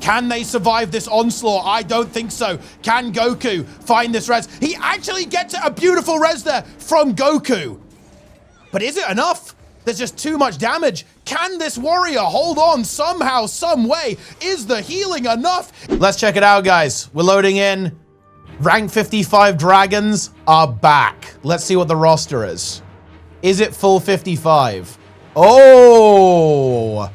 Can they survive this onslaught? I don't think so. Can Goku find this res? He actually gets a beautiful res there from Goku. But is it enough? There's just too much damage. Can this warrior hold on somehow, some way? Is the healing enough? Let's check it out, guys. We're loading in. Rank 55 dragons are back. Let's see what the roster is. Is it full 55? Oh!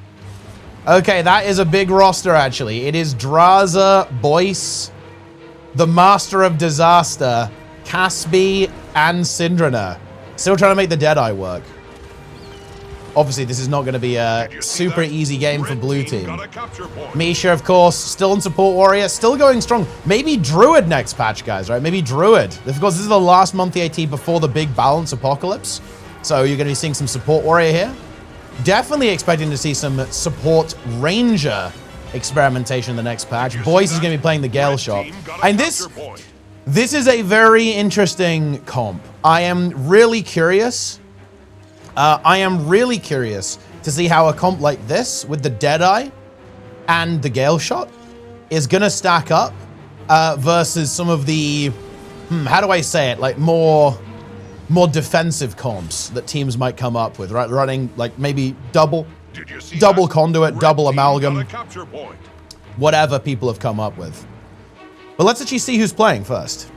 Okay, that is a big roster, actually. It is Draza, Boyce, the Master of Disaster, Caspi, and Syndrana. Still trying to make the Deadeye work. Obviously, this is not going to be a super easy game for blue team. Misha, of course, still in support warrior, still going strong. Maybe Druid next patch, guys, right? Maybe Druid. Of course, this is the last monthly AT before the big balance apocalypse. So you're going to be seeing some support warrior here. Definitely expecting to see some support ranger experimentation in the next patch. Boyce is going to be playing the Gale shot. And this is a very interesting comp. I am really curious. To see how a comp like this with the Deadeye and the Gale shot is going to stack up versus some of the, how do I say it, like more defensive comps that teams might come up with, right? Running like maybe double conduit, double amalgam, whatever people have come up with. But let's actually see who's playing first.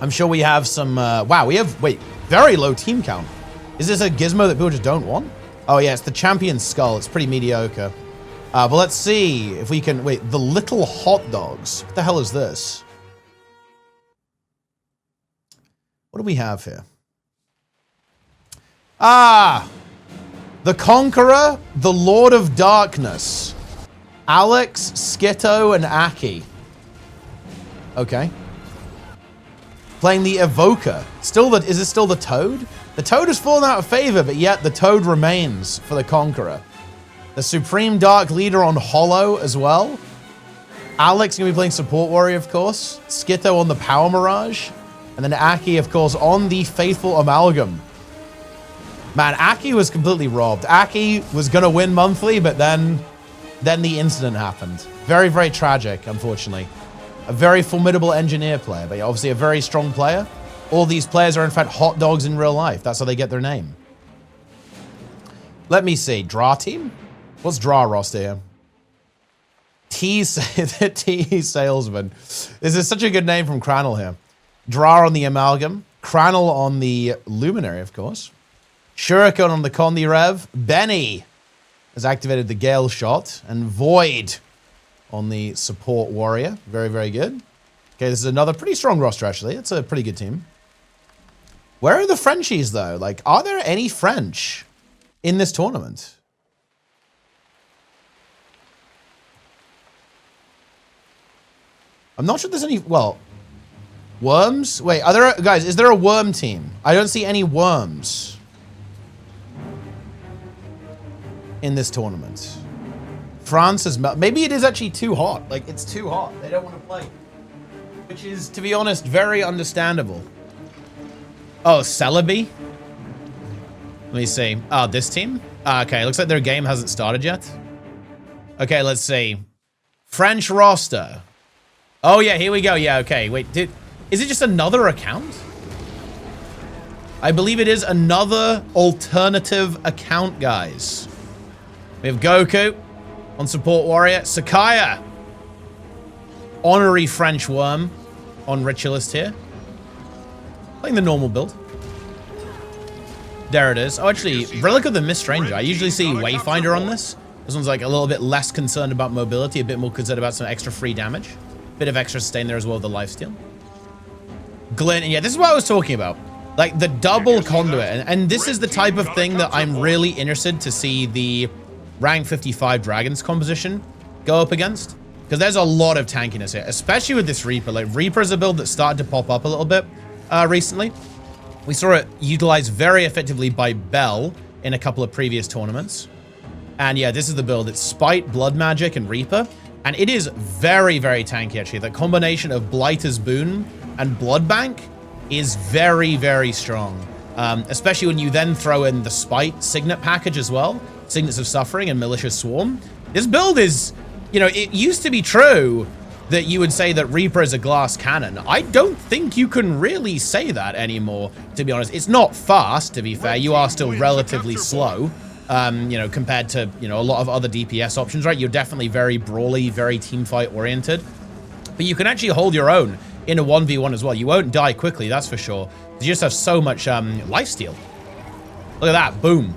I'm sure we have some, wow, we have, very low team count. Is this a gizmo that people just don't want? Oh yeah, it's the champion skull. It's pretty mediocre. But let's see if we can, the little hot dogs. What the hell is this? What do we have here? Ah! The Conqueror, the Lord of Darkness. Alex, Skitto, and Aki. Okay. Playing the Evoker. Is this still the Toad? The Toad has fallen out of favor, but yet the Toad remains for the Conqueror. The Supreme Dark Leader on Hollow as well. Alex going to be playing Support Warrior, of course. Skitto on the Power Mirage. And then Aki, of course, on the Faithful Amalgam. Man, Aki was completely robbed. Aki was going to win monthly, but then the incident happened. Very, very tragic, unfortunately. A very formidable engineer player, but obviously a very strong player. All these players are, in fact, hot dogs in real life. That's how they get their name. Let me see. Draw team? What's draw roster here? T Salesman. This is such a good name from Cranel here. Draw on the Amalgam. Cranel on the Luminary, of course. Shuriken on the Condi Rev. Benny has activated the Gale shot. And Void on the Support Warrior. Very, very good. Okay, this is another pretty strong roster, actually. It's a pretty good team. Where are the Frenchies, though? Like, are there any French in this tournament? I'm not sure there's any, well, Worms? Wait, are there, guys, is there a Worm team? I don't see any Worms in this tournament. France is, maybe it is actually too hot. Like, it's too hot. They don't want to play. Which is, to be honest, very understandable. Oh, Celebi? Let me see. Oh, this team? Okay, looks like their game hasn't started yet. Okay, let's see. French roster. Oh, yeah, here we go. Yeah, okay. Wait, is it just another account? I believe it is another alternative account, guys. We have Goku on Support Warrior. Sakaya, honorary French Worm on Ritualist here. Playing the normal build. There it is. Oh, actually, Relic of the Mist Stranger. I usually see Wayfinder on this. This one's like a little bit less concerned about mobility, a bit more concerned about some extra free damage. Bit of extra sustain there as well with the lifesteal. Glenn, yeah, this is what I was talking about. Like the double conduit. And this is the type of thing that I'm really interested to see the rank 55 Dragons composition go up against. Because there's a lot of tankiness here, especially with this Reaper. Like Reaper is a build that started to pop up a little bit recently. We saw it utilized very effectively by Bell in a couple of previous tournaments. And yeah, this is the build. It's Spite, Blood Magic, and Reaper. And it is very, very tanky, actually. The combination of Blighter's Boon and Blood Bank is very, very strong. Especially when you then throw in the Spite Signet package as well. Signets of Suffering and Malicious Swarm. This build is you know, it used to be true that you would say that Reaper is a glass cannon. I don't think you can really say that anymore, to be honest. It's not fast, to be fair. You are still relatively slow, you know, compared to, you know, a lot of other DPS options, right? You're definitely very brawly, very teamfight oriented. But you can actually hold your own in a 1v1 as well. You won't die quickly, that's for sure. You just have so much lifesteal. Look at that, boom.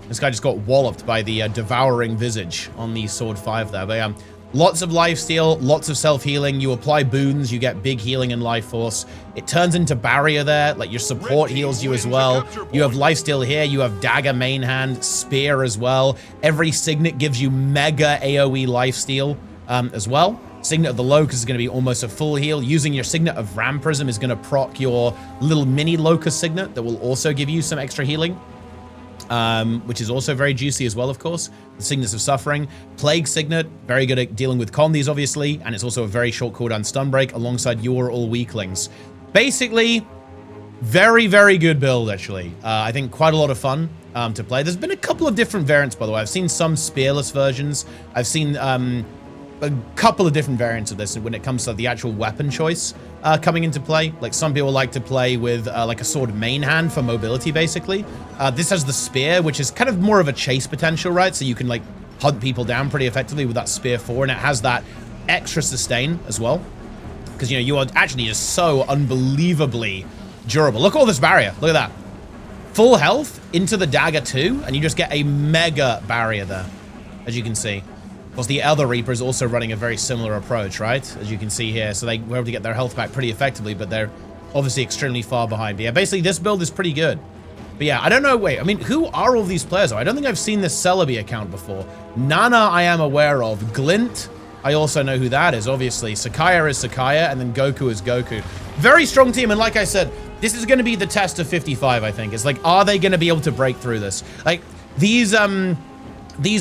This guy just got walloped by the devouring visage on the sword 5 there. But yeah, lots of lifesteal, lots of self-healing. You apply boons, you get big healing and life force. It turns into barrier there, like your support heals you as well. You have lifesteal here, you have dagger main hand, spear as well. Every signet gives you mega AoE lifesteal as well. Signet of the Locust is going to be almost a full heal. Using your Signet of Ram Prism is going to proc your little mini Locust Signet that will also give you some extra healing, which is also very juicy as well, of course. The Signets of Suffering. Plague Signet, very good at dealing with condies, obviously, and it's also a very short cooldown stun break alongside your all weaklings. Basically, very, very good build, actually. I think quite a lot of fun to play. There's been a couple of different variants, by the way. I've seen some spearless versions. I've seen a couple of different variants of this when it comes to the actual weapon choice coming into play. Like some people like to play with like a sword main hand for mobility, basically. This has the spear, which is kind of more of a chase potential, right? So you can like hunt people down pretty effectively with that spear 4, and it has that extra sustain as well. Because, you know, you are actually just so unbelievably durable. Look at all this barrier. Look at that. Full health into the dagger 2, and you just get a mega barrier there, as you can see. Of course, the other Reaper is also running a very similar approach, right? As you can see here. So they were able to get their health back pretty effectively, but they're obviously extremely far behind. But yeah, basically this build is pretty good. But yeah, I don't know. Wait, I mean, who are all these players? I don't think I've seen this Celebi account before. Nana, I am aware of. Glint, I also know who that is, obviously. Sakaya is Sakaya, and then Goku is Goku. Very strong team, and like I said, this is going to be the test of 55, I think. It's like, are they going to be able to break through this? Like, these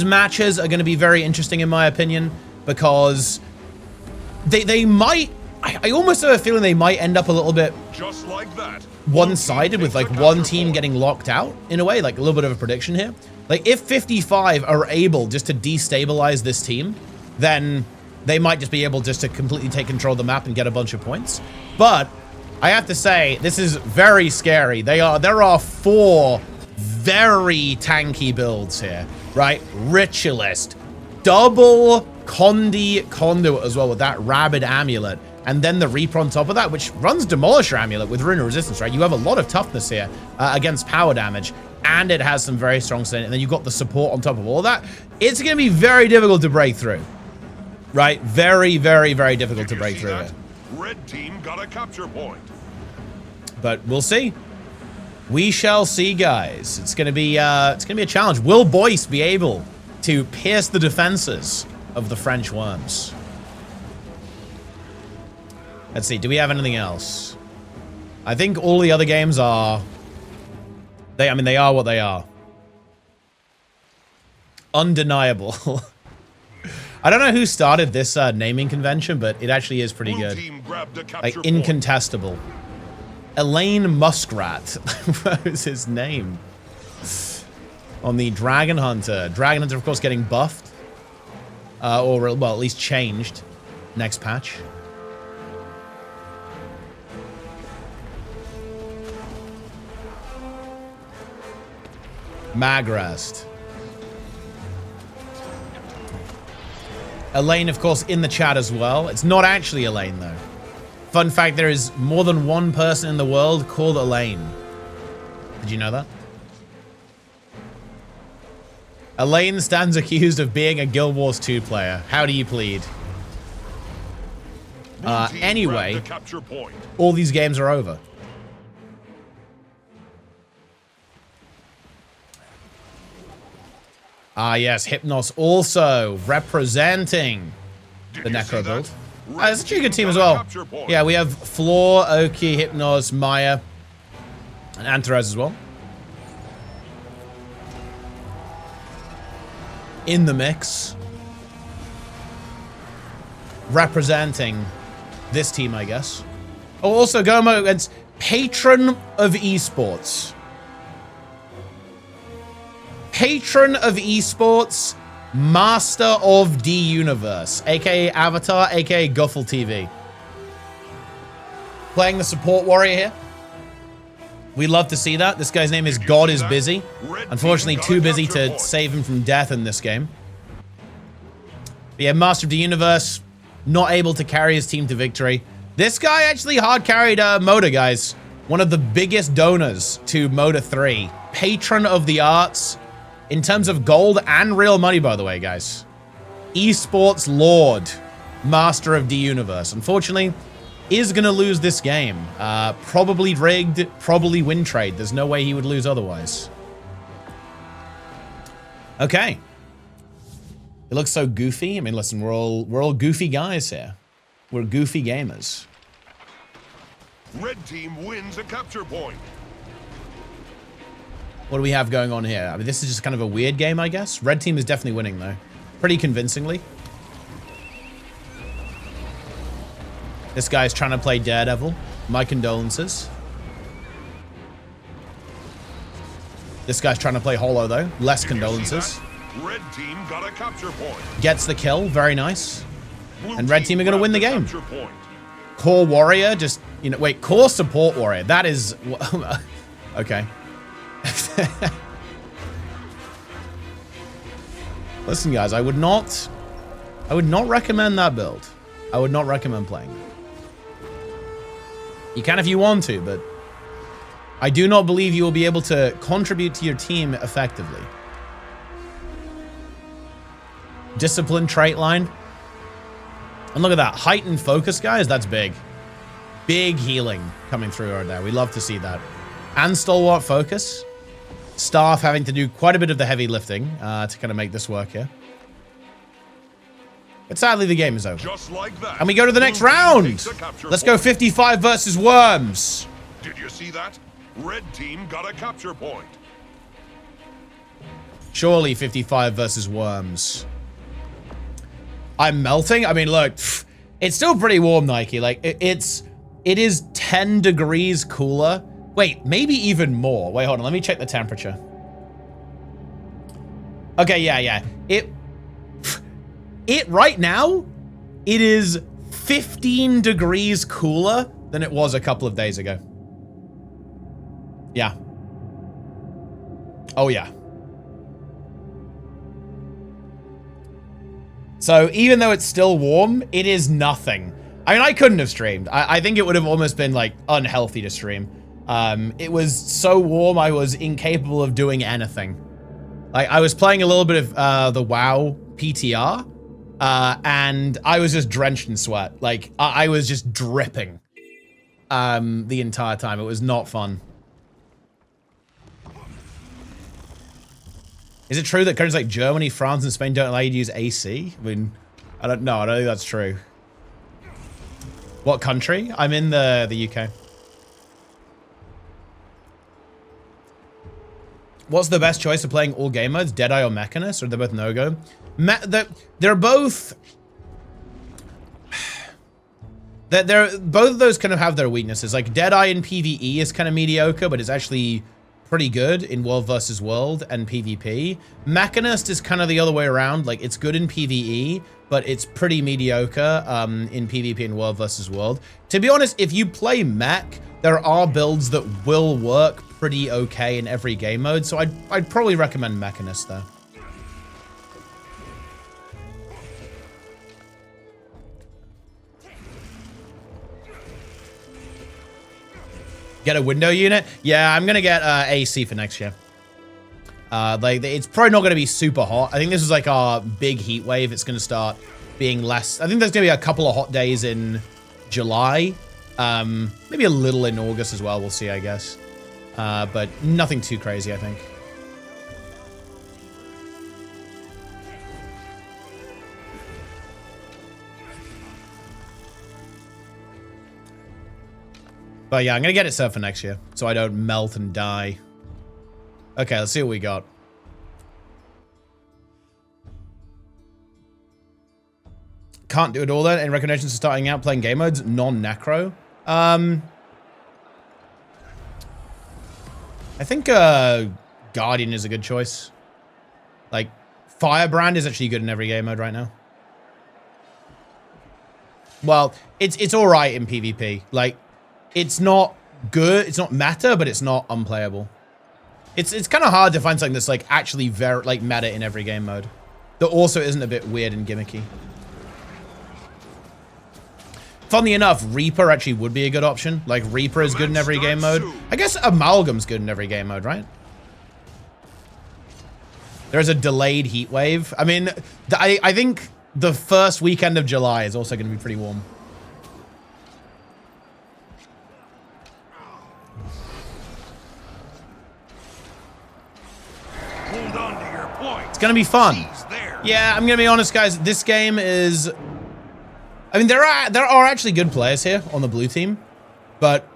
matches are going to be very interesting, in my opinion, because they might... I almost have a feeling they might end up a little bit just like that, one-sided, with like one team getting locked out in a way, like a little bit of a prediction here. Like if 55 are able just to destabilize this team, then they might just be able just to completely take control of the map and get a bunch of points. But I have to say, this is very scary. There are 4 very tanky builds here, right? Ritualist, double Condi Conduit as well with that Rabid Amulet. And then the Reaper on top of that, which runs Demolisher Amulet with Rune of Resistance, right? You have a lot of toughness here against power damage, and it has some very strong sustain. And then you've got the support on top of all that. It's going to be very difficult to break through, right? Very, very, very difficult to break through it. Red team got a capture point. But we'll see. We shall see, guys. It's going to be a challenge. Will Boyce be able to pierce the defenses of the French Worms? Let's see, do we have anything else? I think all the other games are... I mean, they are what they are. Undeniable. I don't know who started this naming convention, but it actually is pretty good. Like, incontestable. Elaine Muskrat. What was his name? On the Dragon Hunter. Dragon Hunter, of course, getting buffed. Or, well, at least changed. Next patch. Magrest. Elaine, of course, in the chat as well. It's not actually Elaine, though. Fun fact, there is more than one person in the world called Elaine. Did you know that? Elaine stands accused of being a Guild Wars 2 player. How do you plead? Anyway, all these games are over. Ah, yes, Hypnos also representing the Necro build. It's a pretty good team as well. Yeah, we have Floor, Oki, Hypnos, Maya, and Antares as well. In the mix. Representing this team, I guess. Oh, also Gomo against Patron of Esports. Patron of Esports, Master of D Universe, aka Avatar, aka Guffle TV. Playing the support warrior here. We love to see that. This guy's name is God is Busy. Unfortunately, too busy to save him from death in this game. But yeah, Master of the Universe, not able to carry his team to victory. This guy actually hard carried Moda, guys. One of the biggest donors to Moda 3. Patron of the arts. In terms of gold and real money, by the way, guys. Esports Lord. Master of the Universe. Unfortunately, is going to lose this game. Probably rigged, probably win trade. There's no way he would lose otherwise. Okay. It looks so goofy. I mean, listen, we're all goofy guys here. We're goofy gamers. Red team wins a capture point. What do we have going on here? I mean, this is just kind of a weird game, I guess. Red team is definitely winning, though. Pretty convincingly. This guy's trying to play Daredevil. My condolences. This guy's trying to play Hollow, though. Less condolences. Red team got a capture point. Gets the kill. Very nice. Blue And red team are going to win the game. capture point. Core Warrior, just, you know, wait, Core Support Warrior. That is, okay. Listen, guys, I would not recommend that build. I would not recommend playing it. You can if you want to, but I do not believe you will be able to contribute to your team effectively. Discipline trait line. And look at that. Heightened focus, guys. That's big. Big healing coming through right there. We love to see that. And stalwart focus. Staff having to do quite a bit of the heavy lifting to kind of make this work here. But sadly, the game is over. Just like that. And we go to the next round. Let's go 55 versus Worms. Did you see that? Red team got a capture point. Surely 55 versus Worms. I'm melting. I mean, look, it's still pretty warm, Nike. Like, it is 10 degrees cooler. Wait, maybe even more. Wait, hold on. Let me check the temperature. Okay, yeah. It right now, it is 15 degrees cooler than it was a couple of days ago. Yeah. Oh, yeah. So even though it's still warm, it is nothing. I mean, I couldn't have streamed. I think it would have almost been like unhealthy to stream. It was so warm, I was incapable of doing anything. Like, I was playing a little bit of the WoW PTR, and I was just drenched in sweat. Like, I was just dripping the entire time. It was not fun. Is it true that countries like Germany, France, and Spain don't allow you to use AC? I mean, I don't know. I don't think that's true. What country? I'm in the UK. What's the best choice of playing all game modes? Deadeye or Mechanist? Or they're both no-go? They're both... both of those kind of have their weaknesses. Like, Deadeye in PvE is kind of mediocre, but it's actually pretty good in World versus World and PvP. Mechanist is kind of the other way around. Like, it's good in PvE, but it's pretty mediocre in PvP and World versus World. To be honest, if you play mech, there are builds that will work pretty okay in every game mode, so I'd probably recommend Mechanist there. Get a window unit? Yeah, I'm gonna get AC for next year. Like, it's probably not gonna be super hot. I think this is like our big heat wave. It's gonna start being less. I think there's gonna be a couple of hot days in July. Maybe a little in August as well. We'll see, I guess. But nothing too crazy, I think. But yeah, I'm gonna get it set for next year, so I don't melt and die. Okay, let's see what we got. Can't do it all then. Any recommendations for starting out playing game modes? Non-necro? I think Guardian is a good choice. Like, Firebrand is actually good in every game mode right now. Well, it's all right in PvP. Like, it's not good. It's not meta, but it's not unplayable. It's kind of hard to find something that's like actually very like meta in every game mode that also isn't a bit weird and gimmicky. Funnily enough, Reaper actually would be a good option. Like, Reaper is good in every game mode. I guess Amalgam's good in every game mode, right? There's a delayed heat wave. I mean, I think the first weekend of July is also going to be pretty warm. Hold on to your point. It's going to be fun. Yeah, I'm going to be honest, guys. This game is... I mean, there are actually good players here on the blue team, but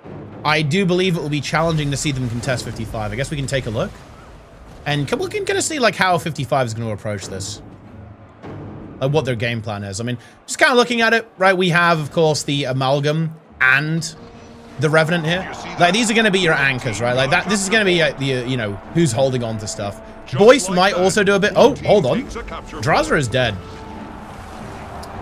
I do believe it will be challenging to see them contest 55. I guess we can take a look. And we can kind of see, like, how 55 is going to approach this. Like, what their game plan is. I mean, just kind of looking at it, right, we have, of course, the Amalgam and the Revenant here. Like, these are going to be your anchors, right? Like, this is going to be, the you know, who's holding on to stuff. Boyce might also do a bit... Oh, hold on. Drazra is dead.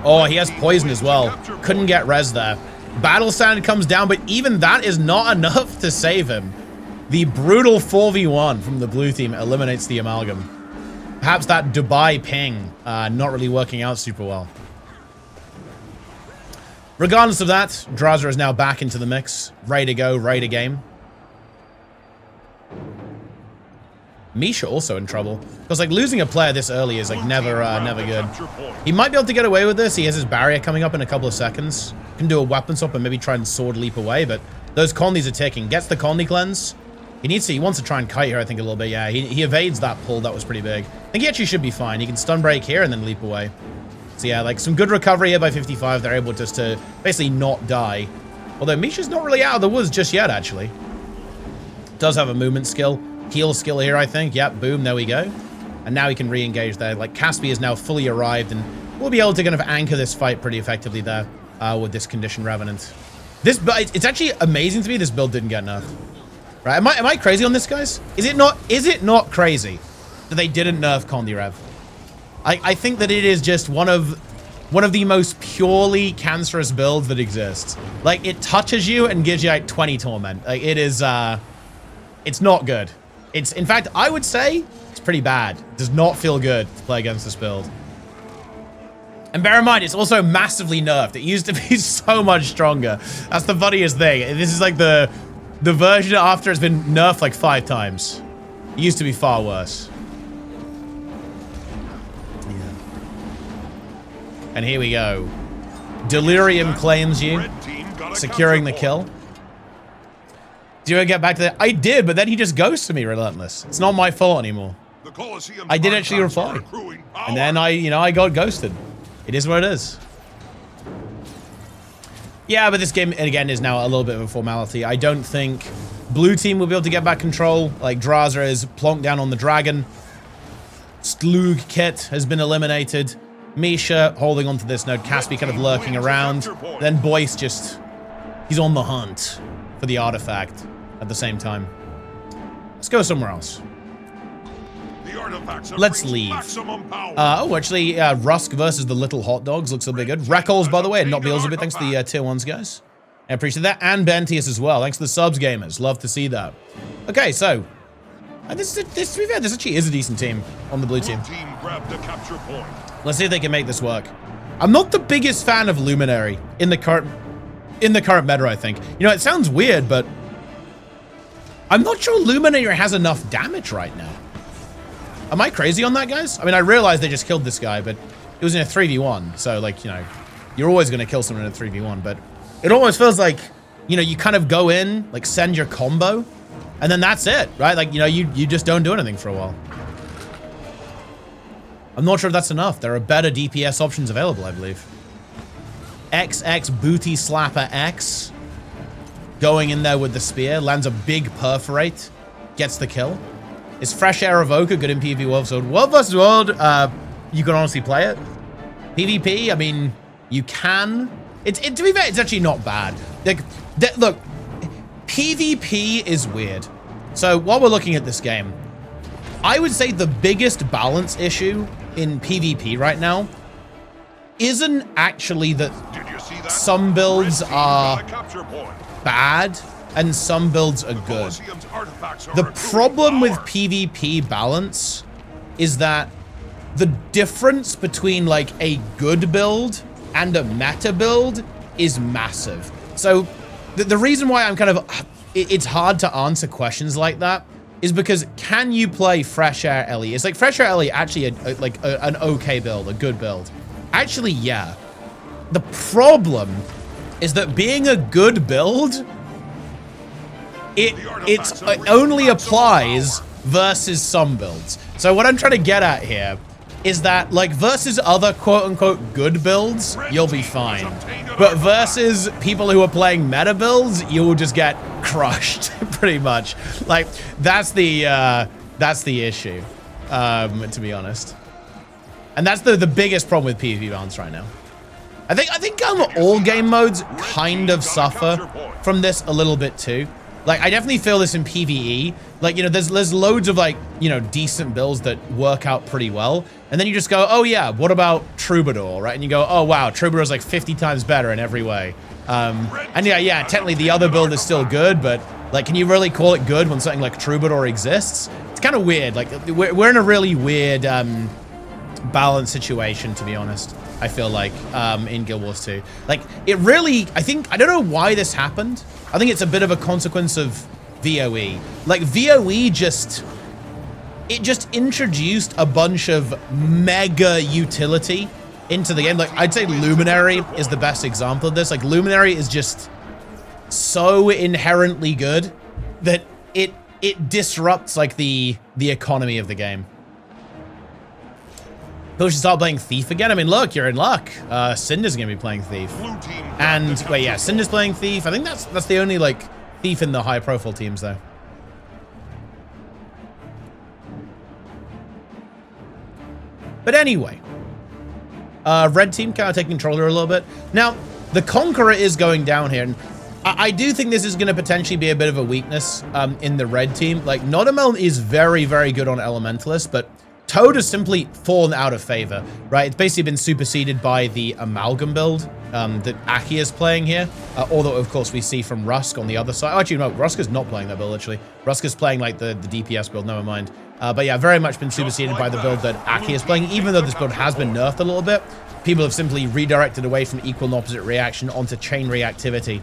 Oh, he has poison as well. Couldn't get res there. Battle Standard comes down, but even that is not enough to save him. The brutal 4v1 from the blue team eliminates the Amalgam. Perhaps that Dubai ping not really working out super well. Regardless of that, Drazra is now back into the mix. Ready to go, ready to game. Misha also in trouble. Because, like, losing a player this early is, like, never good. He might be able to get away with this. He has his barrier coming up in a couple of seconds. Can do a weapon swap and maybe try and sword leap away, but those Condies are ticking. Gets the Condi cleanse. He wants to try and kite here, I think, a little bit. Yeah, he evades that pull. That was pretty big. I think he actually should be fine. He can stun break here and then leap away. So, yeah, like, some good recovery here by 55. They're able just to basically not die. Although Misha's not really out of the woods just yet, actually. Does have a movement skill. Heal skill here, I think. Yep, boom, there we go. And now he can re-engage there. Like, Caspi is now fully arrived, and we'll be able to kind of anchor this fight pretty effectively there with this Conditioned Revenant. It's actually amazing to me this build didn't get nerfed. Right? Am I crazy on this, guys? Is it not crazy that they didn't nerf Condi Rev? I think that it is just one of the most purely cancerous builds that exists. Like, it touches you and gives you like 20 torment. Like, it is it's not good. It's, in fact, I would say it's pretty bad. It does not feel good to play against this build. And bear in mind, it's also massively nerfed. It used to be so much stronger. That's the funniest thing. This is like the version after it's been nerfed like 5 times. It used to be far worse. Yeah. And here we go. Delirium claims you, securing the kill. Do you get back to that? I did, but then he just ghosted me, Relentless. It's not my fault anymore. I did actually reply. And then I got ghosted. It is what it is. Yeah, but this game, again, is now a little bit of a formality. I don't think blue team will be able to get back control. Like, Drazra is plonked down on the dragon. Stlug Kit has been eliminated. Misha holding onto this node. Caspi kind of lurking around. Then Boyce just... he's on the hunt for the artifact at the same time. Let's go somewhere else. Let's leave. Oh, actually, Rusk versus the Little Hot Dogs looks a bit good. Reckles, by the way, and not Beelzebub. Thanks to the tier 1s, guys. I appreciate that. And Bentius as well. Thanks to the subs, gamers. Love to see that. Okay, so... to be fair, this actually is a decent team on the blue team. Let's see if they can make this work. I'm not the biggest fan of Luminary in the current meta, I think. You know, it sounds weird, but... I'm not sure Luminary has enough damage right now. Am I crazy on that, guys? I mean, I realized they just killed this guy, but it was in a 3v1. So, like, you know, you're always going to kill someone in a 3v1. But it almost feels like, you know, you kind of go in, like, send your combo, and then that's it, right? Like, you know, you just don't do anything for a while. I'm not sure if that's enough. There are better DPS options available, I believe. XX Booty Slapper X. Going in there with the spear. Lands a big perforate. Gets the kill. Is Fresh Air Evoker good in PvP World? So World vs. World, you can honestly play it. PvP, I mean, you can. To be fair, it's actually not bad. Like, look, PvP is weird. So while we're looking at this game, I would say the biggest balance issue in PvP right now isn't actually that Did you see that? some builds Red team are got a capture point. bad and some builds are good. Colosseum's artifacts are The accruing problem with power. PvP balance is that the difference between like a good build and a meta build is massive. So the reason why I'm kind of, it's hard to answer questions like that is because can you play Fresh Air Ellie? It's like Fresh Air Ellie actually an okay build, a good build. Actually, yeah. The problem is that being a good build, it only applies versus some builds. So what I'm trying to get at here is that, like, versus other quote-unquote good builds, you'll be fine. But versus people who are playing meta builds, you will just get crushed, pretty much. Like, that's the issue, to be honest. And that's the biggest problem with PvP balance right now. I think all game modes kind of suffer from this a little bit too. Like, I definitely feel this in PvE. Like, you know, there's loads of, like, you know, decent builds that work out pretty well. And then you just go, oh, yeah, what about Troubadour, right? And you go, oh, wow, Troubadour's like 50 times better in every way. And yeah, technically the other build is still good, but, like, can you really call it good when something like Troubadour exists? It's kind of weird. Like, we're in a really weird balance situation, to be honest. I feel like, in Guild Wars 2. Like, it really, I don't know why this happened. I think it's a bit of a consequence of VOE. Like, VOE just introduced a bunch of mega utility into the game. Like, I'd say Luminary is the best example of this. Like, Luminary is just so inherently good that it disrupts, like, the economy of the game. People should start playing Thief again. I mean, look, you're in luck. Cinder's gonna be playing Thief. And wait, yeah, Cinder's playing Thief. I think that's the only, like, Thief in the high-profile teams, though. But anyway, red team kind of taking control here a little bit. Now, the Conqueror is going down here, and I do think this is going to potentially be a bit of a weakness in the red team. Like, Nodamel is very, very good on Elementalist, but Toad has simply fallen out of favor, right? It's basically been superseded by the Amalgam build that Aki is playing here. Although, of course, we see from Rusk on the other side. Oh, actually, no, Rusk is not playing that build, actually. Rusk is playing, like, the DPS build, never mind. But yeah, very much been superseded by the build that Aki is playing. Even though this build has been nerfed a little bit, people have simply redirected away from equal and opposite reaction onto chain reactivity.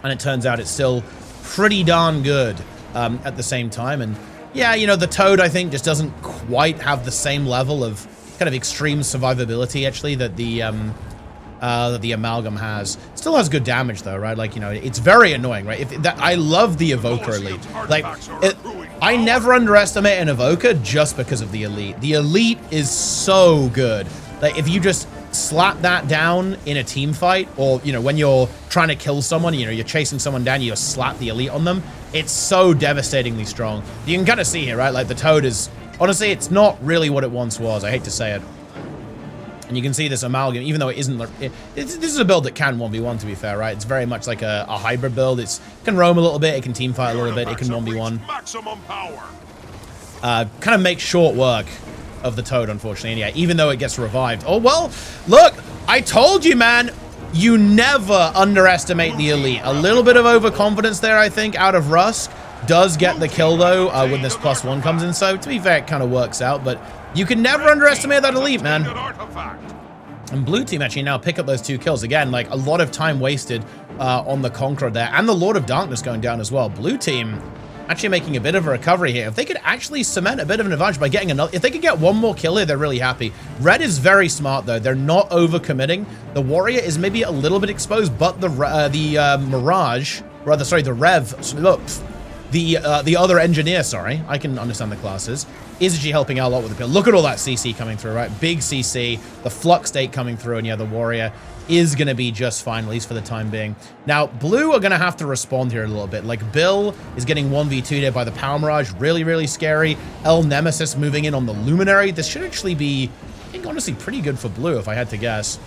And it turns out it's still pretty darn good at the same time. And yeah, you know, the Toad, I think, just doesn't quite have the same level of kind of extreme survivability, actually, that the Amalgam has. Still has good damage, though, right? Like, you know, it's very annoying, right? I love the Evoker Elite. Like, I never underestimate an Evoker just because of the Elite. The Elite is so good. Like, if you just slap that down in a team fight, or, you know, when you're trying to kill someone, you know, you're chasing someone down, you just slap the Elite on them. It's so devastatingly strong. You can kind of see here, right? Like, the Toad is, honestly, it's not really what it once was. I hate to say it. And you can see this Amalgam, even though it isn't, this is a build that can 1v1, to be fair, right? It's very much like a hybrid build. It can roam a little bit, it can team fight a little bit, it can 1v1. Maximum power. Kind of make short work of the Toad, unfortunately. And yeah, even though it gets revived. Oh, well, look, I told you, man. You never underestimate the Elite. A little bit of overconfidence there, I think, out of Rusk. Does get the kill, though, when this +1 comes in. So, to be fair, it kind of works out. But you can never underestimate that Elite, man. And blue team actually now pick up those 2 kills. Again, like, a lot of time wasted on the Conqueror there. And the Lord of Darkness going down as well. Blue team actually making a bit of a recovery here. If they could actually cement a bit of an advantage by getting another, if they could get one more kill here, they're really happy. Red is very smart, though. They're not overcommitting. The Warrior is maybe a little bit exposed, but the Mirage, rather, sorry, the Rev, look, the other Engineer, sorry, I can understand the classes, is actually helping out a lot with the kill. Look at all that CC coming through, right? Big CC, the Flux State coming through, and yeah, the Warrior is going to be just fine, at least for the time being. Now, blue are going to have to respond here a little bit. Like, Bill is getting 1v2'd there by the Power Mirage. Really, really scary. El Nemesis moving in on the Luminary. This should actually be, I think, honestly, pretty good for blue, if I had to guess.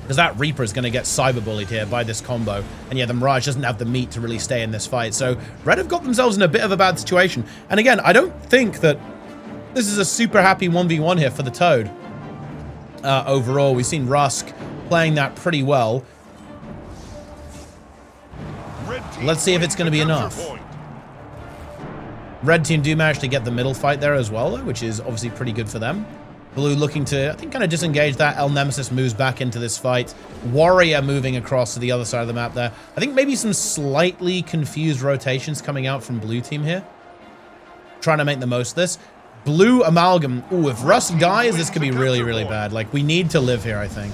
Because that Reaper is going to get cyberbullied here by this combo. And yeah, the Mirage doesn't have the meat to really stay in this fight. So, Red have got themselves in a bit of a bad situation. And again, I don't think that This is a super happy 1v1 here for the Toad. Overall, we've seen Rusk playing that pretty well. Let's see if it's going to be enough. Red team do manage to get the middle fight there as well, though, which is obviously pretty good for them. Blue looking to, I think, kind of disengage that. El Nemesis moves back into this fight. Warrior moving across to the other side of the map there. I think maybe some slightly confused rotations coming out from blue team here. Trying to make the most of this. Blue Amalgam. Ooh, if Russ dies, this could be really, really bad. Like, we need to live here, I think.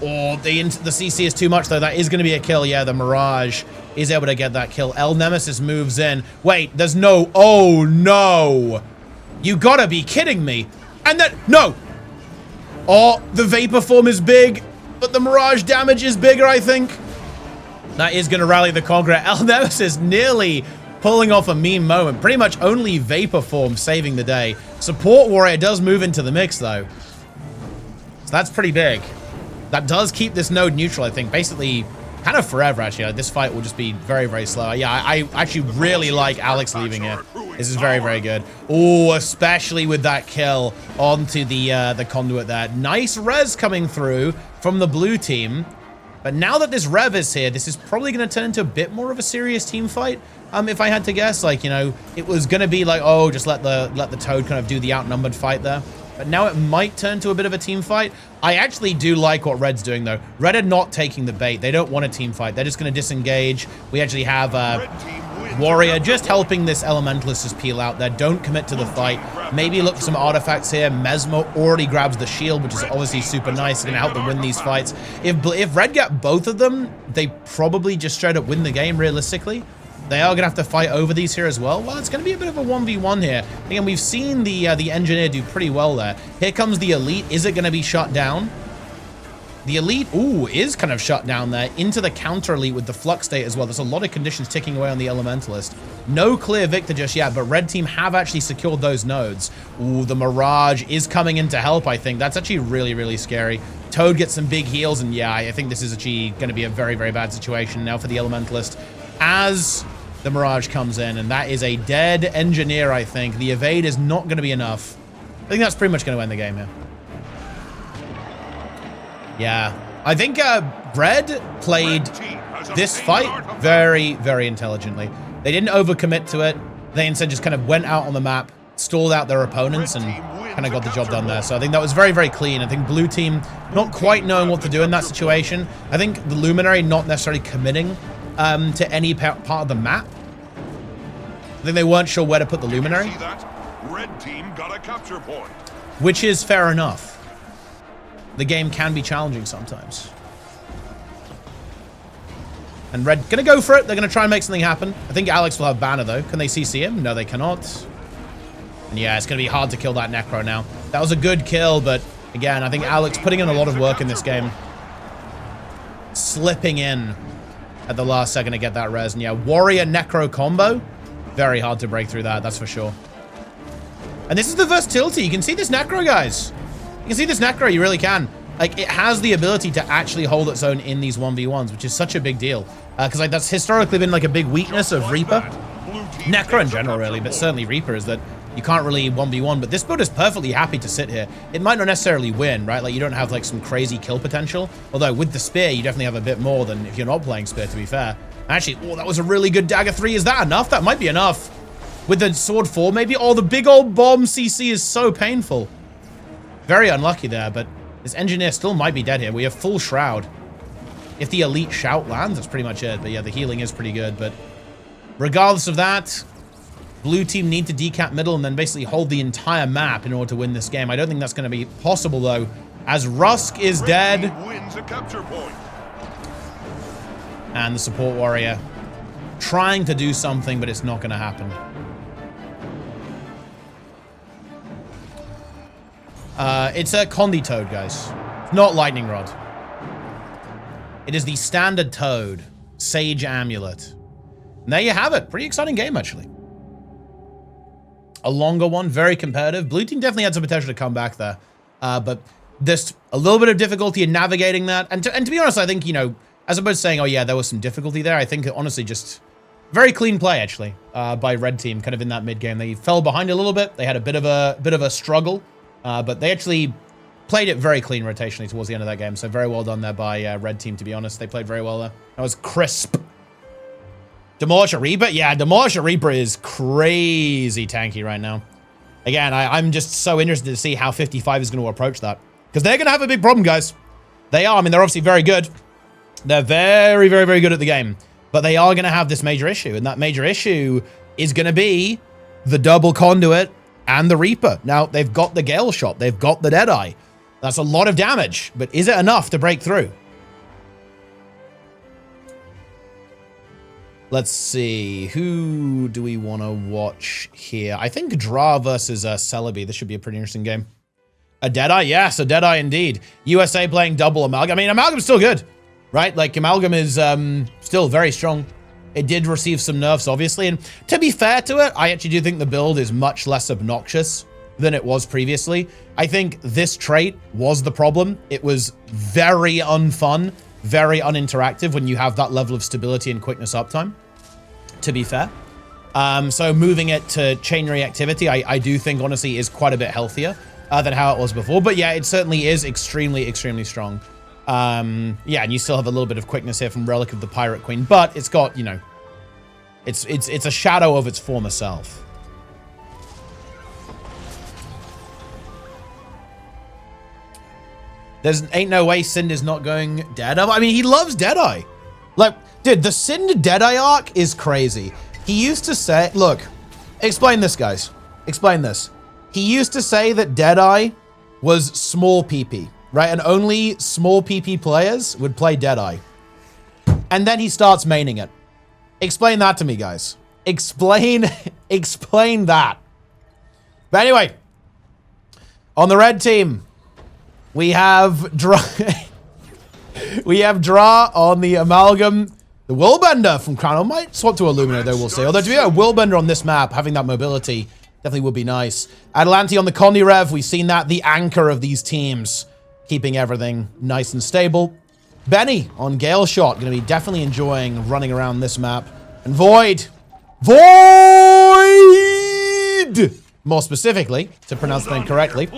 Oh, the CC is too much, though. That is going to be a kill. Yeah, the Mirage is able to get that kill. El Nemesis moves in. Wait, there's no... Oh, no. You gotta be kidding me. And then... No. Oh, the Vapor Form is big, but the Mirage damage is bigger, I think. That is going to rally the Conqueror. El Nemesis nearly pulling off a meme moment. Pretty much only Vapor Form saving the day. Support Warrior does move into the mix, though. So that's pretty big. That does keep this node neutral, I think. Basically, kind of forever, actually. Like, this fight will just be very, very slow. Yeah, I actually really like Alex leaving here. This is very, very good. Oh, especially with that kill onto the conduit there. Nice res coming through from the blue team. But now that this Rev is here, this is probably going to turn into a bit more of a serious team fight. If I had to guess, like, you know, it was going to be like, oh, just let the Toad kind of do the outnumbered fight there. But now it might turn to a bit of a team fight. I actually do like what Red's doing, though. Red are not taking the bait. They don't want a team fight. They're just going to disengage. We actually have Warrior just helping this Elementalist just peel out there. Don't commit to the fight. Maybe look for some artifacts here. Mesmo already grabs the shield, which is obviously super nice. It's going to help them win these fights. If Red get both of them, they probably just straight up win the game, realistically. They are going to have to fight over these here as well. Well, it's going to be a bit of a 1v1 here. Again, we've seen the Engineer do pretty well there. Here comes the Elite. Is it going to be shut down? The Elite, ooh, is kind of shut down there into the counter Elite with the Flux State as well. There's a lot of conditions ticking away on the Elementalist. No clear victor just yet, but Red Team have actually secured those nodes. Ooh, the Mirage is coming in to help, I think. That's actually really, really scary. Toad gets some big heals, and yeah, I think this is actually going to be a very, very bad situation now for the Elementalist as the Mirage comes in, and that is a dead Engineer, I think. The evade is not going to be enough. I think that's pretty much going to end the game here. Yeah. I think Red played this fight very, very intelligently. They didn't overcommit to it. They instead just kind of went out on the map, stalled out their opponents, and kind of got the job done there. So I think that was very, very clean. I think blue team not quite knowing what to do in that situation. I think the Luminary not necessarily committing to any part of the map. I think they weren't sure where to put the Luminary. Red team got a capture point. Which is fair enough. The game can be challenging sometimes. And Red gonna go for it. They're gonna try and make something happen. I think Alex will have banner though. Can they CC him? No, they cannot. And yeah, it's gonna be hard to kill that Necro now. That was a good kill, but again, I think Alex putting in a lot of work in this game. Slipping in at the last second to get that res. And yeah, Warrior Necro combo. Very hard to break through that, that's for sure. And this is the versatility. You can see this Necro, guys. You can see this Necro, you really can. Like, it has the ability to actually hold its own in these 1v1s, which is such a big deal. Because like that's historically been like a big weakness of Reaper. Necro in general, really, but certainly Reaper is that you can't really 1v1. But this build is perfectly happy to sit here. It might not necessarily win, right? Like, you don't have like some crazy kill potential. Although with the Spear, you definitely have a bit more than if you're not playing Spear, to be fair. Actually, oh, that was a really good Dagger 3. Is that enough? That might be enough. With the Sword 4, maybe? Oh, the big old bomb CC is so painful. Very unlucky there, but this Engineer still might be dead here. We have full Shroud. If the Elite Shout lands, that's pretty much it. But yeah, the healing is pretty good. But regardless of that, blue team need to decap middle and then basically hold the entire map in order to win this game. I don't think that's going to be possible, though, as Rusk is dead. Wins a capture point. And the Support Warrior trying to do something, but it's not going to happen. It's a Condi Toad, guys. Not Lightning Rod. It is the standard Toad. Sage Amulet. And there you have it. Pretty exciting game, actually. A longer one. Very competitive. Blue team definitely had some potential to come back there. But there's a little bit of difficulty in navigating that. And to be honest, I think, you know, as opposed to saying, oh yeah, there was some difficulty there, I think honestly just Very clean play, actually, by red team, kind of in that mid game. They fell behind a little bit. They had a bit of a struggle, but they actually played it very clean rotationally towards the end of that game. So very well done there by red team, to be honest. They played very well there. That was crisp. Demolisher Reaper? Yeah, Demolisher Reaper is crazy tanky right now. Again, I'm just so interested to see how 55 is going to approach that. Because they're going to have a big problem, guys. They are. I mean, they're obviously very good. They're very, very, very good at the game. But they are going to have this major issue. And that major issue is going to be the double conduit and the Reaper. Now, they've got the Gale Shot. They've got the Deadeye. That's a lot of damage. But is it enough to break through? Let's see. Who do we want to watch here? I think Dra versus Celebi. This should be a pretty interesting game. A Deadeye? Yes, a Deadeye indeed. USA playing double Amalgam. I mean, Amalgam's still good, right? Like, Amalgam is still very strong. It did receive some nerfs, obviously. And to be fair to it, I actually do think the build is much less obnoxious than it was previously. I think this trait was the problem. It was very unfun, very uninteractive when you have that level of stability and quickness uptime, to be fair. So moving it to chain reactivity, I do think, honestly, is quite a bit healthier than how it was before. But yeah, it certainly is extremely, extremely strong. Yeah, and you still have a little bit of quickness here from Relic of the Pirate Queen, but it's got, you know, it's a shadow of its former self. Ain't no way Sind is not going Deadeye. I mean, he loves Deadeye. Like, dude, the Sind Deadeye arc is crazy. He used to say, look, explain this, guys. Explain this. He used to say that Deadeye was small PP, right? And only small PP players would play Deadeye. And then he starts maining it. Explain that to me, guys. Explain that. But anyway, on the red team, we have Dra on the Amalgam. The Willbender from Crown might swap to Illumina, though, we'll see. Although, to be fair, a Willbender on this map, having that mobility, definitely would be nice. Atalante on the Condi Rev, we've seen that, the anchor of these teams, keeping everything nice and stable. Benny on Gale Shot, going to be definitely enjoying running around this map. And Void! More specifically, to pronounce the name correctly.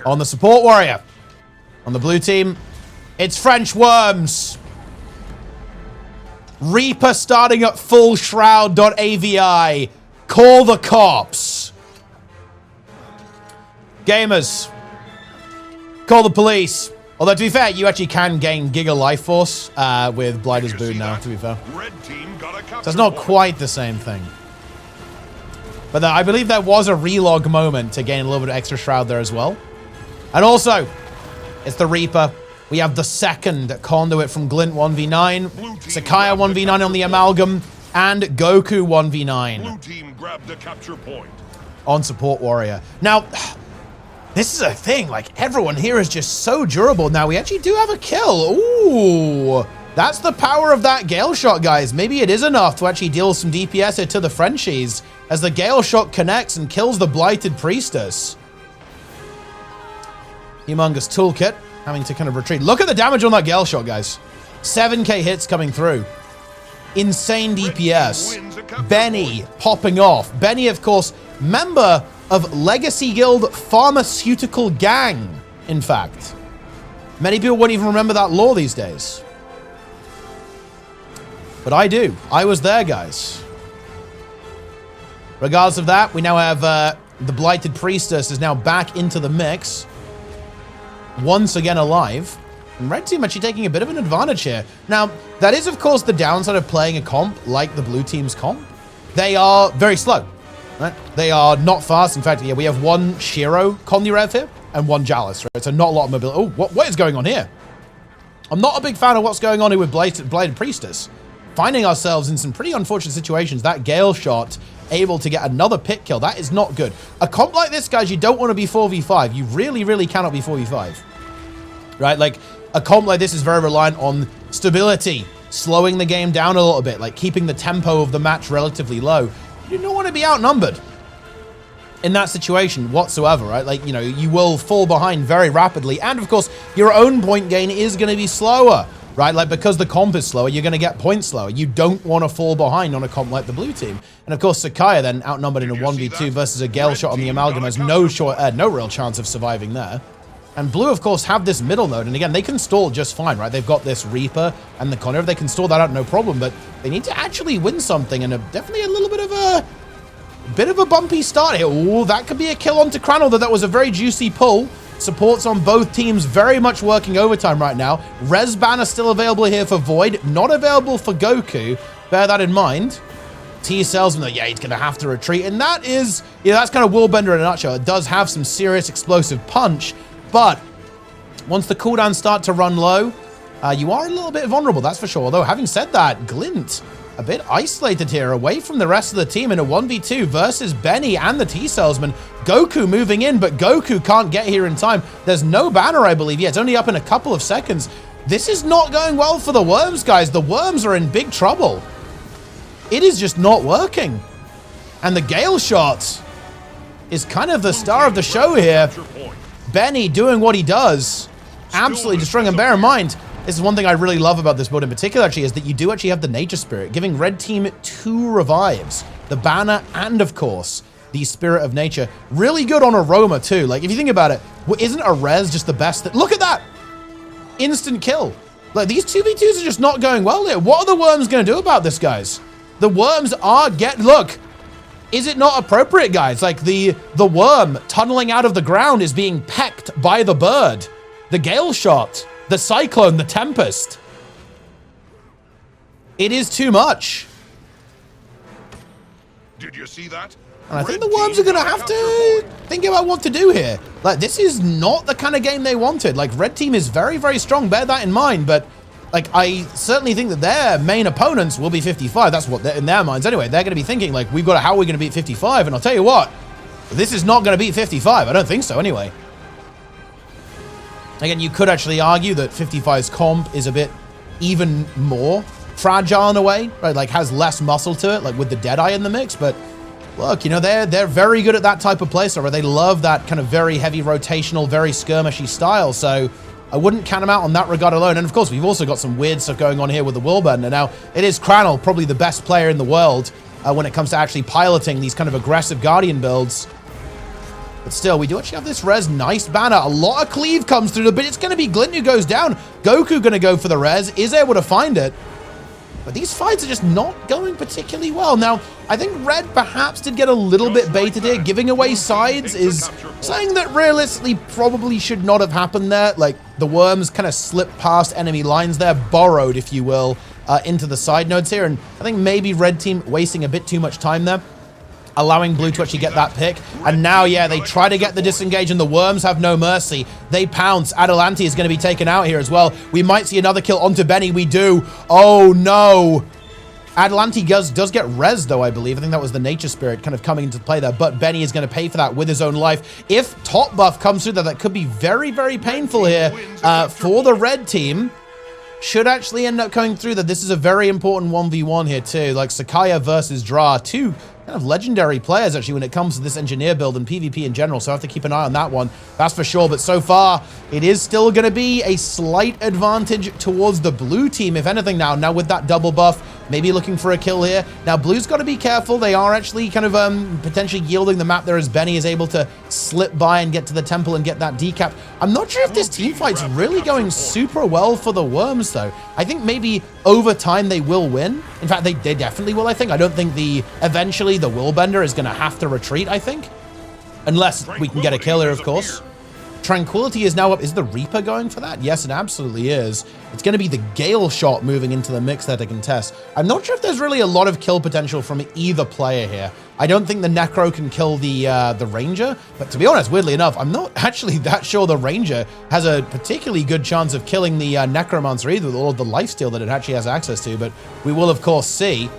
On the Support Warrior. On the blue team, it's French Worms. Reaper starting at full shroud.avi. Call the cops. Gamers, call the police. Although, to be fair, you actually can gain Giga Life Force with Blighter's Boon now, to be fair. So it's not quite the same thing. But I believe there was a relog moment to gain a little bit of extra Shroud there as well. And also, it's the Reaper. We have the second Conduit from Glint 1v9, Sakaya 1v9 on the Amalgam, and Goku 1v9. Blue team grabbed the capture point. On Support Warrior. Now, this is a thing. Like, everyone here is just so durable. Now, we actually do have a kill. Ooh. That's the power of that Gale Shot, guys. Maybe it is enough to actually deal some DPS here to the Frenchies as the Gale Shot connects and kills the Blighted Priestess. Humongous Toolkit having to kind of retreat. Look at the damage on that Gale Shot, guys. 7k hits coming through. Insane DPS. Benny popping off. Benny, of course, member of Legacy Guild Pharmaceutical Gang, in fact. Many people won't even remember that lore these days. But I do. I was there, guys. Regardless of that, we now have the Blighted Priestess is now back into the mix. Once again alive. And red team actually taking a bit of an advantage here. Now, that is, of course, the downside of playing a comp like the blue team's comp. They are very slow. Right? They are not fast. In fact, yeah, we have one Shiro Condi Rev here and one Jalis. Right? So not a lot of mobility. Oh, what is going on here? I'm not a big fan of what's going on here with Blighted Priestess. Finding ourselves in some pretty unfortunate situations. That Gale Shot able to get another pit kill. That is not good. A comp like this, guys, you don't want to be 4v5. You really, really cannot be 4v5. Right? Like, a comp like this is very reliant on stability, slowing the game down a little bit, like keeping the tempo of the match relatively low. You don't want to be outnumbered in that situation whatsoever, right? Like, you know, you will fall behind very rapidly. And, of course, your own point gain is going to be slower, right? Like, because the comp is slower, you're going to get points slower. You don't want to fall behind on a comp like the blue team. And of course, Sakaya then outnumbered in a 1v2 versus a Gale shot on the Amalgam has no real chance of surviving there. And blue, of course, have this middle node. And again, they can stall just fine, right? They've got this Reaper and the Conner. They can stall that out, no problem. But they need to actually win something. And definitely a little bit of a bumpy start here. Oh, that could be a kill onto Cranel, though that was a very juicy pull. Supports on both teams very much working overtime right now. Res banner still available here for Void. Not available for Goku. Bear that in mind. T-Salesman, yeah, he's going to have to retreat. And that is, yeah, that's kind of Willbender in a nutshell. It does have some serious explosive punch. But once the cooldowns start to run low, you are a little bit vulnerable, that's for sure. Although, having said that, Glint a bit isolated here, away from the rest of the team in a 1v2 versus Benny and the T-Salesman. Goku moving in, but Goku can't get here in time. There's no banner, I believe. Yeah, it's only up in a couple of seconds. This is not going well for the Worms, guys. The Worms are in big trouble. It is just not working. And the Gale shot is kind of the star of the show here. Benny doing what he does, absolutely destroying him. Bear in mind, this is one thing I really love about this build in particular, actually, is that you do actually have the Nature Spirit, giving Red Team 2 revives, the banner, and of course, the Spirit of Nature. Really good on Aroma, too. Like, if you think about it, isn't a res just the best? Look at that! Instant kill. Like, these 2v2s are just not going well here. What are the Worms going to do about this, guys? The Worms are look! Is it not appropriate, guys? Like, the worm tunneling out of the ground is being pecked by the bird. The Gale shot, the Cyclone, the Tempest. It is too much. Did you see that? And I think the Worms are going to have to think about what to do here. Like, this is not the kind of game they wanted. Like, Red Team is very, very strong. Bear that in mind, but like, I certainly think that their main opponents will be 55. That's what in their minds anyway. They're going to be thinking, like, how are we going to beat 55? And I'll tell you what, this is not going to beat 55. I don't think so anyway. Again, you could actually argue that 55's comp is a bit even more fragile in a way, right? Like, has less muscle to it, like with the Deadeye in the mix. But look, you know, they're very good at that type of playstyle, where they love that kind of very heavy rotational, very skirmishy style. So I wouldn't count them out on that regard alone. And of course, we've also got some weird stuff going on here with the Willbender. Now, it is Cranel, probably the best player in the world when it comes to actually piloting these kind of aggressive Guardian builds. But still, we do actually have this res. Nice banner. A lot of cleave comes through, but it's going to be Glint who goes down. Goku going to go for the res, is able to find it. But these fights are just not going particularly well. Now, I think Red perhaps did get a little bit baited here. Giving away sides is something that realistically probably should not have happened there. Like, the Worms kind of slipped past enemy lines there, borrowed, if you will, into the side nodes here. And I think maybe Red Team wasting a bit too much time there, allowing blue to actually get that pick. And now, yeah, they try to get the disengage, and the Worms have no mercy. They pounce. Adelanti is going to be taken out here as well. We might see another kill onto Benny. We do. Oh, no. Adelanti does get res, though, I believe. I think that was the Nature Spirit kind of coming into play there. But Benny is going to pay for that with his own life. If top buff comes through, that could be very, very painful here for the Red Team. Should actually end up coming through that. This is a very important 1v1 here, too. Like, Sakaya versus Dra, two kind of legendary players, actually, when it comes to this engineer build and PvP in general, so I have to keep an eye on that one, that's for sure. But so far, it is still going to be a slight advantage towards the blue team, if anything. Now with that double buff, maybe looking for a kill here. Now, blue's got to be careful. They are actually kind of potentially yielding the map there, as Benny is able to slip by and get to the temple and get that decap. I'm not sure if this team fight's really going super well for the Worms, though. I think maybe over time they will win. In fact, they definitely will, I think. I don't think eventually the Willbender is going to have to retreat, I think. Unless we can get a kill here, of course. Tranquility is now up. Is the Reaper going for that? Yes, it absolutely is. It's going to be the Gale shot moving into the mix there to contest. I'm not sure if there's really a lot of kill potential from either player here. I don't think the Necro can kill the Ranger, but to be honest, weirdly enough, I'm not actually that sure the Ranger has a particularly good chance of killing the Necromancer either, with all of the lifesteal that it actually has access to, but we will, of course, see.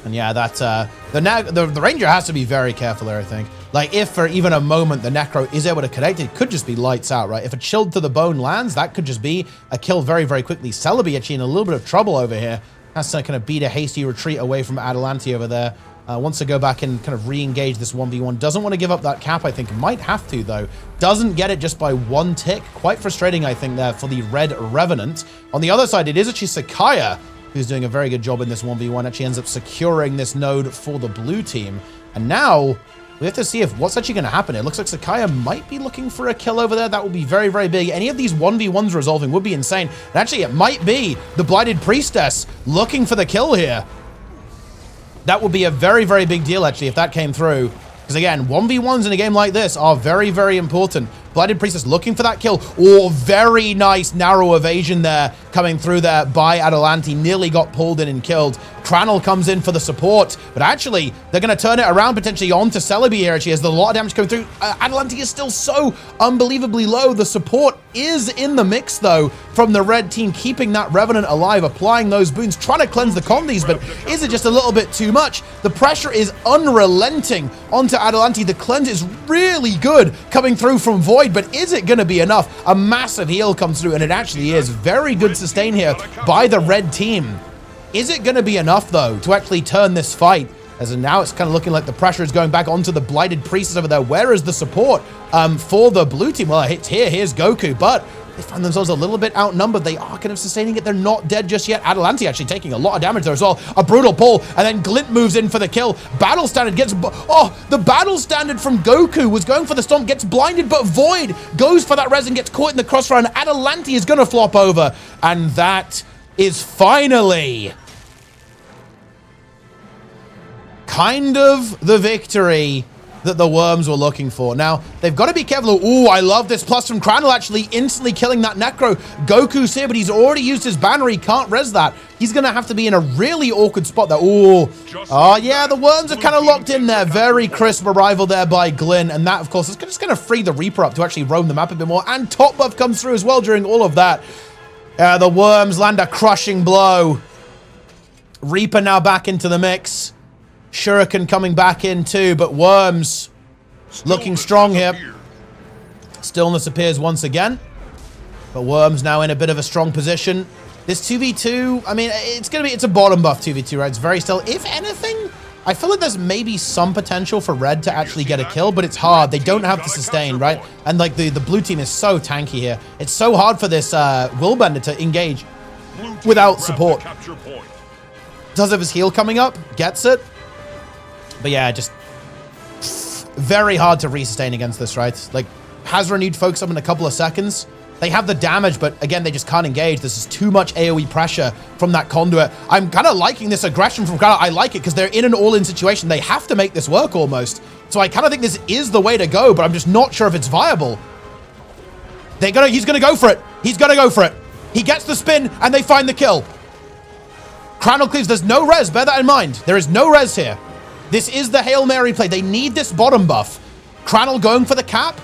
And yeah, the Ranger has to be very careful there, I think. Like, if for even a moment the Necro is able to connect, it could just be lights out, right? If a chilled to the bone lands, that could just be a kill very, very quickly. Celebi actually in a little bit of trouble over here. Has to kind of beat a hasty retreat away from Atalante over there. Wants to go back and kind of re-engage this 1v1. Doesn't want to give up that cap, I think. Might have to, though. Doesn't get it just by one tick. Quite frustrating, I think, there for the Red Revenant. On the other side, it is actually Sakaya who's doing a very good job in this 1v1. Actually ends up securing this node for the blue team. And now we have to see if what's actually going to happen. It looks like Sakaya might be looking for a kill over there. That would be very, very big. Any of these 1v1s resolving would be insane. And actually, it might be the Blighted Priestess looking for the kill here. That would be a very, very big deal, actually, if that came through. Because, again, 1v1s in a game like this are very, very important. Blighted Priestess looking for that kill. Oh, very nice narrow evasion there coming through there by Atalante. Nearly got pulled in and killed. Cranel comes in for the support. But actually, they're going to turn it around potentially onto Celebi here. Actually, has a lot of damage coming through. Atalante is still so unbelievably low. The support is in the mix, though, from the red team, keeping that Revenant alive, applying those boons, trying to cleanse the condies. But is it just a little bit too much? The pressure is unrelenting onto Atalante. The cleanse is really good coming through from Void. But is it going to be enough? A massive heal comes through, and it actually is. Very good sustain here by the red team. Is it going to be enough, though, to actually turn this fight? As now it's kind of looking like the pressure is going back onto the Blighted Priestess over there. Where is the support for the blue team? Well, it's here. Here's Goku, but they find themselves a little bit outnumbered. They are kind of sustaining it. They're not dead just yet. Atalante actually taking a lot of damage there as well. A brutal pull, and then Glint moves in for the kill. Battle Standard gets... Oh, the Battle Standard from Goku was going for the stomp, gets blinded, but Void goes for that res and gets caught in the crossfire, and Atalante is going to flop over. And that is finally kind of the victory that the Worms were looking for. Now, they've got to be careful. Ooh, I love this plus from Cranel, actually instantly killing that Necro. Goku's here, but he's already used his banner. He can't res that. He's going to have to be in a really awkward spot there. Ooh. Oh, yeah, the Worms are kind of locked in there. Very crisp arrival there by Glyn. And that, of course, is just going to free the Reaper up to actually roam the map a bit more. And top buff comes through as well during all of that. The Worms land a crushing blow. Reaper now back into the mix. Shuriken coming back in too, but Worms looking strong here. Stillness appears once again, but Worms now in a bit of a strong position. This 2v2, I mean, it's a bottom buff 2v2, right? It's very still. If anything, I feel like there's maybe some potential for red to actually get a kill, but it's hard. They don't have the sustain, right? And like the blue team is so tanky here. It's so hard for this Willbender to engage without support. Does have his heal coming up, gets it. But yeah, just very hard to resustain against this, right? Like, has renewed focus up in a couple of seconds. They have the damage, but again, they just can't engage. This is too much AoE pressure from that conduit. I'm kind of liking this aggression from Crowder. I like it because they're in an all-in situation. They have to make this work almost. So I kind of think this is the way to go, but I'm just not sure if it's viable. He's gonna go for it. He's gonna go for it. He gets the spin, and they find the kill. Cranel cleaves. There's no res. Bear that in mind. There is no res here. This is the Hail Mary play. They need this bottom buff. Cranel going for the cap.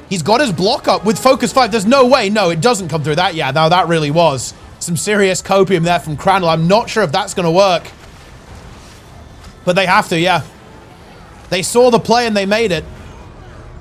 He's got his block up with focus 5. There's no way. No, it doesn't come through that. Yeah, now that really was some serious copium there from Cranel. I'm not sure if that's going to work. But they have to, yeah. They saw the play and they made it.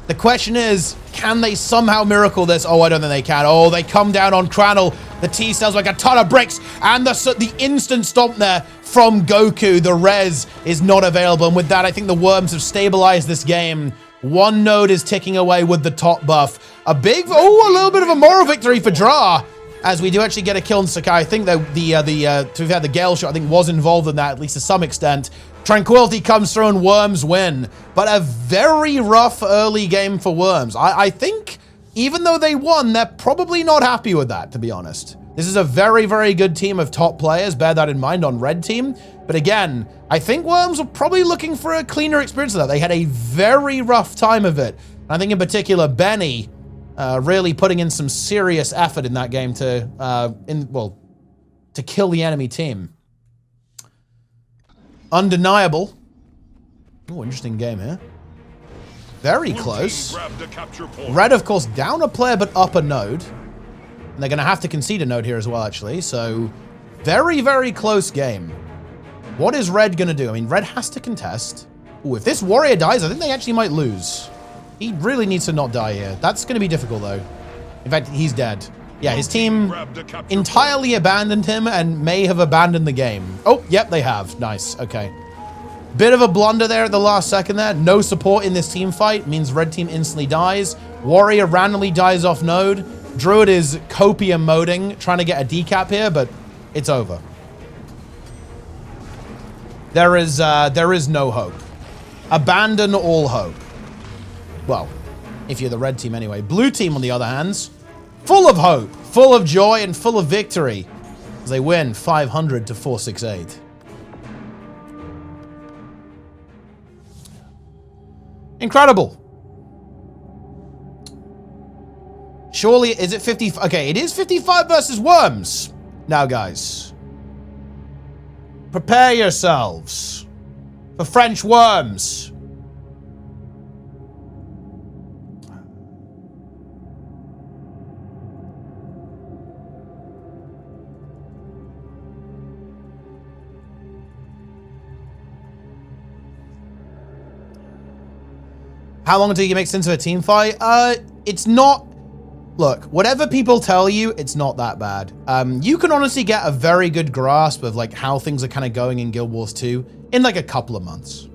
The question is, can they somehow miracle this? Oh, I don't think they can. Oh, they come down on Cranel. The T-cells like a ton of bricks. And the instant stomp there from Goku. The res is not available. And with that, I think the Worms have stabilized this game. One node is ticking away with the top buff. A little bit of a moral victory for Dra. As we do actually get a kill on Sakai. I think that the Gale shot, I think, was involved in that, at least to some extent. Tranquility comes through and Worms win. But a very rough early game for Worms. I think, even though they won, they're probably not happy with that, to be honest. This is a very, very good team of top players. Bear that in mind on red team. But again, I think Worms were probably looking for a cleaner experience of that. They had a very rough time of it. I think in particular, Benny really putting in some serious effort in that game to kill the enemy team. Undeniable. Oh, interesting game here. Very close. Red, of course, down a player, but up a node. And they're going to have to concede a node here as well, actually. So, very, very close game. What is Red going to do? I mean, Red has to contest. Ooh, if this warrior dies, I think they actually might lose. He really needs to not die here. That's going to be difficult, though. In fact, he's dead. Yeah, his team Grab the capture entirely abandoned him and may have abandoned the game. Oh, yep, they have. Nice. Okay. Bit of a blunder there at the last second there. No support in this team fight means red team instantly dies. Warrior randomly dies off node. Druid is copium moding, trying to get a decap here, but it's over. There is no hope. Abandon all hope. Well, if you're the red team anyway. Blue team, on the other hand, full of hope, full of joy, and full of victory as they win 500 to 468. Incredible. Surely, is it 50? Okay, it is 55 versus Worms. Now, guys, prepare yourselves for French Worms. How long until you make sense of a team fight? It's not... Look, whatever people tell you, it's not that bad. You can honestly get a very good grasp of like how things are kind of going in Guild Wars 2 in like a couple of months.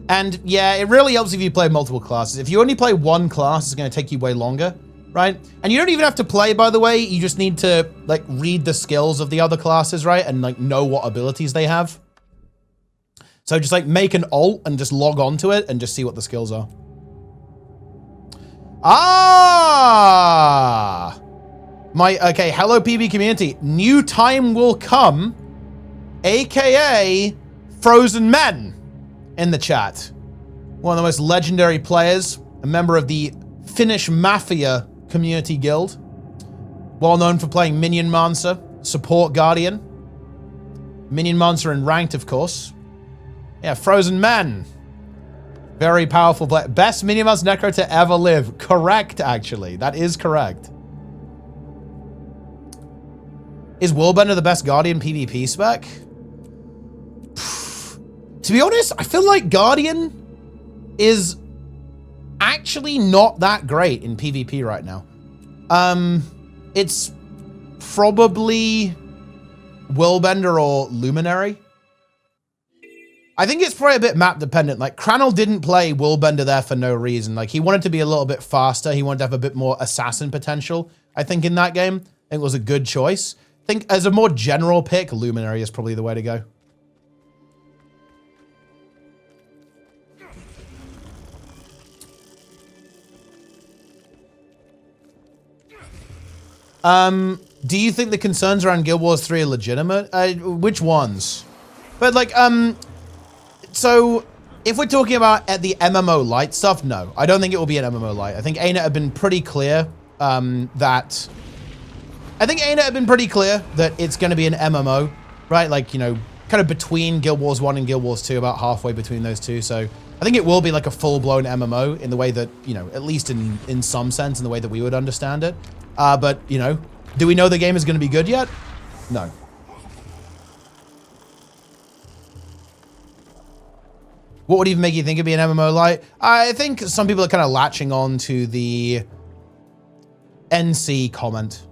And yeah, it really helps if you play multiple classes. If you only play one class, it's going to take you way longer, right? And you don't even have to play, by the way. You just need to like read the skills of the other classes, right? And like know what abilities they have. So just like make an alt and just log on to it and just see what the skills are. Ah! Okay, hello PB community. New time will come, AKA Frozen Men in the chat. One of the most legendary players, a member of the Finnish Mafia community guild. Well known for playing Minion Mancer, Support Guardian. Minion Mancer in ranked, of course. Yeah, Frozen Men. Very powerful player. Best Minion Mancer Necro to ever live. Correct, actually. That is correct. Is Willbender the best Guardian PvP spec? To be honest, I feel like Guardian is actually not that great in PvP right now. It's probably Willbender or Luminary. I think it's probably a bit map dependent. Like Cranel didn't play Willbender there for no reason. Like he wanted to be a little bit faster. He wanted to have a bit more assassin potential. I think in that game, I think it was a good choice. I think as a more general pick, Luminary is probably the way to go. Do you think the concerns around Guild Wars 3 are legitimate? Which ones? But like, so if we're talking about at the MMO light stuff, no, I don't think it will be an MMO light. I think ArenaNet have been pretty clear that it's going to be an MMO, right? Like, you know, kind of between Guild Wars 1 and Guild Wars 2, about halfway between those two. So I think it will be like a full-blown MMO in the way that, you know, at least in some sense, in the way that we would understand it. But, you know, do we know the game is going to be good yet? No. What would even make you think it'd be an MMO light? I think some people are kind of latching on to the NC comment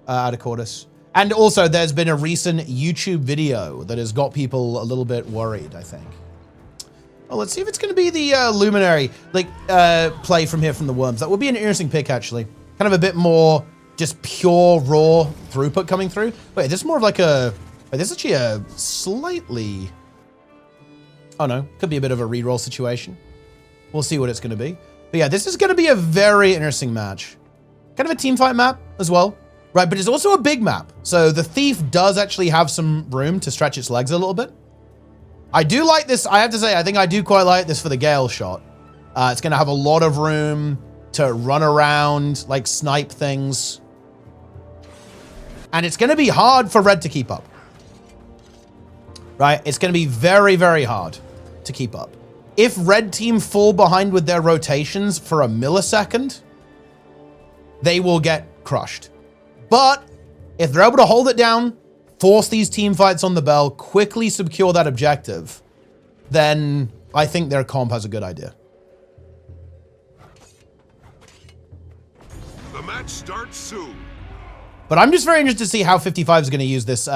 out of Cordis. And also, there's been a recent YouTube video that has got people a little bit worried, I think. Oh, let's see if it's going to be the Luminary like play from here from the Worms. That would be an interesting pick, actually. Kind of a bit more just pure, raw throughput coming through. Wait, this is more of like a... Wait, this is actually a slightly... Oh no, could be a bit of a reroll situation. We'll see what it's going to be. But yeah, this is going to be a very interesting match. Kind of a teamfight map as well. Right, but it's also a big map. So the Thief does actually have some room to stretch its legs a little bit. I do like this. I have to say, I think I do quite like this for the Gale shot. It's going to have a lot of room to run around, like snipe things. And it's going to be hard for Red to keep up. Right? It's going to be very, very hard to keep up. If Red team fall behind with their rotations for a millisecond, they will get crushed. But if they're able to hold it down, force these team fights on the bell, quickly secure that objective, then I think their comp has a good idea. The match starts soon. But I'm just very interested to see how 55 is going to use this.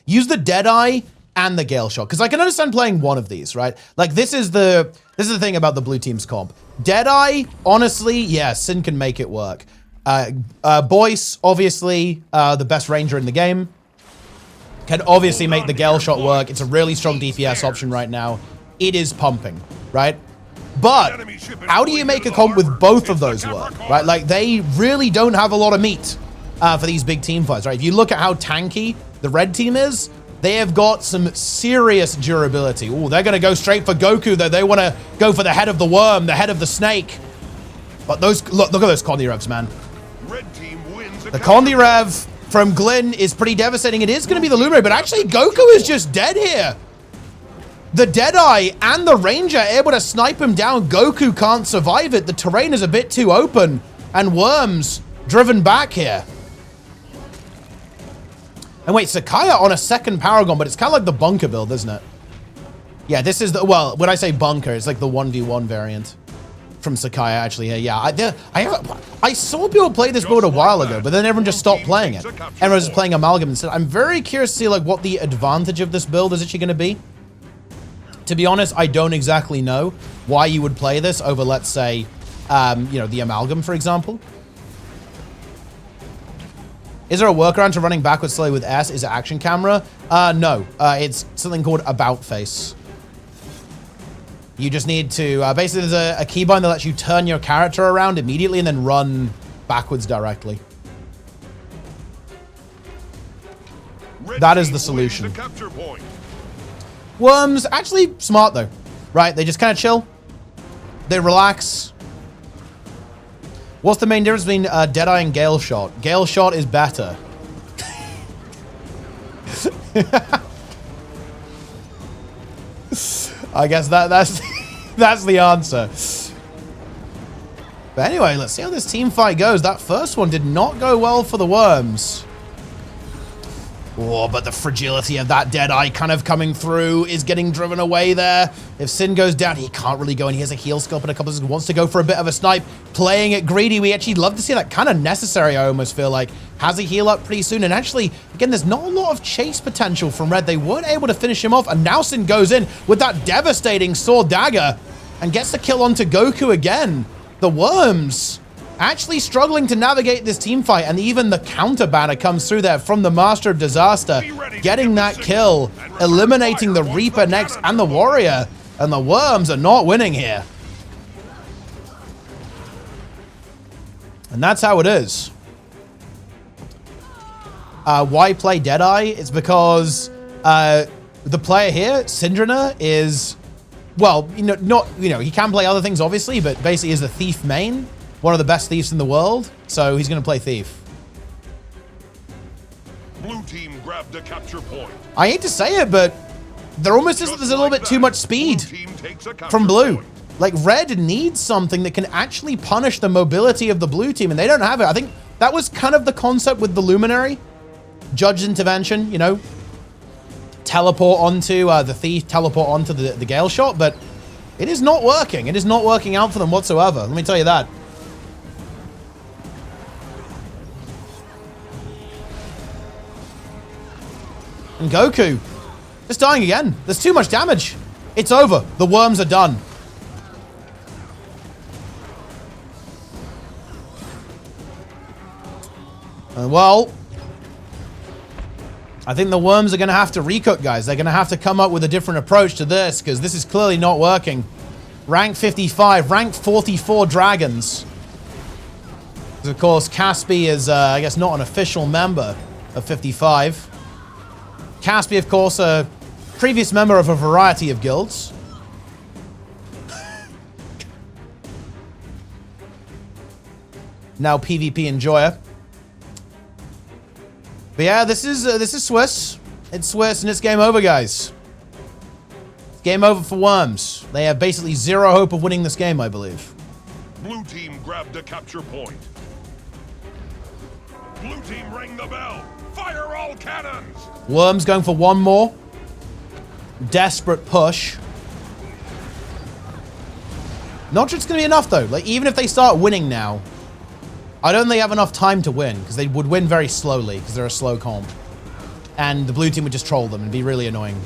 Use the Deadeye and the Gale Shot. Because I can understand playing one of these, right? Like, this is the thing about the blue team's comp. Deadeye, honestly, yeah, Sin can make it work. Boyce, obviously, the best ranger in the game. Can obviously make the Gale Shot work. It's a really strong DPS option right now. It is pumping, right? But how do you make a comp with both of those work, right? Like, they really don't have a lot of meat for these big team fights, right? If you look at how tanky the red team is, they have got some serious durability. Oh, they're going to go straight for Goku, though. They want to go for the head of the worm, the head of the snake. But those, look at those Condi Revs, man. Red team wins The Condi Rev from Glyn is pretty devastating. It is going to be the Luminary, but actually Goku is just dead here. The Deadeye and the Ranger able to snipe him down. Goku can't survive it. The terrain is a bit too open, and Worms driven back here. And wait, Sakaya on a second Paragon, but it's kind of like the bunker build, isn't it? Yeah, this is the, well, when I say bunker, it's like the 1v1 variant from Sakaya, actually. Yeah, I saw people play this build a while ago, but then everyone just stopped playing it. Everyone's just playing Amalgam instead. I'm very curious to see like what the advantage of this build is actually going to be. To be honest, I don't exactly know why you would play this over, let's say, you know, the Amalgam, for example. Is there a workaround to running backwards slowly with S? Is it action camera? No. It's something called About Face. You just need to... basically, there's a keybind that lets you turn your character around immediately and then run backwards directly. That is the solution. Worms, actually smart, though. Right? They just kind of chill. They relax. What's the main difference between Deadeye and Gale Shot? Gale Shot is better. I guess that's that's the answer. But anyway, let's see how this team fight goes. That first one did not go well for the Worms. Oh, but the fragility of that Deadeye kind of coming through is getting driven away there. If Sin goes down, he can't really go, and he has a heal scope and a couple of wants to go for a bit of a snipe. Playing it greedy, we actually love to see that. Kind of necessary, I almost feel like. Has a heal up pretty soon, and actually, again, there's not a lot of chase potential from Red. They weren't able to finish him off, and now Sin goes in with that devastating sword dagger and gets the kill onto Goku again. The Worms actually struggling to navigate this team fight, and even the counter banner comes through there from the Master of Disaster, getting that kill, eliminating the Reaper next and the Warrior, and the Worms are not winning here. And that's how it is. Why play Deadeye? It's because the player here, Syndrina, is, well, he can play other things obviously, but basically is a thief main. One of the best thieves in the world, so he's going to play thief. Blue team grabbed a capture point. I hate to say it, but there almost is, there's a little bit too much speed from blue. Like, red needs something that can actually punish the mobility of the blue team, and they don't have it. I think that was kind of the concept with the Luminary. Judge intervention, you know, teleport onto the thief, teleport onto the Gale Shot, but it is not working. It is not working out for them whatsoever. Let me tell you that. And Goku just dying again. There's too much damage. It's over. The Worms are done. Well, I think the Worms are going to have to recook, guys. They're going to have to come up with a different approach to this, because this is clearly not working. Rank 55, rank 44 dragons. Because, of course, Caspi is, I guess, not an official member of 55. Caspi, of course, a previous member of a variety of guilds. Now PvP enjoyer. But yeah, this is Swiss. It's Swiss, and it's game over, guys. It's game over for Worms. They have basically zero hope of winning this game, I believe. Blue team grabbed a capture point. Blue team rang the bell. Fire all cannons! Worms going for one more. Desperate push. Not sure it's going to be enough, though. Like, even if they start winning now, I don't think they have enough time to win, because they would win very slowly, because they're a slow comp. And the blue team would just troll them and be really annoying.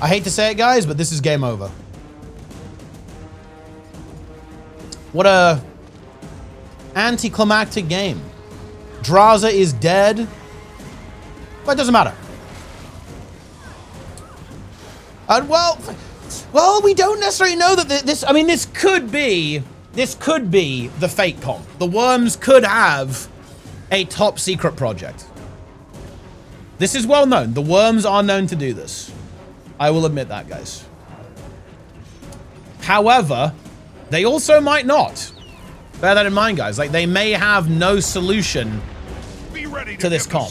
I hate to say it, guys, but this is game over. What a anticlimactic game. Draza is dead, but it doesn't matter. And well, we don't necessarily know that this. I mean, this could be the fake comp. The Worms could have a top secret project. This is well known. The Worms are known to do this. I will admit that, guys. However, they also might not. Bear that in mind, guys. Like, they may have no solution to this comp.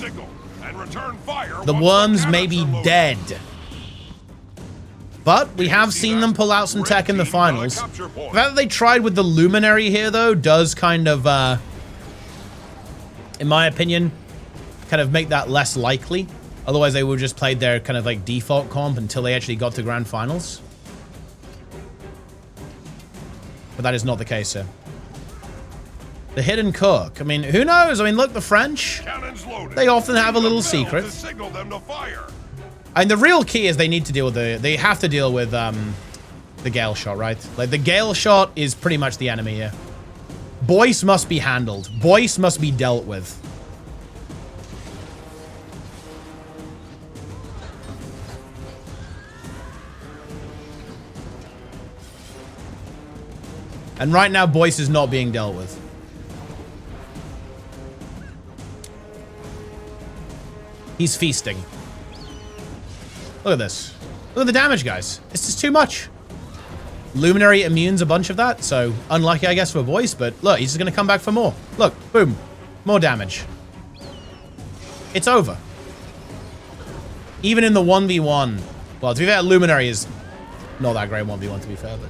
The Worms may be dead. But we have seen them pull out some tech in the finals. The fact that they tried with the Luminary here, though, does kind of, in my opinion, kind of make that less likely. Otherwise, they would have just played their kind of like default comp until they actually got to grand finals. But that is not the case here. The hidden cook. I mean, who knows? I mean, look, the French, they often have a little secret. And the real key is they need to deal with they have to deal with the Gale shot, right? Like, the Gale shot is pretty much the enemy here. Boyce must be handled. Boyce must be dealt with. And right now, Boyce is not being dealt with. He's feasting. Look at this. Look at the damage, guys. It's just too much. Luminary immunes a bunch of that, so unlucky, I guess, for Boyce, but look, he's just going to come back for more. Look, boom. More damage. It's over. Even in the 1v1. Well, to be fair, Luminary is not that great 1v1, to be fair, but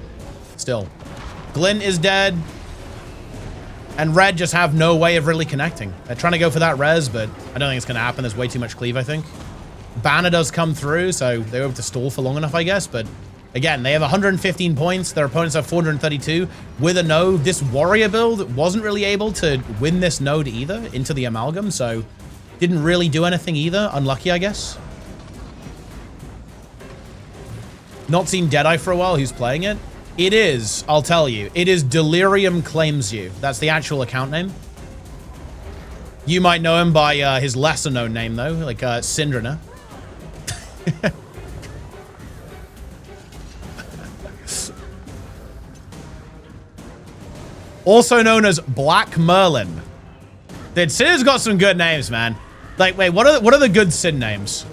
still. Glint is dead. And Red just have no way of really connecting. They're trying to go for that res, but I don't think it's going to happen. There's way too much cleave, I think. Banner does come through, so they were able to stall for long enough, I guess. But again, they have 115 points. Their opponents have 432. With a node, this warrior build wasn't really able to win this node either into the amalgam, so didn't really do anything either. Unlucky, I guess. Not seen Deadeye for a while. Who's playing it? It is, I'll tell you, it is Delirium Claims You. That's the actual account name. You might know him by his lesser known name, though, like Syndrana. Also known as Black Merlin. Dude, Sid's got some good names, man. Like, wait, what are the good Sid names?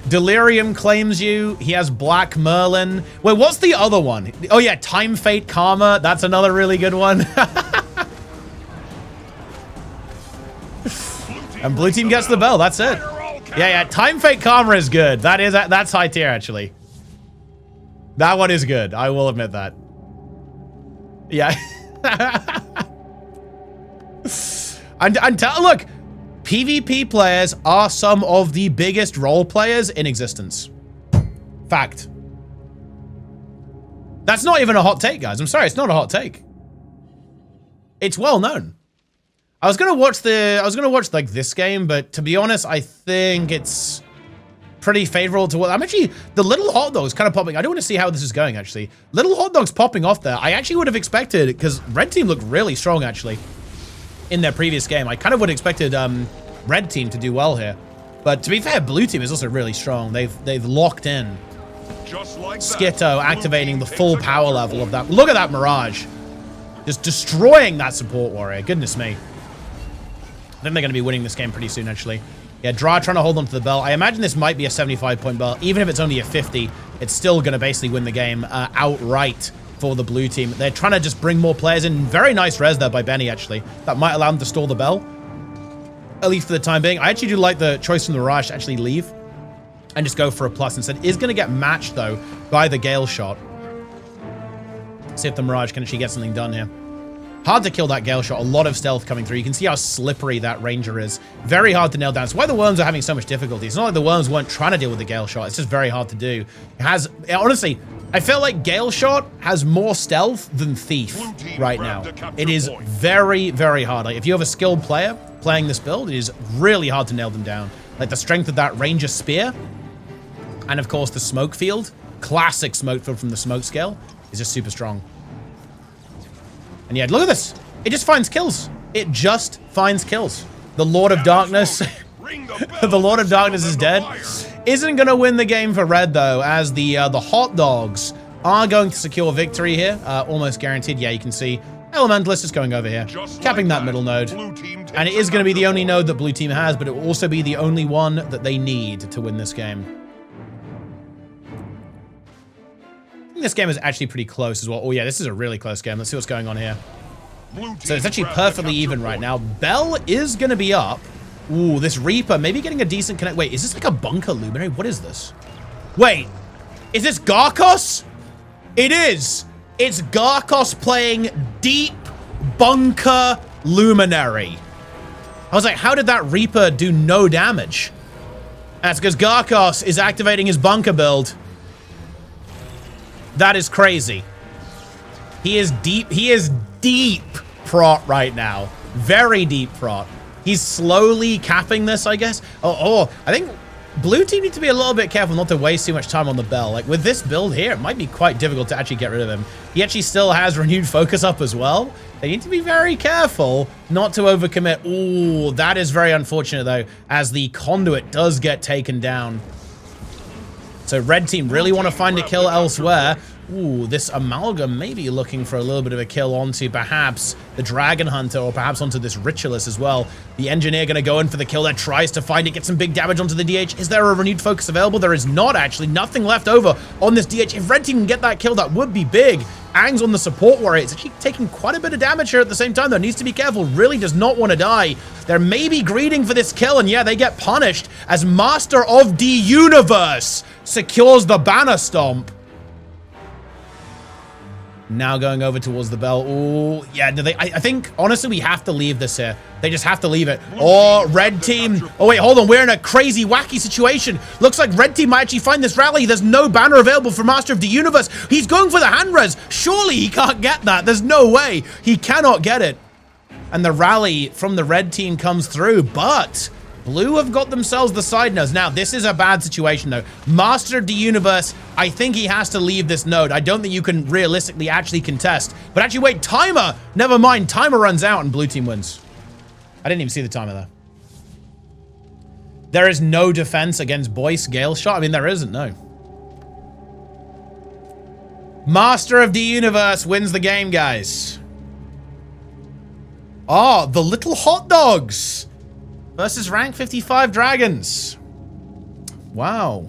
Delirium Claims You. He has Black Merlin. Wait, what's the other one? Oh, yeah, Time Fate Karma. That's another really good one. And blue team gets the bell. That's it. Yeah. Time Fate Karma is good. That's high tier, actually. That one is good. I will admit that. Yeah. Look. PvP players are some of the biggest role players in existence. Fact. That's not even a hot take, guys. I'm sorry, it's not a hot take. It's well known. I was gonna watch like this game, but to be honest, I think it's pretty favorable to what I'm actually. The little hot dog's kind of popping. I do want to see how this is going, actually. Little hot dog's popping off there. I actually would have expected, because red team looked really strong, actually, in their previous game. I kind of would have expected red team to do well here. But to be fair, blue team is also really strong. They've locked in. Just like Skitto activating the full power level of that. Look at that Mirage. Just destroying that support warrior. Goodness me. I think they're going to be winning this game pretty soon, actually. Yeah, Dra trying to hold on to the bell. I imagine this might be a 75-point bell. Even if it's only a 50, it's still going to basically win the game outright for the blue team. They're trying to just bring more players in. Very nice res there by Benny, actually. That might allow them to stall the bell, at least for the time being. I actually do like the choice from the Mirage to actually leave and just go for a plus instead. Is going to get matched, though, by the Gale shot. See if the Mirage can actually get something done here. Hard to kill that Gale shot. A lot of stealth coming through. You can see how slippery that Ranger is. Very hard to nail down. It's why the Worms are having so much difficulty. It's not like the Worms weren't trying to deal with the Gale shot. It's just very hard to do. It has, honestly, I feel like Gale Shot has more stealth than Thief right now. It is very, very hard. Like, if you have a skilled player playing this build, it is really hard to nail them down. Like, the strength of that Ranger Spear, and of course the Smoke Field, classic Smoke Field from the Smoke Scale, is just super strong. And yeah, look at this. It just finds kills. It just finds kills. The Lord of Darkness, the Lord of Darkness is dead. Isn't going to win the game for red, though, as the Hot Dogs are going to secure victory here. Almost guaranteed. Yeah, you can see Elementalist is going over here, capping that middle node. And it is going to be the only node that blue team has, but it will also be the only one that they need to win this game. I think this game is actually pretty close as well. Oh, yeah, this is a really close game. Let's see what's going on here. So it's actually perfectly even right now. Bell is going to be up. Ooh, this Reaper, maybe getting a decent connect. Wait, is this like a bunker luminary? What is this? Wait, is this Garkos? It is. It's Garkos playing deep bunker luminary. I was like, how did that Reaper do no damage? That's because Garkos is activating his bunker build. That is crazy. He is deep prot right now. Very deep prot. He's slowly capping this, I guess. I think blue team need to be a little bit careful not to waste too much time on the Bell. Like, with this build here, it might be quite difficult to actually get rid of him. He actually still has renewed focus up as well. They need to be very careful not to overcommit. Ooh, that is very unfortunate, though, as the Conduit does get taken down. So red team really want to find a kill elsewhere. Ooh, this Amalgam may be looking for a little bit of a kill onto perhaps the Dragon Hunter or perhaps onto this Ritualist as well. The Engineer going to go in for the kill there, tries to find it, get some big damage onto the DH. Is there a renewed focus available? There is not, actually. Nothing left over on this DH. If red team can get that kill, that would be big. Ang's on the support warrior. It's actually taking quite a bit of damage here at the same time, though. Needs to be careful. Really does not want to die. They're maybe greeting for this kill, and yeah, they get punished as Master of the Universe secures the banner stomp. Now going over towards the Bell. Oh, yeah, I think, honestly, we have to leave this here. They just have to leave it. Oh, red team. Oh, wait, hold on. We're in a crazy, wacky situation. Looks like red team might actually find this rally. There's no banner available for Master of the Universe. He's going for the hand res. Surely he can't get that. There's no way. He cannot get it. And the rally from the red team comes through, but blue have got themselves the side nodes. Now, this is a bad situation, though. Master of the Universe, I think he has to leave this node. I don't think you can realistically actually contest. But actually, wait, timer! Never mind, timer runs out and blue team wins. I didn't even see the timer there. There is no defense against Boyce Gale Shot. I mean, there isn't, no. Master of the Universe wins the game, guys. Oh, the little hot dogs versus rank 55 dragons. Wow.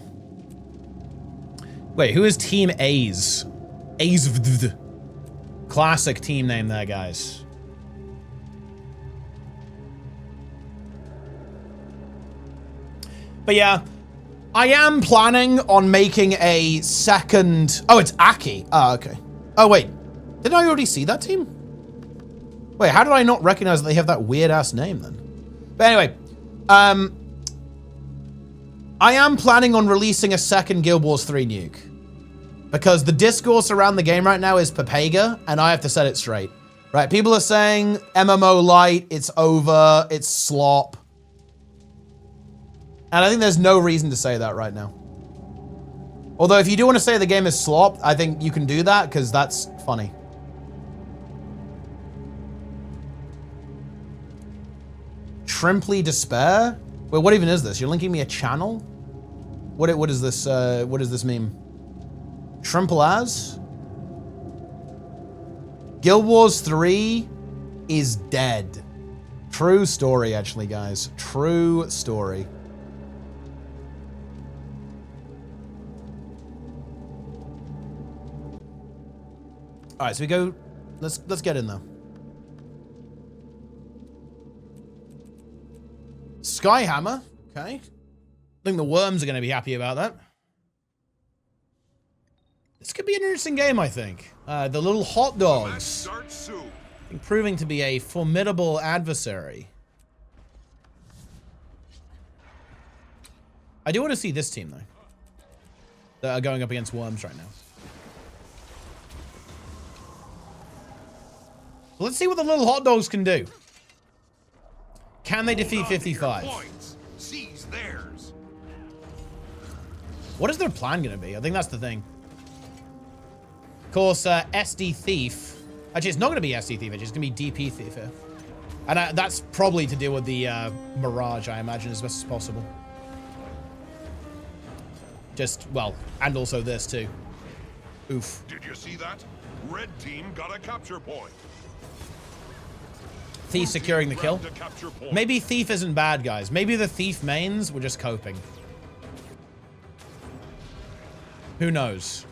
Wait, who is Team A's? A's. Classic team name there, guys. But yeah, I am planning on making a second... Oh, it's Aki. Oh, okay. Oh, wait. Didn't I already see that team? Wait, how did I not recognize that they have that weird-ass name, then? But anyway, I am planning on releasing a second Guild Wars 3 nuke. Because the discourse around the game right now is Papega, and I have to set it straight. Right, people are saying MMO light, it's over, it's slop. And I think there's no reason to say that right now. Although if you do want to say the game is slop, I think you can do that, because that's funny. Shrimply Despair? Wait, what even is this? You're linking me a channel? What is this, what does this mean? Shrimple as? Guild Wars 3 is dead. True story, actually, guys. True story. All right, so we go. Let's get in there. Skyhammer. Okay. I think the worms are going to be happy about that. This could be an interesting game, I think. The little hot dogs. Proving to be a formidable adversary. I do want to see this team, though. That are going up against worms right now. Let's see what the little hot dogs can do. Can they defeat 55? Seize theirs. What is their plan going to be? I think that's the thing. Of course, SD Thief. Actually, it's not going to be SD Thief. It's going to be DP Thief here. And that's probably to deal with the Mirage, I imagine, as best as possible. Just, well, and also this, too. Oof. Did you see that? Red team got a capture point. Thief securing the kill. Maybe Thief isn't bad, guys. Maybe the Thief mains were just coping. Who knows?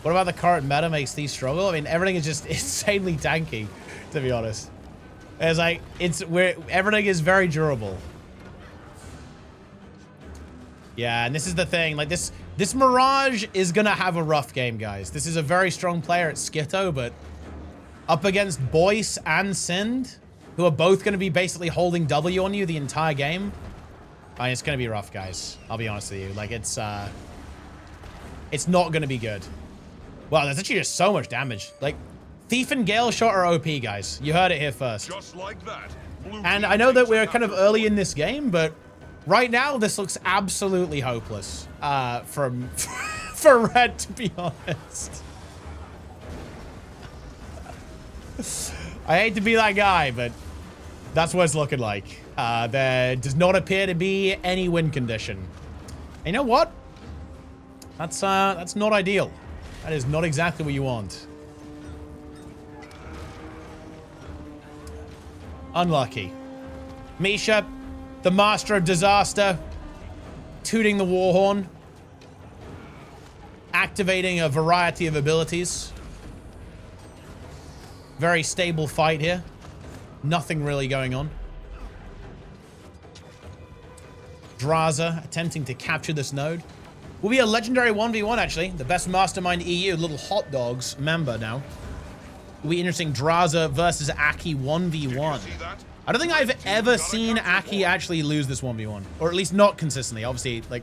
What about the current meta makes Thief struggle? I mean, everything is just insanely tanky, to be honest. It's like, everything is very durable. Yeah, and this is the thing. Like, this Mirage is gonna have a rough game, guys. This is a very strong player at Skitto, but up against Boyce and Sind, who are both gonna be basically holding W on you the entire game, I mean, it's gonna be rough, guys. I'll be honest with you. Like, it's not gonna be good. Wow, there's actually just so much damage. Like, Thief and Gale Shot are OP, guys. You heard it here first. Just like that. And I know that we're kind of early in this game, but right now this looks absolutely hopeless for Red, to be honest. I hate to be that guy, but that's what it's looking like. There does not appear to be any win condition. And you know what? That's not ideal. That is not exactly what you want. Unlucky. Misha, the master of disaster, tooting the war horn, activating a variety of abilities. Very stable fight here. Nothing really going on. Draza attempting to capture this node. Will be a legendary 1v1, actually. The best mastermind EU, little hot dogs member now. Will be interesting. Draza versus Aki 1v1. I don't think I've ever seen Aki actually lose this 1v1. Or at least not consistently. Obviously, like,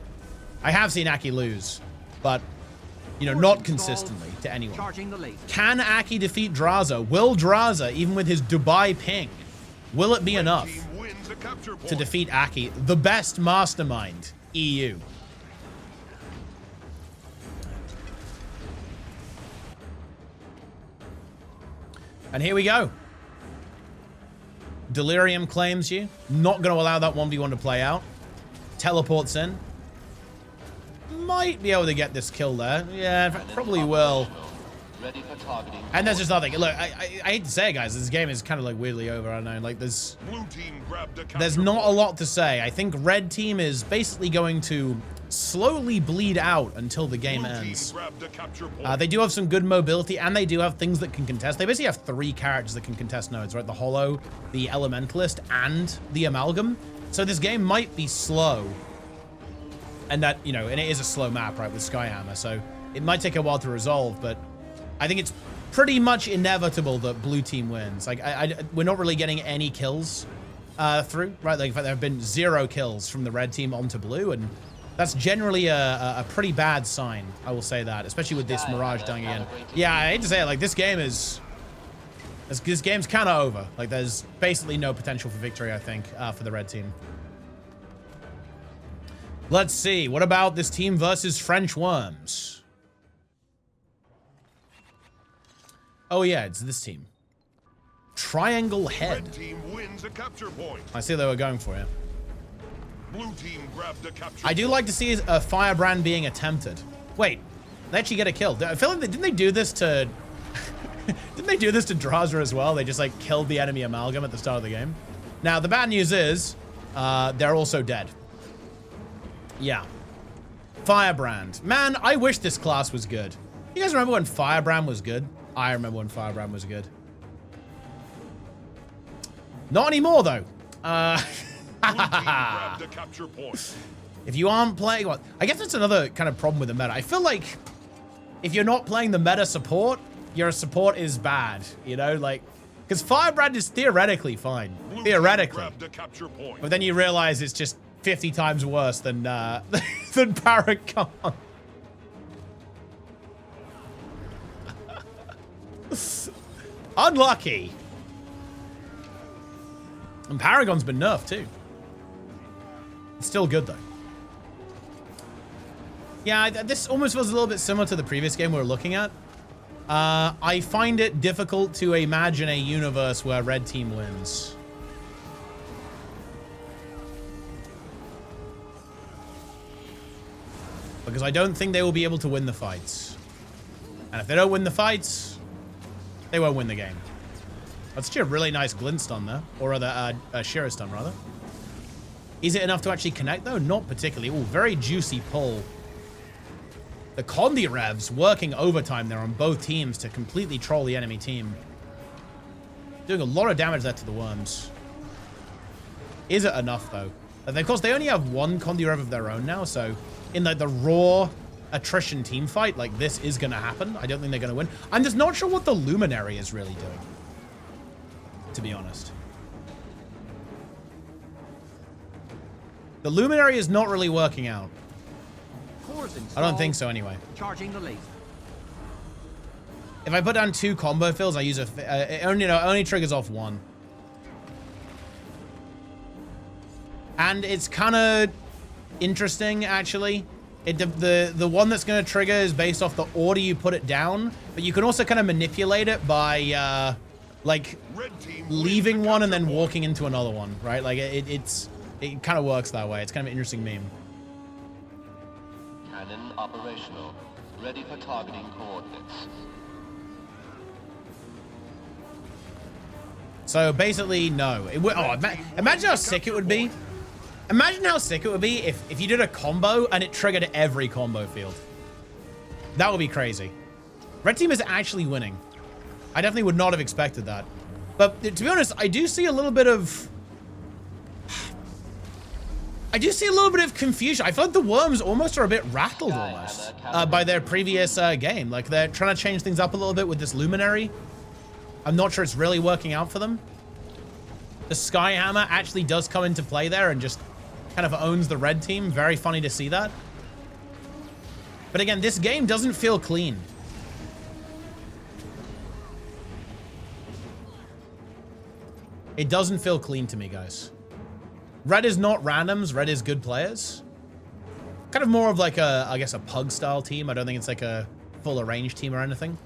I have seen Aki lose. But, you know, not consistently to anyone. Can Aki defeat Draza? Will Draza, even with his Dubai ping, will it be enough to defeat Aki, the best mastermind EU? And here we go. Delirium claims you. Not going to allow that 1v1 to play out. Teleports in. Might be able to get this kill there. Yeah, probably will. And there's just nothing. Look, I hate to say it, guys. This game is kind of like weirdly over. I know. Like, there's not a lot to say. I think Red Team is basically going to slowly bleed out until the game ends. They do have some good mobility, and they do have things that can contest. They basically have 3 characters that can contest nodes, right? The Hollow, the Elementalist, and the Amalgam. So this game might be slow. And that, you know, and it is a slow map, right, with Skyhammer. So it might take a while to resolve, but I think it's pretty much inevitable that blue team wins. Like, we're not really getting any kills through, right? Like, in fact, there have been 0 kills from the red team onto blue, and that's generally a pretty bad sign, I will say that, especially with this Mirage dying again. Yeah, I hate to say it, like, this game's kind of over. Like, there's basically no potential for victory, I think, for the red team. Let's see. What about this team versus French Worms? Oh, yeah, it's this team. Triangle Head. Red team wins a capture point. I see they were going for it. Blue team grabbed a capture I do point. like to see a Firebrand being attempted. Wait, they actually get a kill. I feel like didn't they do this to... didn't they do this to Draza as well? They just, like, killed the enemy Amalgam at the start of the game. Now, the bad news is they're also dead. Yeah. Firebrand. Man, I wish this class was good. You guys remember when Firebrand was good? I remember when Firebrand was good. Not anymore, though. If you aren't playing... Well, I guess that's another kind of problem with the meta. I feel like if you're not playing the meta support, your support is bad. You know, like... Because Firebrand is theoretically fine. Theoretically. But then you realize it's just 50 times worse than than Paragon. Unlucky. And Paragon's been nerfed too. It's still good though. Yeah, this almost feels a little bit similar to the previous game we were looking at. I find it difficult to imagine a universe where red team wins. Because I don't think they will be able to win the fights. And if they don't win the fights, they won't win the game. That's actually a really nice glint stun there. Or rather, Shiro stun, rather. Is it enough to actually connect, though? Not particularly. Ooh, very juicy pull. The Condi Revs working overtime there on both teams to completely troll the enemy team. Doing a lot of damage there to the Worms. Is it enough, though? Of course, they only have one Condi Rev of their own now, so in the raw attrition team fight, like, this is going to happen. I don't think they're going to win. I'm just not sure what the Luminary is really doing, to be honest. The Luminary is not really working out. I don't think so, anyway. Charging the laser. If I put down 2 combo fills, I use it only triggers off 1. And it's kind of interesting, actually. The one that's going to trigger is based off the order you put it down, but you can also kind of manipulate it by like leaving one and then walking into another one, right? Like it kind of works that way. It's kind of an interesting meme. Cannon operational, ready for targeting coordinates. So basically, no. Imagine how sick it would be. Imagine how sick it would be if you did a combo and it triggered every combo field. That would be crazy. Red team is actually winning. I definitely would not have expected that. But to be honest, I do see a little bit of confusion. I feel like the Worms almost are a bit rattled almost by their previous game. Like they're trying to change things up a little bit with this Luminary. I'm not sure it's really working out for them. The Skyhammer actually does come into play there and just kind of owns the red team. Very funny to see that. But again, this game doesn't feel clean. It doesn't feel clean to me, guys. Red is not randoms. Red is good players. Kind of more of like a, I guess, a pug style team. I don't think it's like a full arranged team or anything.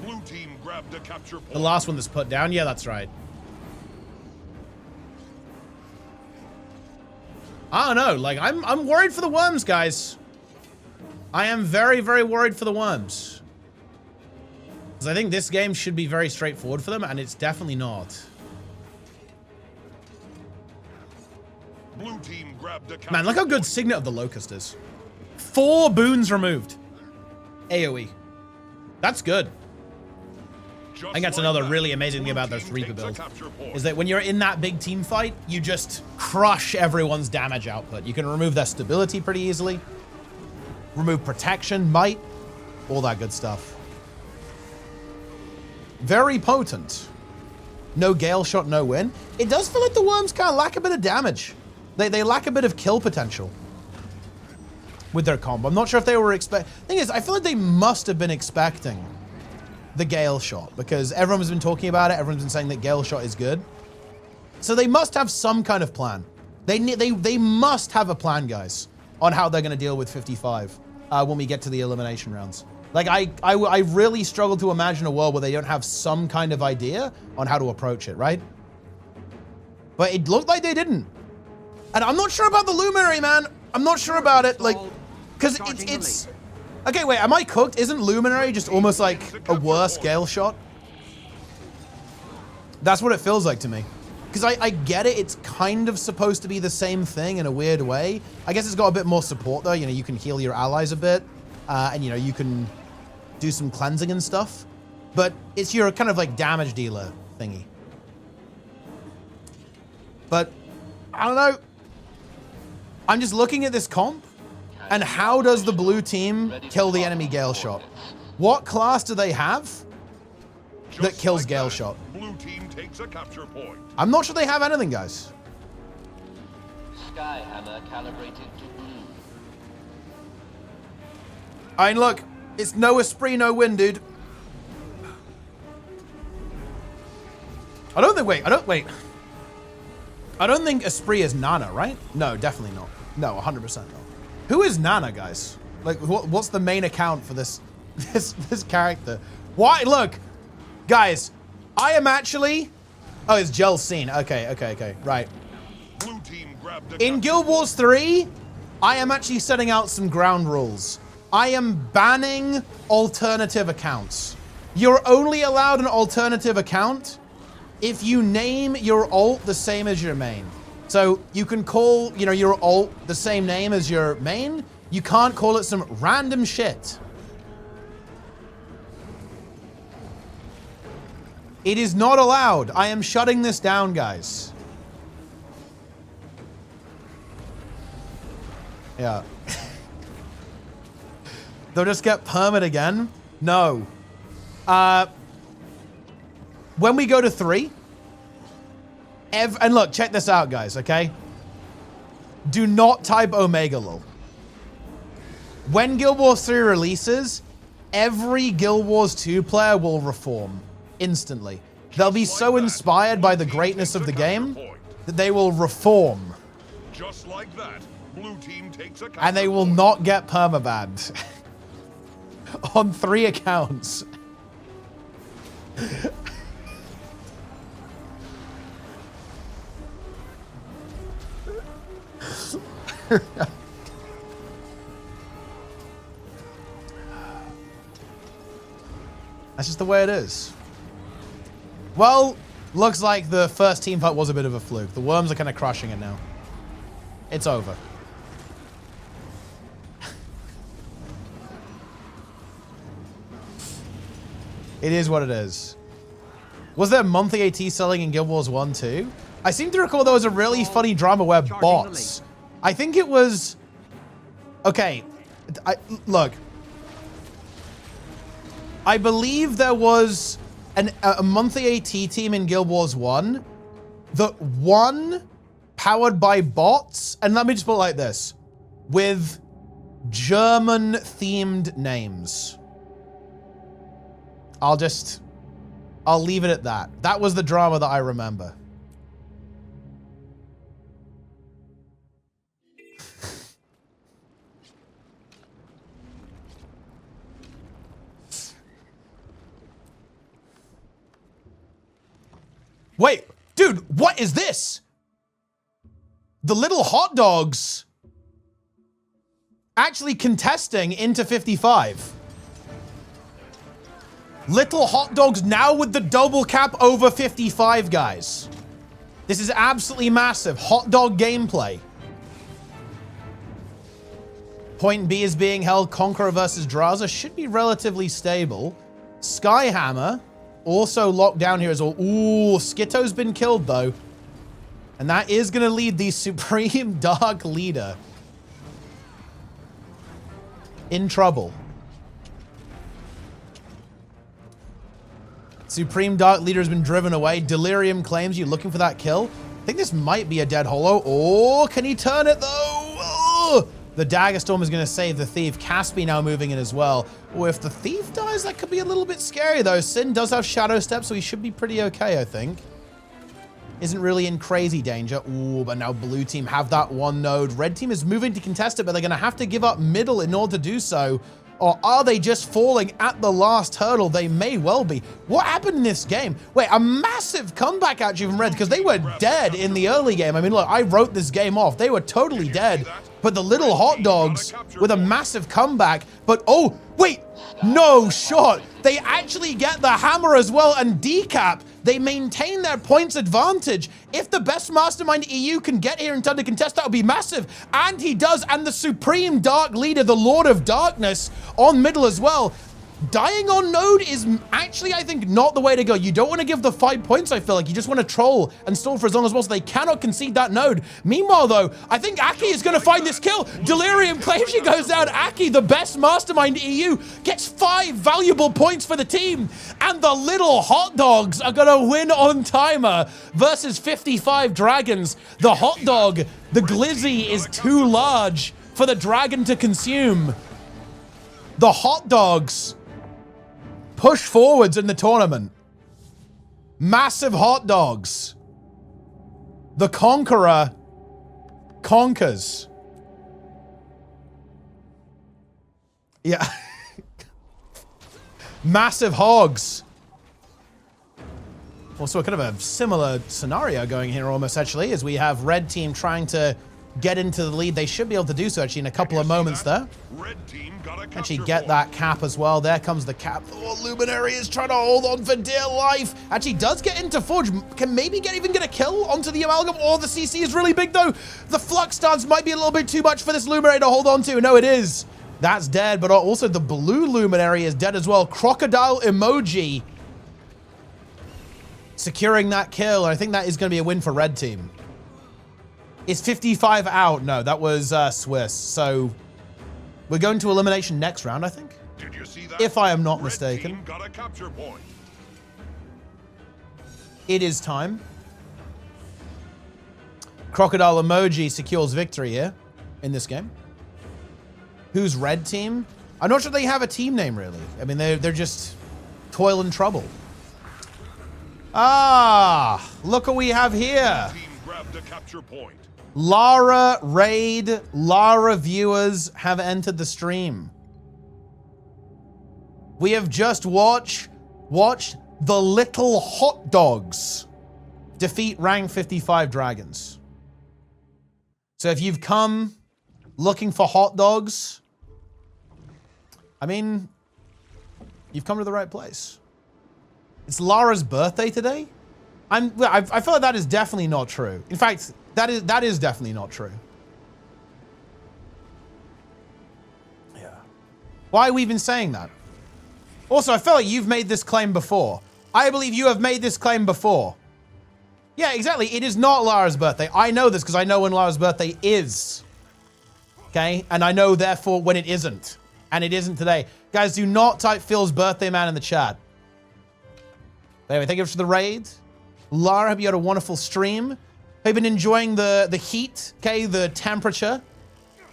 Blue team grabbed a capture point. The last one that's put down. Yeah, that's right. I don't know. Like, I'm worried for the Worms, guys. I am very, very worried for the Worms. Because I think this game should be very straightforward for them, and it's definitely not. Blue team grabbed a capture Man, look how good Signet of the Locust is. 4 boons removed. AoE. That's good. I think that's another really amazing thing about those Reaper builds, is that when you're in that big team fight, you just crush everyone's damage output. You can remove their stability pretty easily, remove protection, might, all that good stuff. Very potent. No Gale Shot, no win. It does feel like the Worms kind of lack a bit of damage. They lack a bit of kill potential with their combo. I'm not sure if they were thing is, I feel like they must have been expecting the Gale Shot, because everyone's been talking about it. Everyone's been saying that Gale Shot is good. So they must have some kind of plan. They must have a plan, guys, on how they're going to deal with 55 when we get to the elimination rounds. Like, I really struggle to imagine a world where they don't have some kind of idea on how to approach it, right? But it looked like they didn't. And I'm not sure about the Luminary, man. I'm not sure about it, like, because it's... Okay, wait, am I cooked? Isn't Luminary just almost like a worse Gale Shot? That's what it feels like to me. Because I get it, it's kind of supposed to be the same thing in a weird way. I guess it's got a bit more support though. You know, you can heal your allies a bit. And you know, you can do some cleansing and stuff. But it's your kind of like damage dealer thingy. But, I don't know. I'm just looking at this comp. And how does the blue team kill the enemy Gale Shot? What class do they have? that kills like Gale that, Shot. Blue team takes a capture point. I'm not sure they have anything, guys. Skyhammer calibrated to blue. I mean, look, it's no Esprit, no win, dude. I don't think Esprit is Nana, right? No, definitely not. No, 100% not. Who is Nana, guys? Like, what's the main account for this character? Why? Look, guys, I am actually... Oh, it's Jelcine. Okay, right. Blue team grabbed the In Guild Wars 3, I am actually setting out some ground rules. I am banning alternative accounts. You're only allowed an alternative account if you name your alt the same as your main. So you can call, your alt the same name as your main. You can't call it some random shit. It is not allowed. I am shutting this down, guys. Yeah. They'll just get permit again? No. When we go to 3, and look, check this out, guys, okay? Do not type Omega lol. When Guild Wars 3 releases, every Guild Wars 2 player will reform instantly. They'll be so inspired by the greatness of the game that they will reform. Just like that, blue team takes a And they will not get permabanned on 3 accounts. That's just the way it is. Well, looks like the first team fight was a bit of a fluke. The worms are kind of crushing it now. It's over. It is what it is. Was there monthly AT selling in Guild Wars 1 too? I seem to recall there was a really funny drama where bots... I think it was... Okay. Look. I believe there was a monthly AT team in Guild Wars 1 that won powered by bots. And let me just put it like this. With German-themed names. I'll leave it at that. That was the drama that I remember. Wait, dude, what is this? The little hot dogs actually contesting into 55. Little hot dogs now with the double cap over 55, guys. This is absolutely massive. Hot dog gameplay. Point B is being held. Conqueror versus Draza should be relatively stable. Skyhammer also locked down here as well. Ooh, Skitto's been killed though. And that is going to lead the Supreme Dark Leader in trouble. Supreme Dark Leader has been driven away. Delirium claims you looking for that kill. I think this might be a dead holo. Oh, can he turn it though? Oh! The Dagger Storm is going to save the Thief. Caspi now moving in as well. Oh, if the Thief dies, that could be a little bit scary though. Sin does have Shadow Step, so he should be pretty okay, I think. Isn't really in crazy danger. Ooh, but now blue team have that one node. Red team is moving to contest it, but they're going to have to give up middle in order to do so. Or are they just falling at the last hurdle? They may well be. What happened in this game? Wait, a massive comeback actually from Red, because they were dead in the early game. I mean, look, I wrote this game off. They were totally dead. But the little hot dogs with a massive comeback. But, oh, wait, no shot. They actually get the hammer as well and decap. They maintain their points advantage. If the best mastermind EU can get here in time to contest, that would be massive. And he does. And the Supreme Dark Leader, the Lord of Darkness, on middle as well. dying on node is actually, I think, not the way to go. You don't want to give the 5 points, I feel like. You just want to troll and stall for as long as possible. They cannot concede that node. Meanwhile, though, I think Aki is going to find this kill. Delirium claims she goes down. Aki, the best mastermind EU, gets 5 valuable points for the team. And the little hot dogs are going to win on timer versus 55 dragons. The hot dog, the glizzy, is too large for the dragon to consume. The hot dogs push forwards in the tournament. Massive hot dogs. The conqueror conquers. Yeah. Massive hogs. Also, kind of a similar scenario going here almost, actually, as we have red team trying to get into the lead. They should be able to do so, actually, in a couple of moments there. Red team got a Actually get that cap as well. There comes the cap. Oh, Luminary is trying to hold on for dear life. Actually does get into Forge. Can maybe even get a kill onto the Amalgam. Oh, the CC is really big, though. The Flux stance might be a little bit too much for this Luminary to hold on to. No, it is. That's dead, but also the blue Luminary is dead as well. Crocodile Emoji securing that kill. I think that is going to be a win for red team. Is 55 out? No, that was Swiss. So we're going to elimination next round, I think. Did you see that? If I am not Red mistaken. team got a capture point. It is time. Crocodile Emoji secures victory here in this game. Who's red team? I'm not sure they have a team name, really. I mean, they're just toil and trouble. Ah, look what we have here. Team grabbed a capture point. Lara Raid, Lara viewers have entered the stream. We have just watched the little hot dogs defeat rank 55 dragons. So if you've come looking for hot dogs, I mean, you've come to the right place. It's Lara's birthday today. I feel like that is definitely not true. In fact, that is definitely not true. Yeah. Why are we even saying that? Also, I feel like you've made this claim before. I believe you have made this claim before. Yeah, exactly. It is not Lara's birthday. I know this because I know when Lara's birthday is. Okay? And I know, therefore, when it isn't. And it isn't today. Guys, do not type Phil's birthday man in the chat. Anyway, thank you for the raid. Lara, hope you had a wonderful stream. Hope you've been enjoying the heat, okay, the temperature.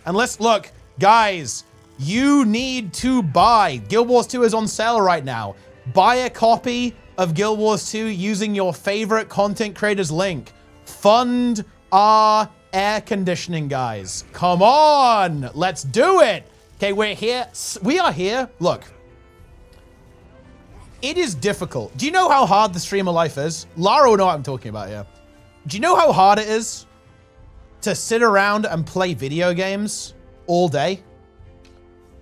And let's look, guys, you need to buy. Guild Wars 2 is on sale right now. Buy a copy of Guild Wars 2 using your favorite content creators link. Fund our air conditioning, guys. Come on, let's do it. Okay, we're here. We are here. Look. It is difficult. Do you know how hard the streamer life is? Lara will know what I'm talking about here. Do you know how hard it is to sit around and play video games all day?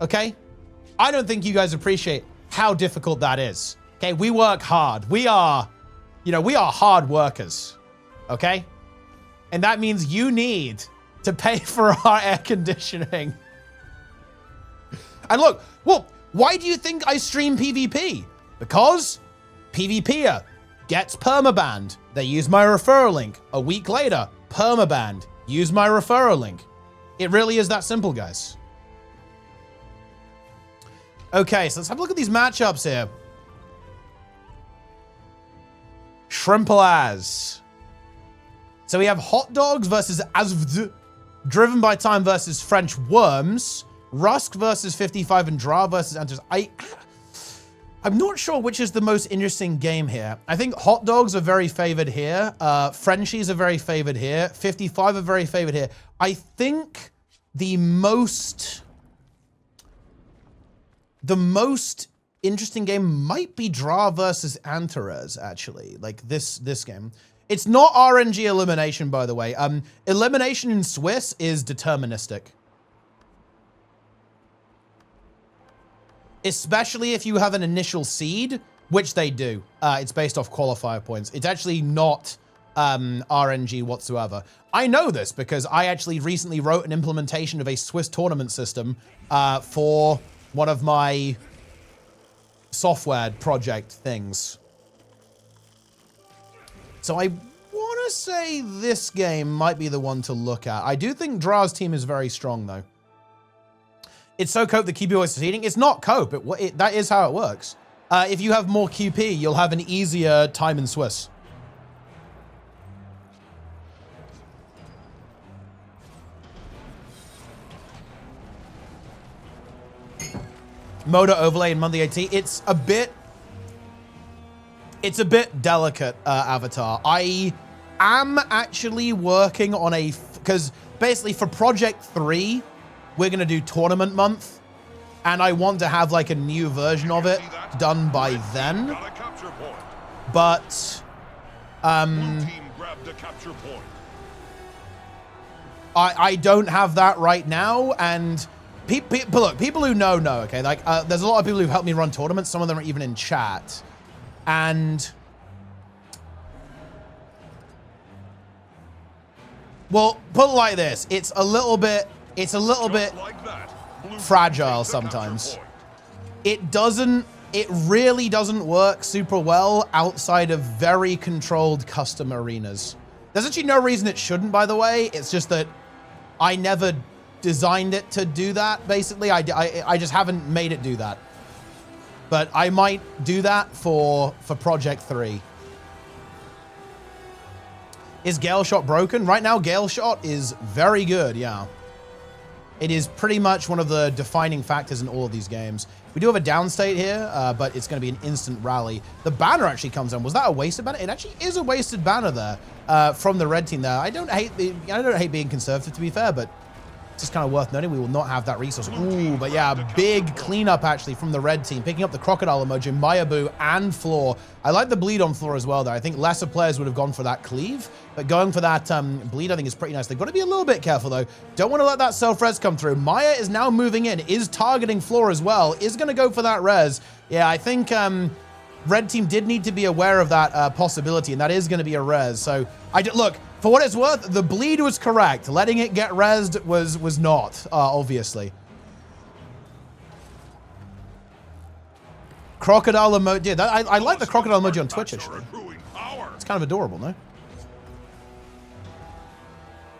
Okay? I don't think you guys appreciate how difficult that is. Okay? We work hard. We are hard workers. Okay? And that means you need to pay for our air conditioning. And look, well, why do you think I stream PvP? Because PvPer gets permabanned. They use my referral link. A week later, permabanned. Use my referral link. It really is that simple, guys. Okay, so let's have a look at these matchups here. Shrimpalaz. So we have Hot Dogs versus Azvd. Driven by Time versus French Worms. Rusk versus 55 and Dra versus Antus. I'm not sure which is the most interesting game here. I think Hot Dogs are very favored here. Frenchies are very favored here. 55 are very favored here. I think the most interesting game might be Dra versus Antares, actually. Like this game. It's not RNG elimination, by the way. Elimination in Swiss is deterministic. Especially if you have an initial seed, which they do. It's based off qualifier points. It's actually not RNG whatsoever. I know this because I actually recently wrote an implementation of a Swiss tournament system for one of my software project things. So I want to say this game might be the one to look at. I do think Dra's team is very strong, though. It's so cope that QP always succeeding. It's not cope. That is how it works. If you have more QP, you'll have an easier time in Swiss. Moda overlay in Monday AT. It's a bit delicate, Avatar. I am actually working on because basically for Project 3, we're going to do tournament month, and I want to have like a new version of it done by then. But I don't have that right now, and look, people who know, okay? Like, there's a lot of people who help me run tournaments. Some of them are even in chat. And, well, put it like this. It's a little bit fragile sometimes. It really doesn't work super well outside of very controlled custom arenas. There's actually no reason it shouldn't, by the way. It's just that I never designed it to do that, basically. I just haven't made it do that. But I might do that for Project 3. Is Gale Shot broken? Right now, Gale Shot is very good, yeah. It is pretty much one of the defining factors in all of these games. We do have a downstate here, but it's going to be an instant rally. The banner actually comes on. Was that a wasted banner? It actually is a wasted banner there from the red team there. I don't hate being conservative, to be fair, but it's just kind of worth noting we will not have that resource. Ooh, but yeah, big cleanup actually from the red team, picking up the crocodile emoji, Mayabu and Floor. I like the bleed on Floor as well, though. I think lesser players would have gone for that cleave, but going for that bleed, I think is pretty nice. They've got to be a little bit careful, though. Don't want to let that self-res come through. Maya is now moving in, is targeting Floor as well, is going to go for that res. Yeah, I think red team did need to be aware of that possibility, and that is going to be a res. So, look, for what it's worth, the bleed was correct. Letting it get rezzed was not, obviously. Crocodile emoji. Yeah, I like the crocodile emoji on Twitch, actually. It's kind of adorable, no?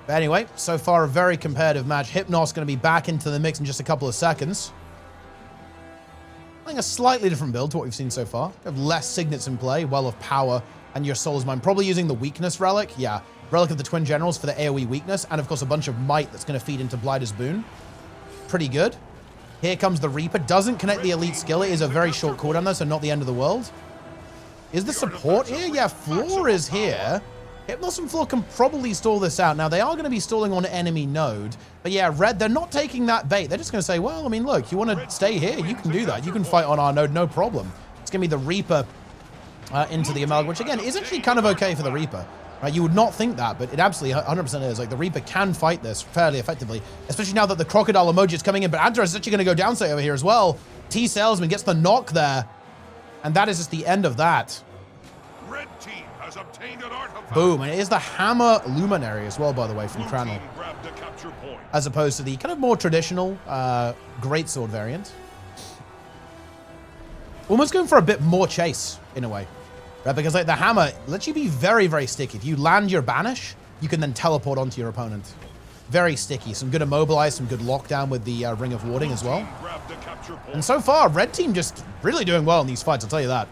But anyway, so far a very competitive match. Hypnos going to be back into the mix in just a couple of seconds. I think a slightly different build to what we've seen so far. You have less signets in play, Well of Power, and your Soul's Mind. Probably using the Weakness Relic. Yeah, Relic of the Twin Generals for the AoE weakness, and of course a bunch of Might that's going to feed into Blighter's Boon. Pretty good. Here comes the Reaper. Doesn't connect the elite skill. It is a very short cooldown though, so not the end of the world. Is the support here? Yeah, Floor is here. Hypnos and Floor can probably stall this out. Now, they are going to be stalling on enemy node. But yeah, red, they're not taking that bait. They're just going to say, well, I mean, look, you want to stay here? You can do that. You can fight on our node, no problem. It's going to be the Reaper into the Amalgam, which again is actually kind of okay for the Reaper. Right? You would not think that, but it absolutely 100% is. Like, the Reaper can fight this fairly effectively, especially now that the crocodile emoji is coming in. But Antras is actually going to go downside over here as well. T-Salesman gets the knock there. And that is just the end of that. Red team has obtained an artifact. Boom. And it is the Hammer Luminary as well, by the way, from Cranel. As opposed to the kind of more traditional Greatsword variant. Almost going for a bit more chase, in a way. Right? Because like the Hammer lets you be very, very sticky. If you land your Banish, you can then teleport onto your opponent. Very sticky. Some good Immobilize, some good lockdown with the Ring of Warding as well. And so far, red team just really doing well in these fights, I'll tell you that.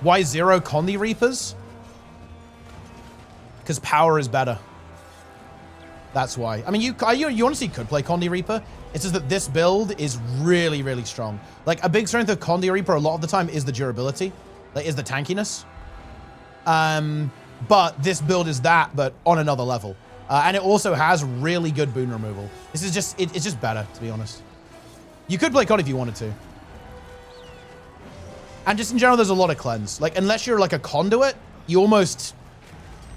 Why 0 Condi Reapers? Because power is better. That's why. I mean, you honestly could play Condi Reaper. It's just that this build is really, really strong. Like, a big strength of Condi Reaper a lot of the time is the durability. Like, is the tankiness. But this build is that, but on another level. And it also has really good boon removal. This is just, it's just better, to be honest. You could play Condi if you wanted to. And just in general, there's a lot of cleanse. Like, unless you're like a conduit, you almost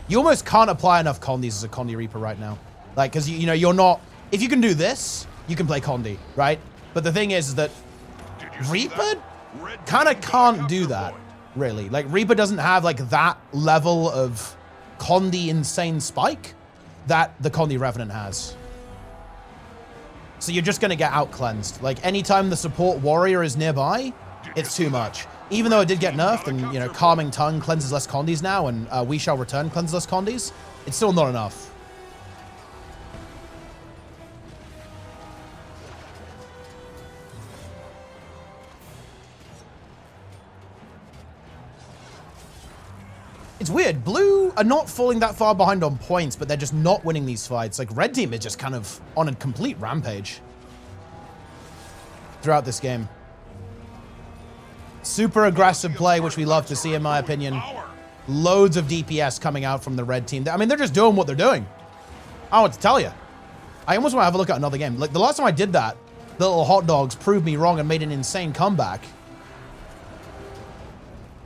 can't apply enough Condis as a Condi Reaper right now. Like, because, you know, you're not... If you can do this, you can play Condi, right? But the thing is that Reaper kind of can't do that, really. Like, Reaper doesn't have, like, that level of Condi insane spike that the Condi Revenant has. So you're just going to get out-cleansed. Like, anytime the support warrior is nearby, it's too much. Even though it did get nerfed and, you know, Calming Tongue cleanses less condies now and We Shall Return cleanses less condies, it's still not enough. It's weird. Blue are not falling that far behind on points, but they're just not winning these fights. Like, red team is just kind of on a complete rampage throughout this game. Super aggressive play, which we love to see, in my opinion. Loads of DPS coming out from the red team. I mean, they're just doing what they're doing. I don't know what to tell you. I almost want to have a look at another game. Like, the last time I did that, the little hot dogs proved me wrong and made an insane comeback.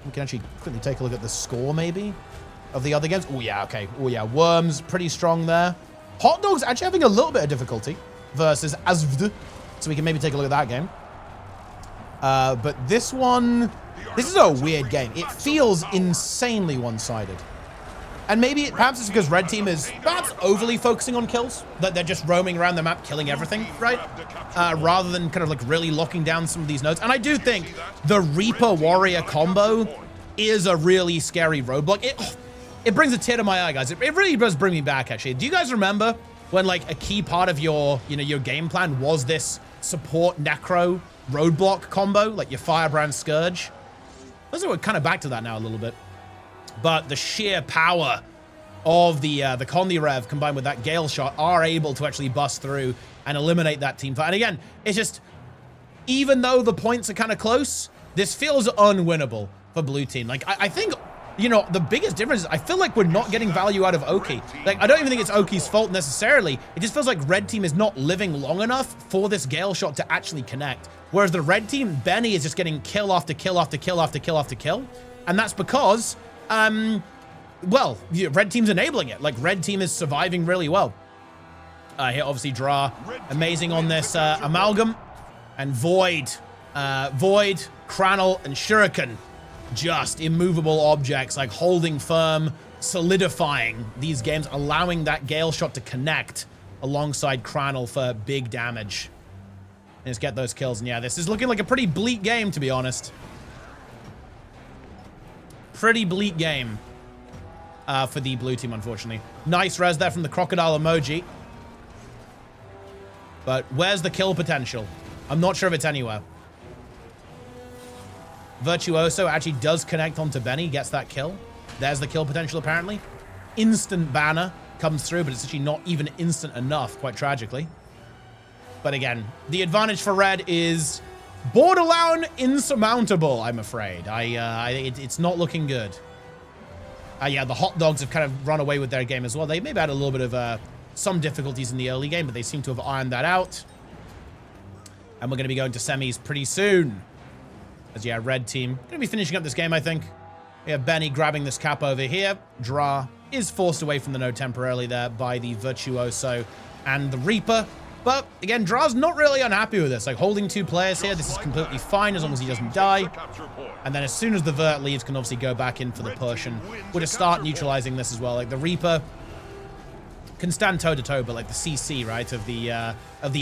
We can actually quickly take a look at the score, maybe, of the other games. Oh, yeah, okay. Oh, yeah, Worms, pretty strong there. Hot Dogs actually having a little bit of difficulty versus Azvd, so we can maybe take a look at that game. But this one, this is a weird game. It feels insanely one-sided. And maybe, perhaps it's because red team is perhaps overly focusing on kills, that they're just roaming around the map, killing everything, right? Rather than kind of like really locking down some of these nodes. And I do think the Reaper Warrior combo is a really scary roadblock. It brings a tear to my eye, guys. It really does bring me back, actually. Do you guys remember when like a key part of your, you know, your game plan was this support necro roadblock combo, like your Firebrand Scourge? We're kind of back to that now a little bit. But the sheer power of the Condi Rev combined with that Gale Shot are able to actually bust through and eliminate that team fight. And again, it's just, even though the points are kind of close, this feels unwinnable for blue team. Like, I think, you know, the biggest difference is I feel like we're not getting value out of Oki. Like, I don't even think it's Oki's fault necessarily. It just feels like red team is not living long enough for this Gale Shot to actually connect. Whereas the red team, Benny is just getting kill after kill after kill after kill after kill. And that's because, well, red team's enabling it. Like, red team is surviving really well. Here, obviously, Dra, amazing on this Amalgam. And Void, Kranel, and Shuriken, just immovable objects, like holding firm, solidifying these games, allowing that Gale Shot to connect alongside Kranel for big damage. And just get those kills. And yeah, this is looking like a pretty bleak game, to be honest. Pretty bleak game for the blue team, unfortunately. Nice res there from the crocodile emoji. But where's the kill potential? I'm not sure if it's anywhere. Virtuoso actually does connect onto Benny, gets that kill. There's the kill potential, apparently. Instant banner comes through, but it's actually not even instant enough, quite tragically. But again, the advantage for red is borderline insurmountable, I'm afraid. It's not looking good. Yeah, the hot dogs have kind of run away with their game as well. They maybe had a little bit of some difficulties in the early game, but they seem to have ironed that out. And we're going to be going to semis pretty soon. As yeah, red team going to be finishing up this game, I think. We have Benny grabbing this cap over here. Dra is forced away from the node temporarily there by the Virtuoso and the Reaper. But again, Dra's not really unhappy with this. Like, holding two players here, this is completely fine as long as he doesn't die. And then as soon as the Vert leaves, can obviously go back in for the push. And we'll just start neutralizing this as well. Like, the Reaper can stand toe-to-toe, but like the CC, right, of the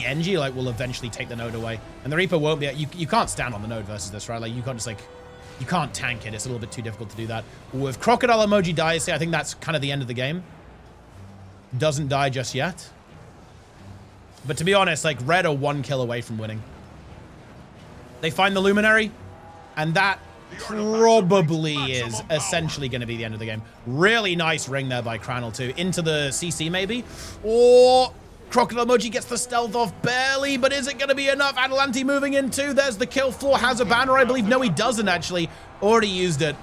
NG, like, will eventually take the node away. And the Reaper won't be... You can't stand on the node versus this, right? Like, you can't just, like... You can't tank it. It's a little bit too difficult to do that. With Crocodile Emoji dies here, I think that's kind of the end of the game. Doesn't die just yet. But to be honest, like, red are one kill away from winning. They find the Luminary, and that probably is essentially going to be the end of the game. Really nice ring there by Kranel, too. Into the CC, maybe. Or Crocodile Emoji gets the stealth off barely, but is it going to be enough? Adelanti moving in, too. There's the kill. Floor has a banner, I believe. No, he doesn't, actually. Already used it.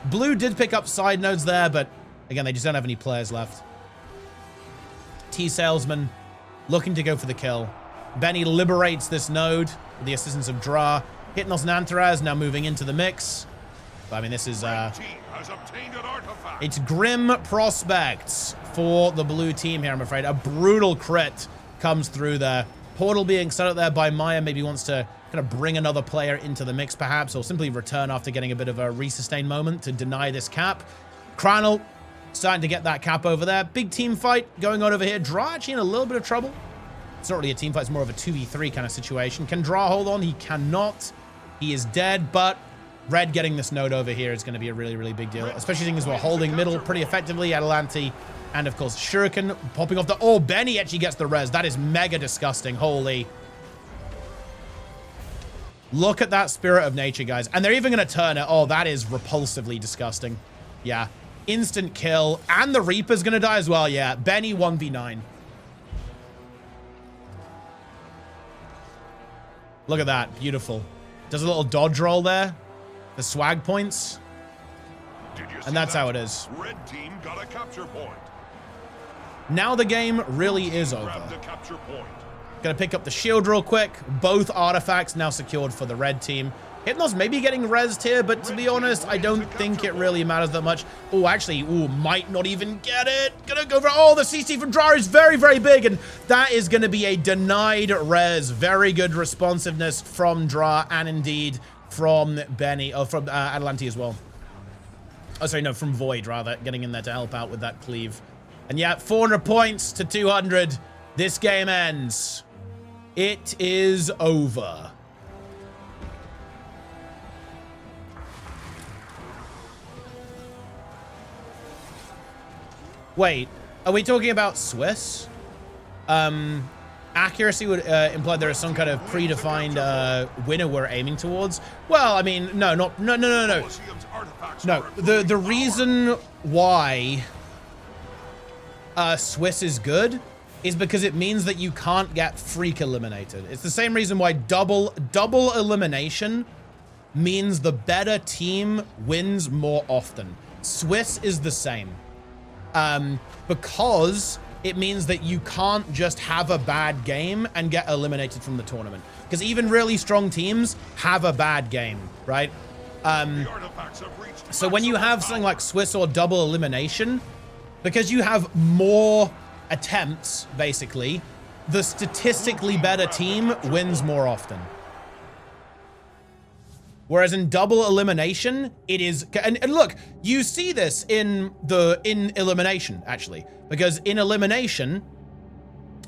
Blue did pick up side nodes there, but again, they just don't have any players left. T-Salesman looking to go for the kill. Benny liberates this node with the assistance of Dra. Hypnos and Antaraz now moving into the mix. But, I mean, this is... it's grim prospects for the blue team here, I'm afraid. A brutal crit comes through there. Portal being set up there by Maya. Maybe wants to kind of bring another player into the mix, perhaps, or simply return after getting a bit of a resustain moment to deny this cap. Kranel starting to get that cap over there. Big team fight going on over here. Dra actually in a little bit of trouble. It's not really a team fight. It's more of a 2v3 kind of situation. Can Dra hold on? He cannot. He is dead, but Red getting this node over here is going to be a really, really big deal, especially seeing as we're holding middle pretty effectively. Atalante and, of course, Shuriken popping off the... Oh, Benny actually gets the res. That is mega disgusting. Holy... Look at that spirit of nature, guys. And they're even going to turn it. Oh, that is repulsively disgusting. Yeah. Instant kill. And the Reaper's going to die as well. Yeah. Benny 1v9. Look at that. Beautiful. Does a little dodge roll there. The swag points. And that's how it is. Red team got a capture point. Now the game really is over. Grab the capture point. Gonna pick up the shield real quick. Both artifacts now secured for the red team. Hypnos maybe getting rezzed here, but to be honest, I don't think it really matters that much. Oh, actually, might not even get it. Gonna go for... Oh, the CC from Dra is very, very big, and that is gonna be a denied res. Very good responsiveness from Dra, and indeed from Benny, or from Atalante as well. Oh, sorry, no, from Void, rather, getting in there to help out with that cleave. And yeah, 400 points to 200. This game ends. It is over. Wait, are we talking about Swiss? Accuracy would imply there is some kind of predefined winner we're aiming towards. Well, I mean, no. No, the reason why Swiss is good is because it means that you can't get freak eliminated. It's the same reason why double elimination means the better team wins more often. Swiss is the same. Because it means that you can't just have a bad game and get eliminated from the tournament. Because even really strong teams have a bad game, right? So when you have something like Swiss or double elimination, because you have more attempts, basically, the statistically better team wins more often. Whereas in double elimination, it is, and look, you see this in elimination, actually, because in elimination,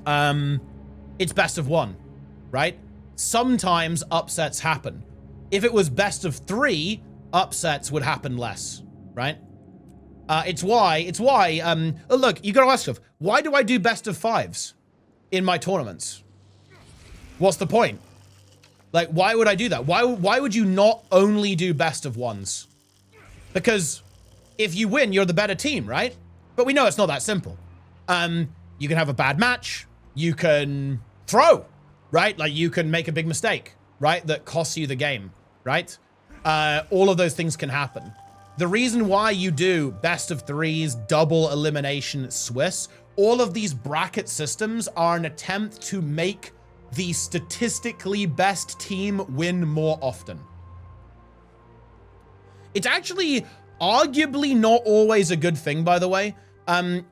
it's best of one, right? Sometimes upsets happen. If it was best of three, upsets would happen less, right? It's why, look, you gotta ask yourself, why do I do best of fives in my tournaments? What's the point? Like, why would I do that? Why would you not only do best of ones? Because if you win, you're the better team, right? But we know it's not that simple. You can have a bad match. You can throw, right? Like, you can make a big mistake, right? That costs you the game, right? All of those things can happen. The reason why you do best of threes, double elimination, Swiss, all of these bracket systems are an attempt to make the statistically best team win more often. It's actually arguably not always a good thing, by the way.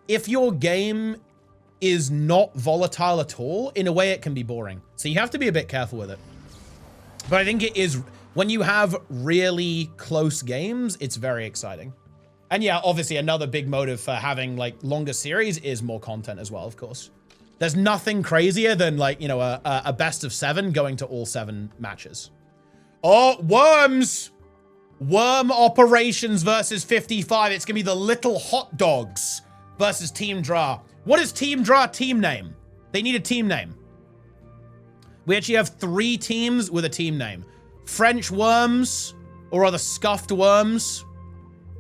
If your game is not volatile at all, in a way it can be boring. So you have to be a bit careful with it. But I think it is, when you have really close games, it's very exciting. And yeah, obviously another big motive for having like longer series is more content as well, of course. There's nothing crazier than like, you know, a best of 7 going to all 7 matches. Oh, Worms! Worm Operations versus 55. It's gonna be the Little Hot Dogs versus Team Dra. What is Team Dra team name? They need a team name. We actually have 3 teams with a team name. French Worms, or other Scuffed Worms.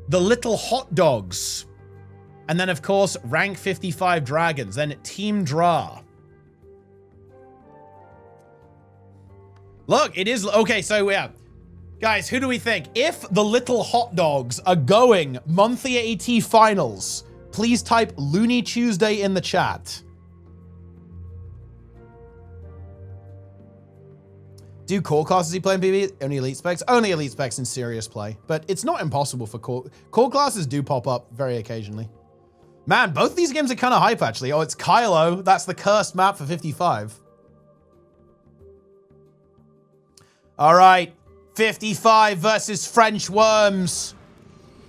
The Little Hot Dogs. And then, of course, rank 55 Dragons. Then Team Dra. Look, it is... Okay, so yeah. Guys, who do we think? If the Little Hot Dogs are going monthly AT finals, please type Looney Tuesday in the chat. Do core classes you play in PvP? Only elite specs? Only elite specs in serious play. But it's not impossible for core classes do pop up very occasionally. Man, both these games are kind of hype, actually. Oh, it's Kylo. That's the cursed map for 55. All right. 55 versus French Worms.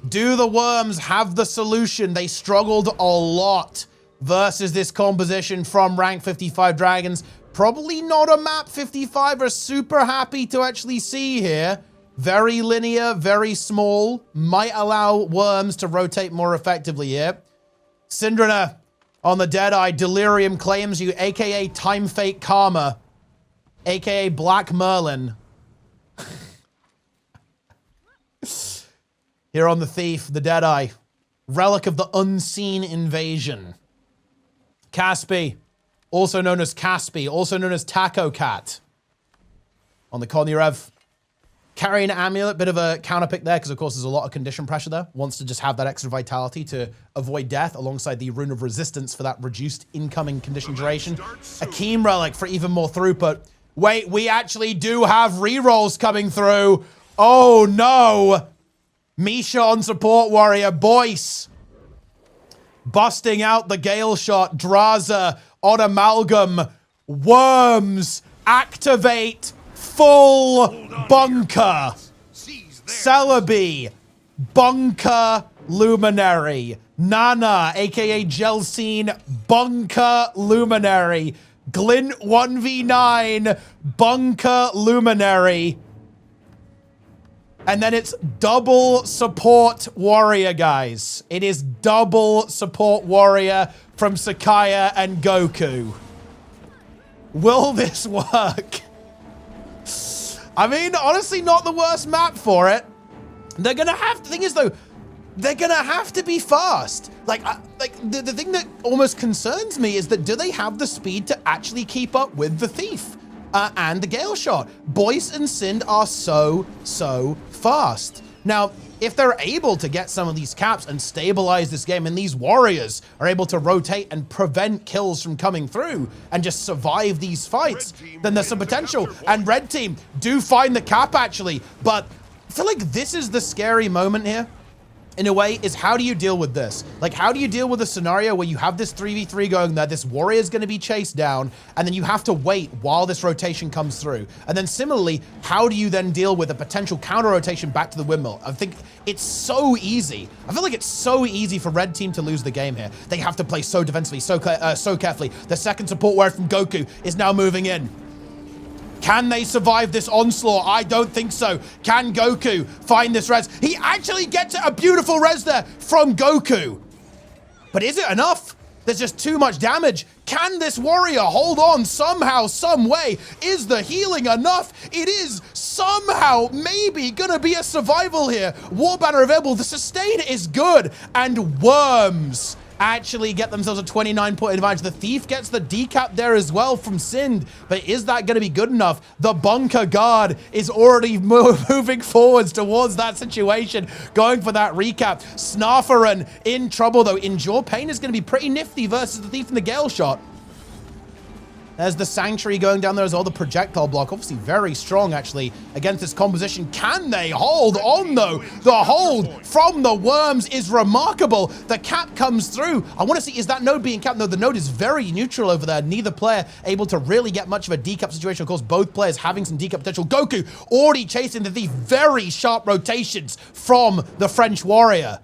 Do the Worms have the solution? They struggled a lot versus this composition from rank 55 Dragons. Probably not a map 55 are super happy to actually see here. Very linear, very small. Might allow worms to rotate more effectively here. Syndrana on the Deadeye. Delirium claims you, aka Time Fate Karma, aka Black Merlin. Here on the Thief, the Deadeye. Relic of the Unseen Invasion. Caspi, also known as Caspi, also known as Taco Cat. On the Konurev. Carrying an amulet, bit of a counterpick there, because of course there's a lot of condition pressure there. Wants to just have that extra vitality to avoid death, alongside the Rune of Resistance for that reduced incoming condition duration. A Keem Relic for even more throughput. Wait, we actually do have rerolls coming through. Oh no! Misha on support warrior, Boyce. Busting out the Gale Shot, Draza on Amalgam. Worms, activate. Full bunker. Celebi, bunker luminary. Nana, aka Gelsine, bunker luminary. Glint 1v9, bunker luminary. And then it's double support warrior, guys. It is double support warrior from Sakaya and Goku. Will this work? I mean, honestly, not the worst map for it. They're gonna have, the thing is though, they're gonna have to be fast. The thing that almost concerns me is that do they have the speed to actually keep up with the Thief and the Gale Shot? Boyce and Sind are so fast. Now, if they're able to get some of these caps and stabilize this game, and these warriors are able to rotate and prevent kills from coming through and just survive these fights, then there's some potential. And Red Team do find the cap actually, but I feel like this is the scary moment here. In a way, is how do you deal with this? Like, how do you deal with a scenario where you have this 3v3 going there, this warrior is going to be chased down, and then you have to wait while this rotation comes through? And then similarly, how do you then deal with a potential counter rotation back to the windmill? I think it's so easy. I feel like it's so easy for Red Team to lose the game here. They have to play so defensively, so carefully. The second support warrior from Goku is now moving in. Can they survive this onslaught? I don't think so. Can Goku find this res? He actually gets a beautiful res there from Goku. But is it enough? There's just too much damage. Can this warrior hold on somehow, some way? Is the healing enough? It is somehow maybe gonna be a survival here. War Banner available. The sustain is good. And Worms actually get themselves a 29-point advantage. The Thief gets the decap there as well from Sind, but is that going to be good enough? The bunker guard is already moving forwards towards that situation, going for that recap. Snarferin in trouble though. Endure Pain is going to be pretty nifty versus the Thief and the Gale Shot. There's the Sanctuary going down there as well, the projectile block. Obviously very strong, actually, against this composition. Can they hold on, though? The hold from the Worms is remarkable. The cap comes through. I want to see, is that node being capped? No, the node is very neutral over there. Neither player able to really get much of a decap situation. Of course, both players having some decap potential. Goku already chasing the Thief. Very sharp rotations from the French warrior.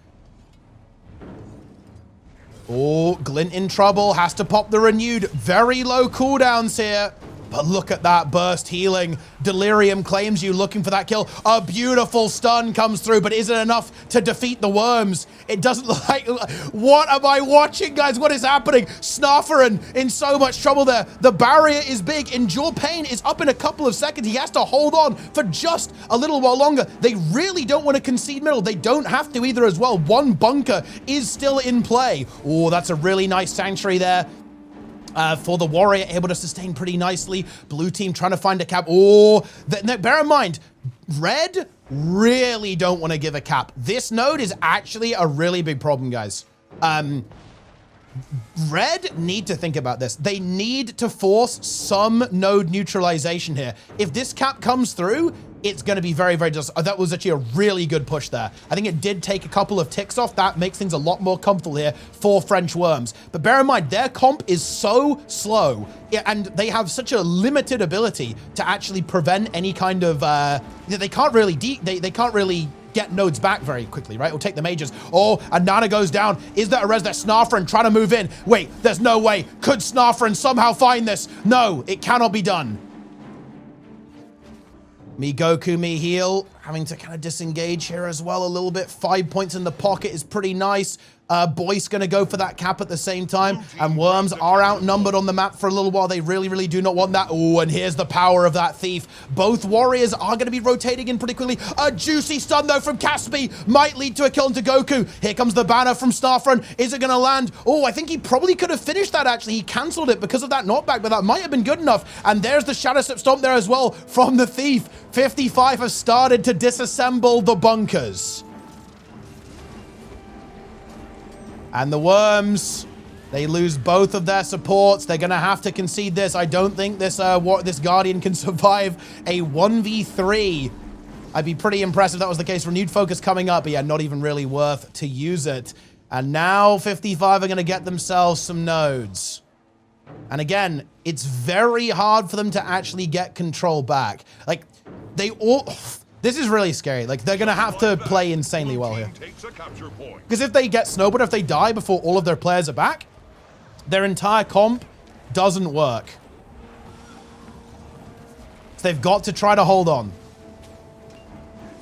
Oh, Glint in trouble, has to pop the renewed. Very low cooldowns here. But look at that burst healing. Delirium claims you, looking for that kill. A beautiful stun comes through, but is it enough to defeat the Worms? It doesn't look like... What am I watching, guys? What is happening? Snarferin in so much trouble there. The barrier is big. Endure Pain is up in a couple of seconds. He has to hold on for just a little while longer. They really don't want to concede middle. They don't have to either as well. One bunker is still in play. Oh, that's a really nice Sanctuary there. For the warrior, able to sustain pretty nicely. Blue team trying to find a cap. Oh, bear in mind, red really don't want to give a cap. This node is actually a really big problem, guys. Red need to think about this. They need to force some node neutralization here. If this cap comes through, it's going to be very, very just. That was actually a really good push there. I think it did take a couple of ticks off. That makes things a lot more comfortable here for French Worms. But bear in mind, their comp is so slow, and they have such a limited ability to actually prevent any kind of. They can't really get nodes back very quickly, right? Or take the mages. Oh, and Nana goes down. Is that a res? There's Snarfren trying to move in. Wait, there's no way. Could Snarfren somehow find this? No, it cannot be done. Me Goku, me heal. Having to kind of disengage here as well a little bit. 5 points in the pocket is pretty nice. Boyce going to go for that cap at the same time. And Worms are outnumbered on the map for a little while. They really, really do not want that. Oh, and here's the power of that thief. Both warriors are going to be rotating in pretty quickly. A juicy stun, though, from Caspi might lead to a kill into Goku. Here comes the banner from Starfront. Is it going to land? Oh, I think he probably could have finished that, actually. He cancelled it because of that knockback, but that might have been good enough. And there's the Shadow Step Stomp there as well from the thief. 55 have started to disassemble the bunkers. And the Worms, they lose both of their supports. They're going to have to concede this. I don't think this Guardian can survive a 1v3. I'd be pretty impressed if that was the case. Renewed focus coming up, but yeah, not even really worth to use it. And now 55 are going to get themselves some nodes. And again, it's very hard for them to actually get control back. Like, they all... This is really scary. Like, they're going to have to play insanely well here. Because if they get snowboard, if they die before all of their players are back, their entire comp doesn't work. So they've got to try to hold on.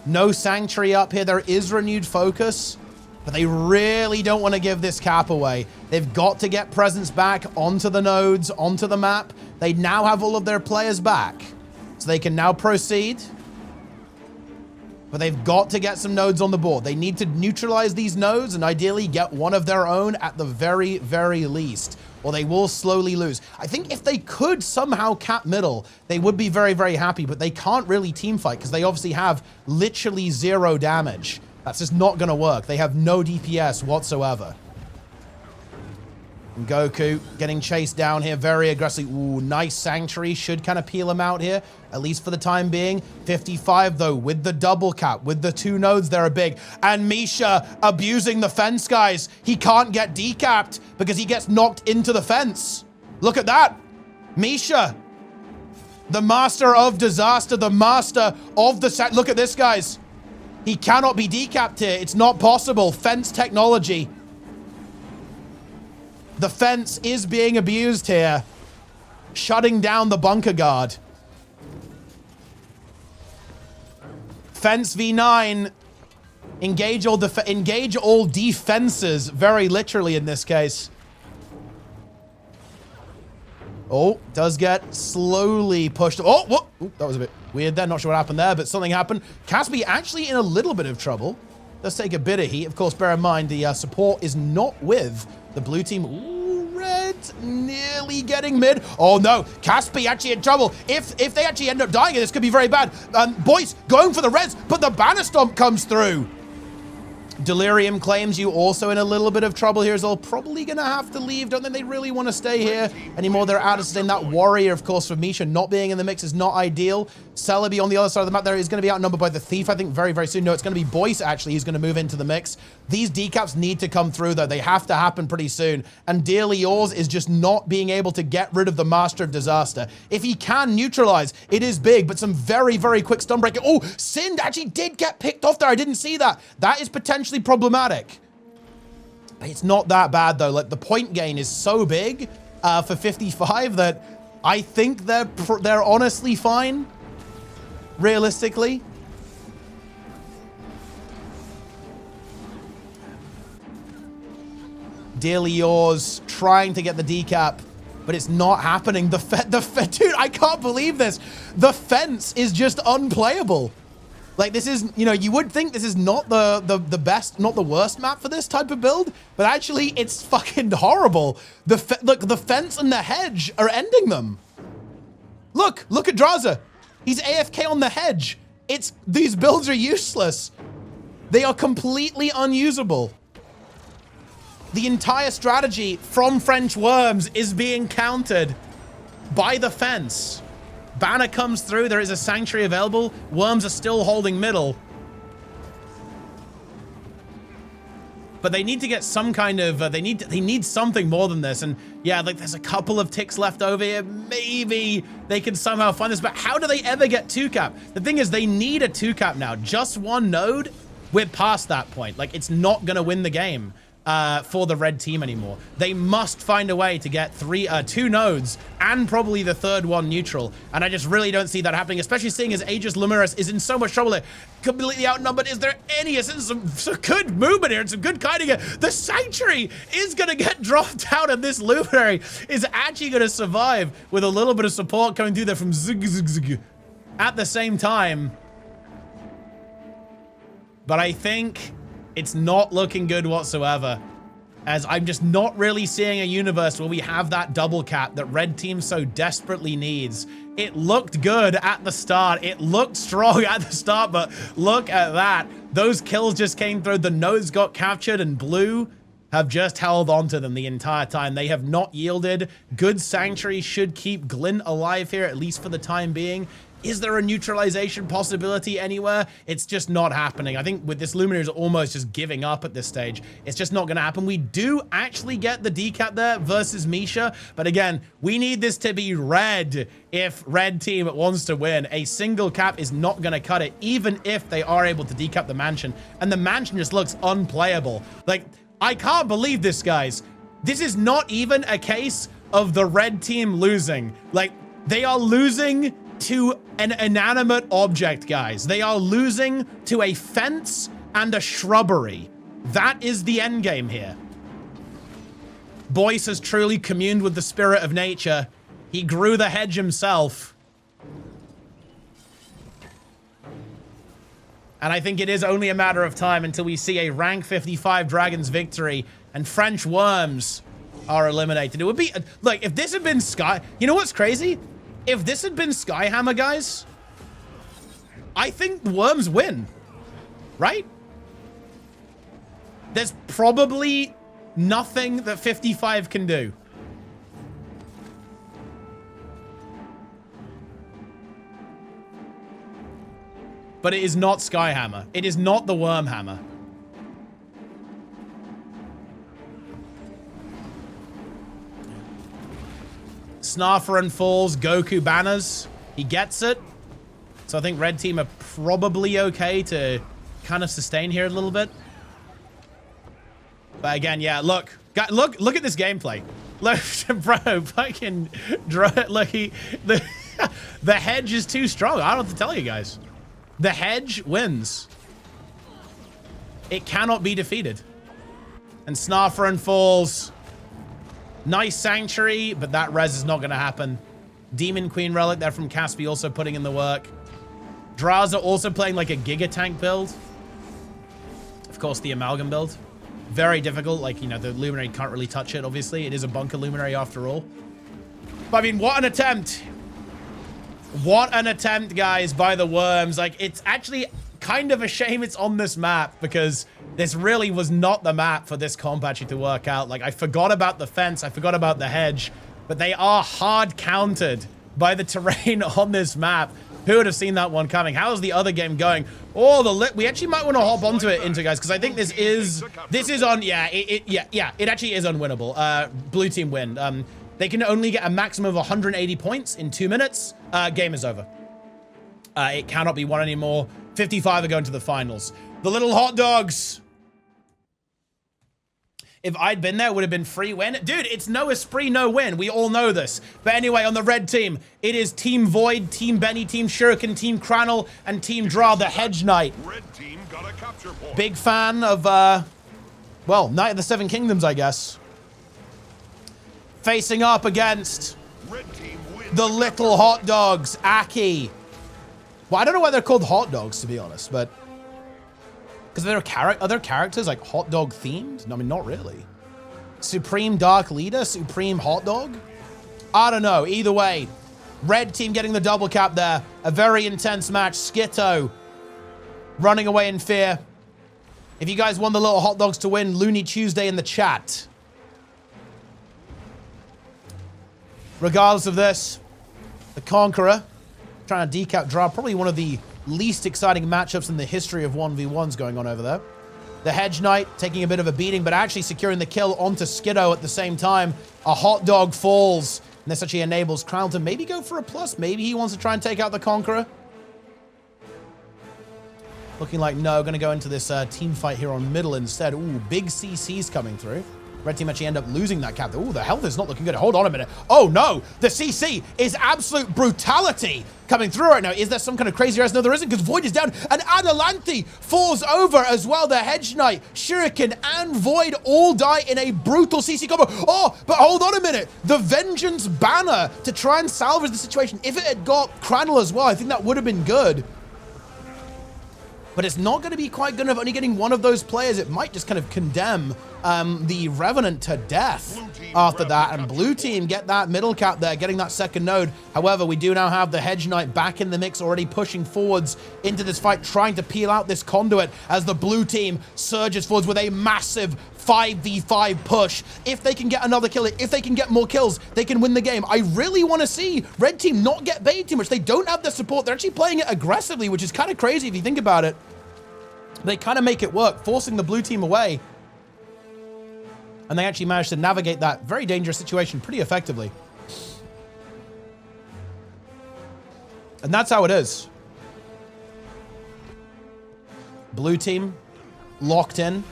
No Sanctuary up here. There is renewed focus, but they really don't want to give this cap away. They've got to get presence back onto the nodes, onto the map. They now have all of their players back, so they can now proceed. But they've got to get some nodes on the board. They need to neutralize these nodes and ideally get one of their own at the very, very least, or they will slowly lose. I think if they could somehow cap middle, they would be very, very happy, but they can't really team fight because they obviously have literally 0 damage. That's just not going to work. They have no DPS whatsoever. And Goku getting chased down here very aggressively. Ooh, nice Sanctuary. Should kind of peel him out here, at least for the time being. 55, though, with the double cap, with the 2 nodes, they're big. And Misha abusing the fence, guys. He can't get decapped because he gets knocked into the fence. Look at that. Misha, the master of disaster, the master of the... Look at this, guys. He cannot be decapped here. It's not possible. Fence technology. The fence is being abused here, shutting down the bunker guard. Fence v9. Engage all defenses, very literally in this case. Oh, does get slowly pushed. Oh, what? Ooh, that was a bit weird there. Not sure what happened there, but something happened. Caspi actually in a little bit of trouble. Does take a bit of heat. Of course, bear in mind the support is not with the blue team. Ooh, red nearly getting mid. Oh no, Caspi actually in trouble. If they actually end up dying, this could be very bad. Boyce going for the reds, but the banner stomp comes through. Delirium claims you also in a little bit of trouble here as well. Probably going to have to leave. Don't think they really want to stay here anymore. They're out of sustain. That warrior, of course, for Misha not being in the mix is not ideal. Celebi on the other side of the map there is going to be outnumbered by the thief, I think, very, very soon. No, it's going to be Boyce, actually, who's going to move into the mix. These decaps need to come through, though. They have to happen pretty soon. And Dearly Yours is just not being able to get rid of the Master of Disaster. If he can neutralize, it is big, but some very, very quick stun breaking. Oh, Sind actually did get picked off there. I didn't see that. That is potentially problematic. But it's not that bad, though. Like, the point gain is so big for 55 that I think they're honestly fine. Realistically. Dearly Yours trying to get the decap, but it's not happening. Dude, I can't believe this. The fence is just unplayable. Like, this is, you know, you would think this is not the best, not the worst map for this type of build, but actually it's fucking horrible. Look, the fence and the hedge are ending them. Look at Draza. He's AFK on the hedge. These builds are useless. They are completely unusable. The entire strategy from French Worms is being countered by the fence. Banner comes through. There is a Sanctuary available. Worms are still holding middle. But they need to get some kind of, they need something more than this. And yeah, like there's a couple of ticks left over here. Maybe they can somehow find this, but how do they ever get 2-cap? The thing is they need a 2-cap now. Just one node We're past that point. Like, it's not going to win the game for the red team anymore. They must find a way to get 2 nodes and probably the third one neutral. And I just really don't see that happening, especially seeing as Aegis Luminous is in so much trouble. Completely outnumbered. Is there any some good movement here and some good kiting here? The Sanctuary is going to get dropped out, and this Luminary is actually going to survive with a little bit of support coming through there from Zig Zig Zig at the same time. But I think it's not looking good whatsoever, as I'm just not really seeing a universe where we have that double cap that red team so desperately needs. It looked good at the start. It looked strong at the start, but look at that. Those kills just came through. The nodes got captured, and blue have just held on to them the entire time. They have not yielded. Good Sanctuary should keep Glint alive here, at least for the time being. Is there a neutralization possibility anywhere? It's just not happening. I think with this Luminaries almost just giving up at this stage. It's just not going to happen. We do actually get the decap there versus Misha. But again, we need this to be red if red team wants to win. A single cap is not going to cut it, even if they are able to decap the mansion. And the mansion just looks unplayable. Like, I can't believe this, guys. This is not even a case of the red team losing. Like, they are losing to an inanimate object, guys. They are losing to a fence and a shrubbery. That is the end game here. Boyce has truly communed with the spirit of nature. He grew the hedge himself. And I think it is only a matter of time until we see a rank 55 Dragons victory and French Worms are eliminated. It would be, like, if this had been Sky... You know what's crazy? If this had been Skyhammer, guys, I think Worms win, right? There's probably nothing that 55 can do. But it is not Skyhammer. It is not the Wormhammer. Snarfer falls, Goku banners. He gets it. So I think red team are probably okay to kind of sustain here a little bit. But again, yeah, look at this gameplay. Look, bro, fucking, look, the hedge is too strong. I don't have to tell you guys. The hedge wins. It cannot be defeated. And Snarfer falls. Nice Sanctuary, but that res is not going to happen. Demon Queen Relic there from Caspi also putting in the work. Draza also playing like a Giga Tank build. Of course, the Amalgam build. Very difficult. Like, you know, the Luminary can't really touch it, obviously. It is a bunker Luminary after all. But I mean, what an attempt. What an attempt, guys, by the Worms. Like, it's actually kind of a shame it's on this map, because this really was not the map for this comp actually to work out. Like, I forgot about the fence, I forgot about the hedge, but they are hard countered by the terrain on this map. Who would have seen that one coming? How's the other game going? Oh, we actually might want to hop onto it, guys, because I think this is on, yeah, it actually is unwinnable. Blue team win. They can only get a maximum of 180 points in 2 minutes. Game is over. It cannot be won anymore. 55 are going to the finals. The little hot dogs. If I'd been there, it would have been free win. Dude, it's no Esprit, no win. We all know this. But anyway, on the red team, it is Team Void, Team Benny, Team Shuriken, Team Cranel, and Team Dra, the Hedge Knight. Red team got a capture point. Big fan of, well, Knight of the Seven Kingdoms, I guess. Facing up against Red team wins the little hot dogs, Aki. Well, I don't know why they're called hot dogs, to be honest, but... Because there are other characters, like, hot dog themed? No, I mean, not really. Supreme Dark Leader? Supreme Hot Dog? I don't know. Either way, red team getting the double cap there. A very intense match. Skitto running away in fear. If you guys want the little hot dogs to win, Looney Tuesday in the chat. Regardless of this, the Conqueror trying to decap Dra, probably one of the least exciting matchups in the history of 1v1s going on over there. The Hedge Knight taking a bit of a beating, but actually securing the kill onto Skiddo at the same time. A hot dog falls, and this actually enables Crown to maybe go for a plus. Maybe he wants to try and take out the Conqueror. Looking like no, going to go into this team fight here on middle instead. Ooh, big CCs coming through. Red team actually end up losing that cap. Ooh, the health is not looking good. Hold on a minute. Oh no, the CC is absolute brutality coming through right now. Is there some kind of crazy res? No, there isn't, because Void is down and Adelante falls over as well. The Hedge Knight, Shuriken, and Void all die in a brutal CC combo. Oh, but hold on a minute. The Vengeance banner to try and salvage the situation. If it had got Cranel as well, I think that would have been good. But it's not going to be quite good enough. Only getting one of those players, it might just kind of condemn the Revenant to death after that. And blue team get that middle cap there, getting that second node. However, we do now have the Hedge Knight back in the mix, already pushing forwards into this fight, trying to peel out this conduit as the blue team surges forwards with a massive 5v5 push. If they can get another kill, if they can get more kills, they can win the game. I really want to see red team not get baited too much. They don't have the support. They're actually playing it aggressively, which is kind of crazy if you think about it. They kind of make it work, forcing the blue team away. And they actually managed to navigate that very dangerous situation pretty effectively. And that's how it is. Blue team locked in.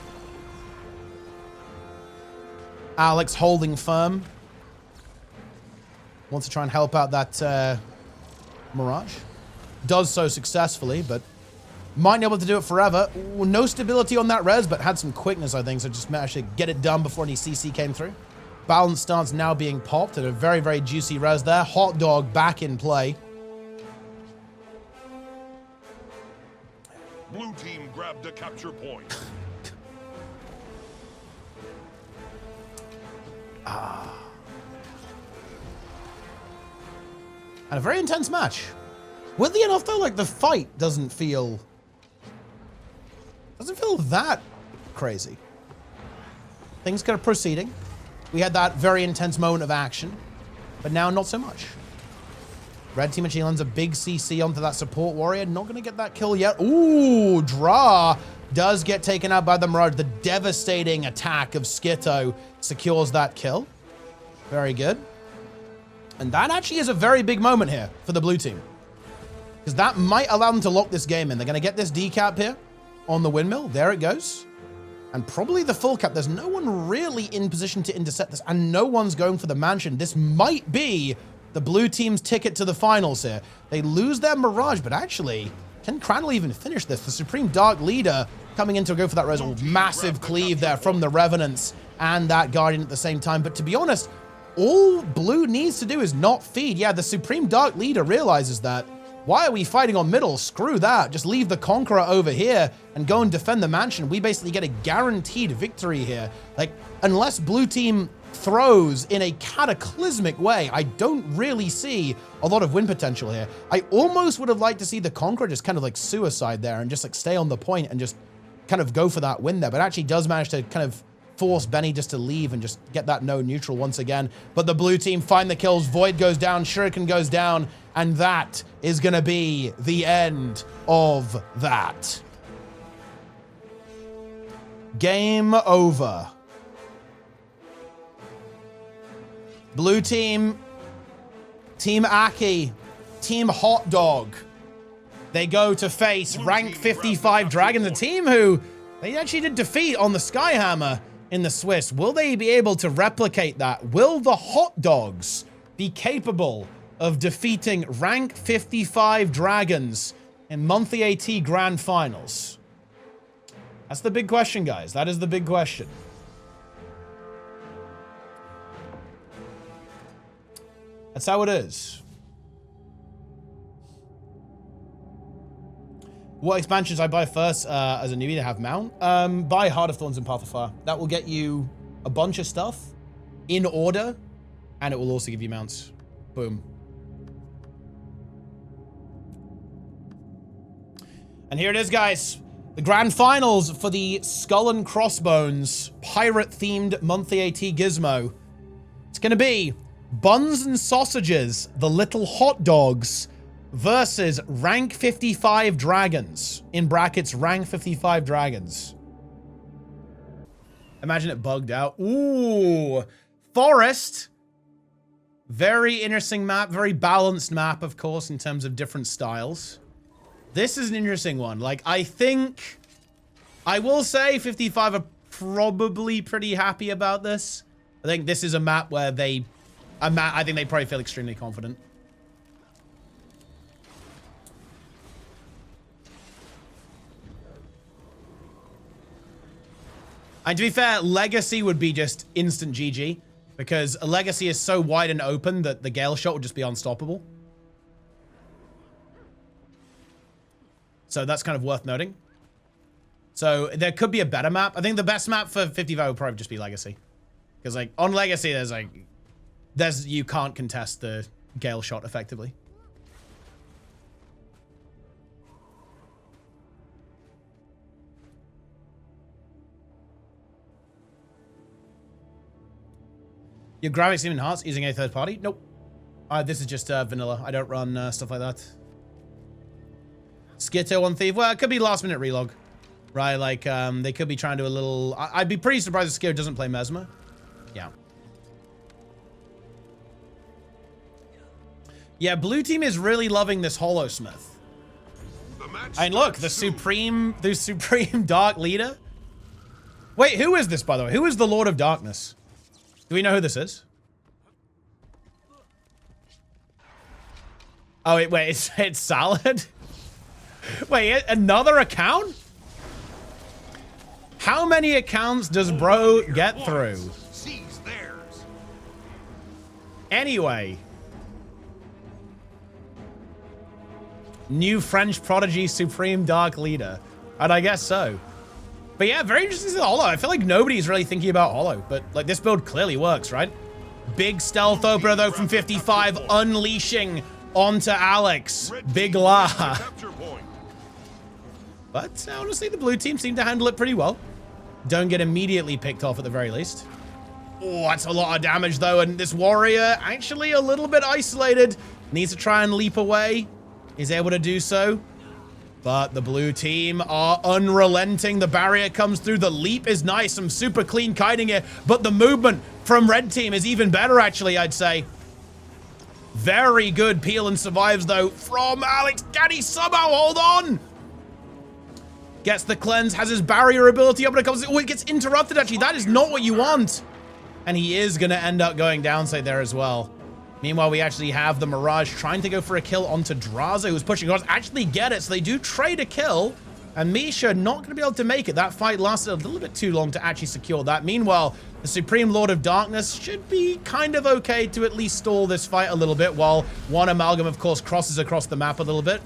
Alex holding firm. Wants to try and help out that Mirage. Does so successfully, but might be able to do it forever. Ooh, no stability on that res, but had some quickness, I think, so just managed to get it done before any CC came through. Balance stance now being popped at a very, very juicy res there. Hot Dog back in play. Blue team grabbed the capture point. And a very intense match. Weirdly enough, though, like, the fight doesn't feel that crazy. Things kind of proceeding. We had that very intense moment of action, but now not so much. Red team actually lands a big CC onto that support warrior. Not going to get that kill yet. Ooh, Dra does get taken out by the Mirage. The devastating attack of Skitto secures that kill. Very good. And that actually is a very big moment here for the blue team, because that might allow them to lock this game in. They're going to get this decap here on the windmill. There it goes. And probably the full cap. There's no one really in position to intercept this, and no one's going for the mansion. This might be the blue team's ticket to the finals here. They lose their Mirage, but actually, can Cranel even finish this? The Supreme Dark Leader coming in to go for that res. Massive cleave there from the Revenants and that Guardian at the same time. But to be honest, all blue needs to do is not feed. Yeah, the Supreme Dark Leader realizes that. Why are we fighting on middle? Screw that. Just leave the Conqueror over here and go and defend the mansion. We basically get a guaranteed victory here. Like, unless blue team throws in a cataclysmic way, I don't really see a lot of win potential here. I almost would have liked to see the Conqueror just kind of like suicide there and just like stay on the point and just kind of go for that win there, but actually does manage to kind of force Benny just to leave and just get that no neutral once again. But the blue team find the kills. Void goes down, Shuriken goes down, and that is going to be the end of that. Game over. Blue team, Team Aki, Team Hot Dog. They go to face rank 55 Dragon, the team who they actually did defeat on the Skyhammer in the Swiss. Will they be able to replicate that? Will the Hot Dogs be capable of defeating rank 55 Dragons in monthly AT Grand Finals? That's the big question, guys. That is the big question. That's how it is. What expansions I buy first as a newbie to have mount? Buy Heart of Thorns and Path of Fire. That will get you a bunch of stuff in order, and it will also give you mounts. Boom. And here it is, guys. The grand finals for the Skull and Crossbones pirate-themed monthly AT Gizmo. It's going to be Buns and Sausages, the Little Hot Dogs, versus rank 55 Dragons. In brackets, rank 55 Dragons. Imagine it bugged out. Ooh. Forest. Very interesting map. Very balanced map, of course, in terms of different styles. This is an interesting one. Like, I will say 55 are probably pretty happy about this. I think this is a map where I think they probably feel extremely confident. And to be fair, Legacy would be just instant GG, because a Legacy is so wide and open that the Gale shot would just be unstoppable. So that's kind of worth noting. So there could be a better map. I think the best map for 55 would probably just be Legacy. Because like on Legacy, you can't contest the Gale shot effectively. Your graphics even enhanced using a third party? Nope. This is just vanilla. I don't run stuff like that. Skitto on Thief. Well, it could be last minute relog. Right, like, they could be trying to do a little... I'd be pretty surprised if Skitto doesn't play Mesmer. Yeah. Yeah, blue team is really loving this Holosmith. And look, the Supreme Dark Leader. Wait, who is this, by the way? Who is the Lord of Darkness? Do we know who this is? Oh, wait, it's Salad? Wait, another account? How many accounts does bro get through? Anyway. New French prodigy Supreme Dark Leader. And I guess so. But yeah, very interesting to see the Holo. I feel like nobody's really thinking about Holo, but like this build clearly works, right? Big stealth opener though from 55, unleashing onto Alex. Big La. But honestly, the blue team seemed to handle it pretty well. Don't get immediately picked off at the very least. Oh, that's a lot of damage though, and this warrior actually a little bit isolated. Needs to try and leap away. Is able to do so. But the blue team are unrelenting. The barrier comes through. The leap is nice. Some super clean kiting here. But the movement from red team is even better, actually, I'd say. Very good peel and survives, though, from Alex. Can he somehow hold on? Gets the cleanse, has his barrier ability up, and it comes. Oh, it gets interrupted, actually. That is not what you want. And he is going to end up going downside there as well. Meanwhile, we actually have the Mirage trying to go for a kill onto Draza, who's pushing across. Actually get it, so they do trade a kill. And Misha not going to be able to make it. That fight lasted a little bit too long to actually secure that. Meanwhile, the Supreme Lord of Darkness should be kind of okay to at least stall this fight a little bit, while one Amalgam, of course, crosses across the map a little bit.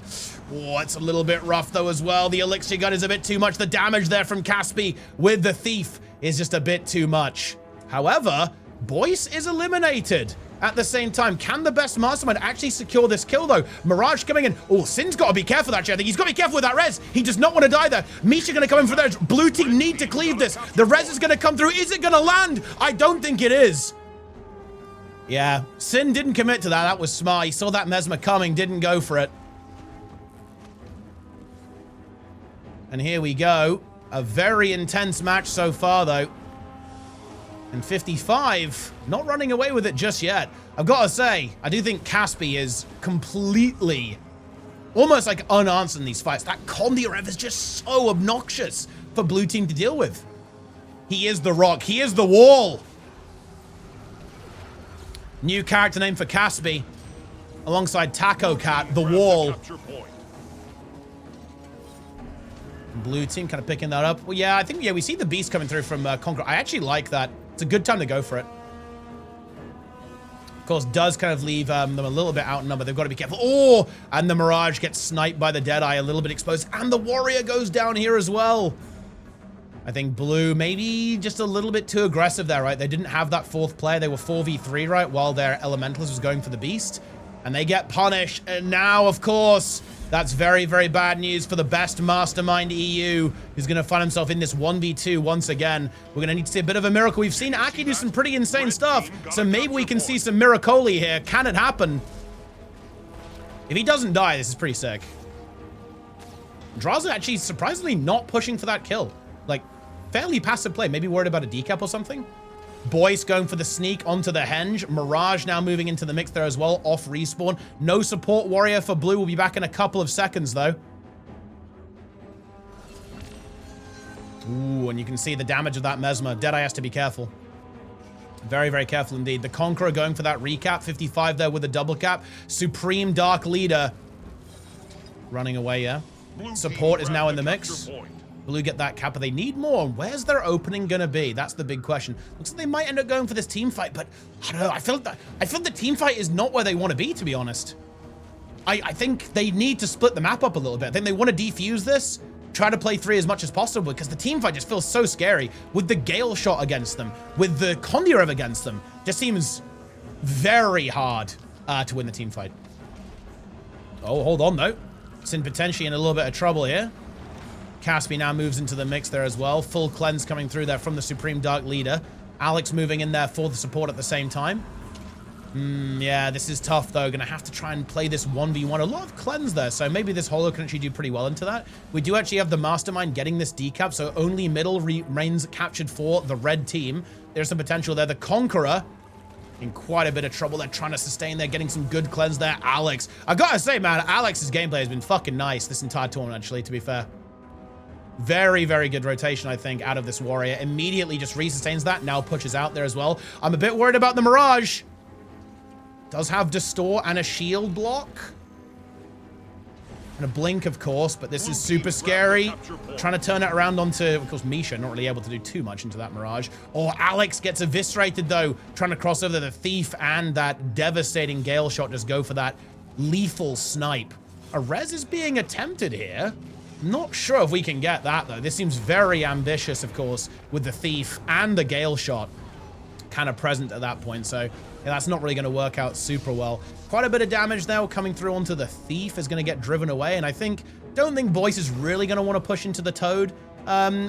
Oh, it's a little bit rough, though, as well. The Elixir gun is a bit too much. The damage there from Caspi with the Thief is just a bit too much. However, Boyce is eliminated. At the same time, can the best Mastermind actually secure this kill, though? Mirage coming in. Oh, Sin's got to be careful, actually. I think he's got to be careful with that res. He does not want to die there. Misha going to come in for those. Blue team need to cleave this. The res is going to come through. Is it going to land? I don't think it is. Yeah, Sin didn't commit to that. That was smart. He saw that Mesmer coming, didn't go for it. And here we go. A very intense match so far, though. And 55, not running away with it just yet. I've got to say, I do think Caspi is completely, almost like unanswered in these fights. That Condi rev is just so obnoxious for blue team to deal with. He is the rock. He is the wall. New character name for Caspi, alongside Taco Cat, the wall. Blue team kind of picking that up. Well, yeah, I think, yeah, we see the beast coming through from Conqueror. I actually like that. It's a good time to go for it. Of course, does kind of leave them a little bit outnumbered. They've got to be careful. Oh, and the Mirage gets sniped by the Deadeye, a little bit exposed. And the Warrior goes down here as well. I think blue maybe just a little bit too aggressive there, right? They didn't have that fourth player. They were 4v3, right? While their Elementalist was going for the Beast. And they get punished. And now, of course, that's very, very bad news for the best Mastermind EU, who's going to find himself in this 1v2 once again. We're going to need to see a bit of a miracle. We've seen Aki do some pretty insane stuff, so maybe we can see some Miracoli here. Can it happen? If he doesn't die, this is pretty sick. Draza actually surprisingly not pushing for that kill. Like, fairly passive play. Maybe worried about a decap or something. Boyce going for the sneak onto the Henge. Mirage now moving into the mix there as well, off respawn. No support warrior for blue. Will be back in a couple of seconds, though. Ooh, and you can see the damage of that Mesmer. Deadeye has to be careful. Very, very careful indeed. The Conqueror going for that recap. 55 there with a double cap. Supreme Dark Leader running away, yeah. Support is now in the mix. Blue get that cap, but they need more. Where's their opening gonna be? That's the big question. Looks like they might end up going for this team fight, but I don't know. I feel the team fight is not where they want to be, to be honest. I think they need to split the map up a little bit. I think they want to defuse this, try to play 3 as much as possible, because the team fight just feels so scary with the Gale shot against them, with the Kondirev against them. Just seems very hard to win the team fight. Oh, hold on though. Sin potentially in a little bit of trouble here. Caspi now moves into the mix there as well. Full cleanse coming through there from the Supreme Dark Leader. Alex moving in there for the support at the same time. Yeah, this is tough though. Gonna have to try and play this 1v1. A lot of cleanse there, so maybe this holo can actually do pretty well into that. We do actually have the Mastermind getting this decap, so only middle remains captured for the red team. There's some potential there. The Conqueror in quite a bit of trouble. They're trying to sustain there, getting some good cleanse there. Alex, I gotta say, man, Alex's gameplay has been fucking nice this entire tournament, actually, to be fair. Very, very good rotation, I think, out of this warrior. Immediately just resustains that, now pushes out there as well. I'm a bit worried about the Mirage. Does have Distort and a shield block. And a blink, of course, but this is super scary. Trying to turn it around onto, of course, Misha, not really able to do too much into that Mirage. Or Alex gets eviscerated, though, trying to cross over the Thief, and that devastating Gale shot just go for that lethal snipe. A res is being attempted here. Not sure if we can get that, though. This seems very ambitious, of course, with the Thief and the Gale shot kind of present at that point. So yeah, that's not really going to work out super well. Quite a bit of damage now coming through onto the Thief is going to get driven away. And I don't think Boyce is really going to want to push into the Toad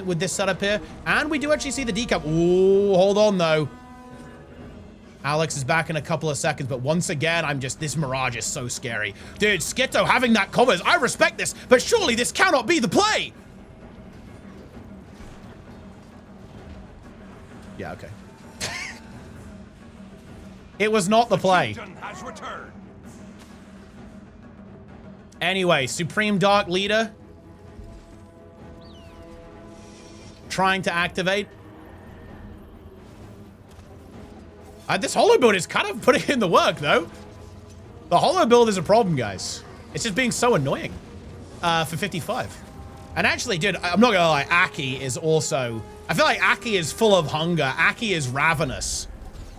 with this setup here. And we do actually see the decap. Ooh, hold on, though. Alex is back in a couple of seconds, but once again, this Mirage is so scary. Dude, Skitto having that covers, I respect this, but surely this cannot be the play! Yeah, okay. It was not the play. Anyway, Supreme Dark Leader. Trying to activate. This holo build is kind of putting in the work, though. The holo build is a problem, guys. It's just being so annoying for 55. And actually, dude, I'm not gonna lie, Aki is also... I feel like Aki is full of hunger. Aki is ravenous,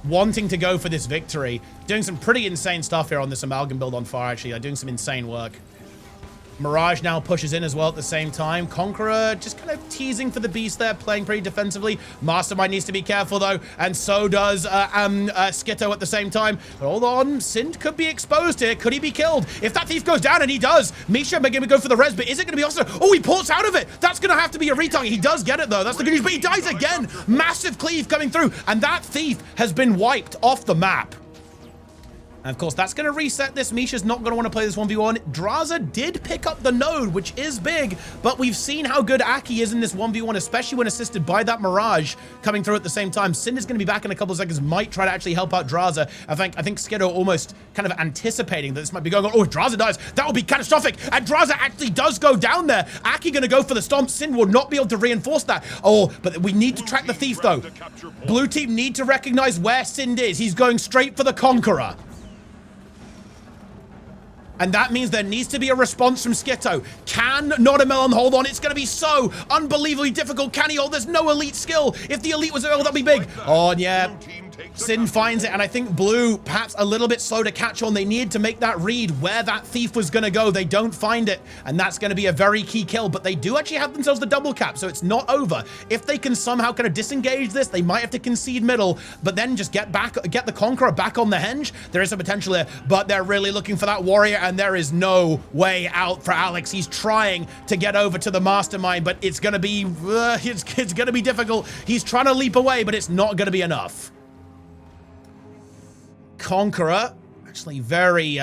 wanting to go for this victory. Doing some pretty insane stuff here on this Amalgam build on fire, actually. Doing some insane work. Mirage now pushes in as well at the same time. Conqueror just kind of teasing for the beast there, playing pretty defensively. Mastermind needs to be careful, though, and so does Skitto at the same time. But hold on, Sind could be exposed here. Could he be killed? If that Thief goes down, and he does, Misha may go for the res, but is it going to be also... Oh, he ports out of it! That's going to have to be a retarget. He does get it, though. That's the good news, but he dies again! Massive cleave coming through, and that Thief has been wiped off the map. And of course, that's going to reset this. Misha's not going to want to play this 1v1. Draza did pick up the node, which is big, but we've seen how good Aki is in this 1v1, especially when assisted by that Mirage coming through at the same time. Sin is going to be back in a couple of seconds, might try to actually help out Draza. I think Skiddo almost kind of anticipating that this might be going on. Oh, if Draza dies, that will be catastrophic. And Draza actually does go down there. Aki going to go for the stomp. Sin will not be able to reinforce that. Oh, but we need to track the Thief, though. Blue team need to recognize where Sind is. He's going straight for the Conqueror. And that means there needs to be a response from Skitto. Can Notamelon hold on? It's going to be so unbelievably difficult. Can he hold? There's no elite skill. If the elite was available, that'd be big. Oh, yeah. Sin finds it, and I think Blue, perhaps a little bit slow to catch on. They need to make that read where that Thief was going to go. They don't find it, and that's going to be a very key kill, but they do actually have themselves the double cap, so it's not over. If they can somehow kind of disengage this, they might have to concede middle, but then just get the Conqueror back on the henge. There is a potential there, but they're really looking for that warrior, and there is no way out for Alex. He's trying to get over to the Mastermind, but it's going to be it's going to be difficult. He's trying to leap away, but it's not going to be enough. Conqueror actually very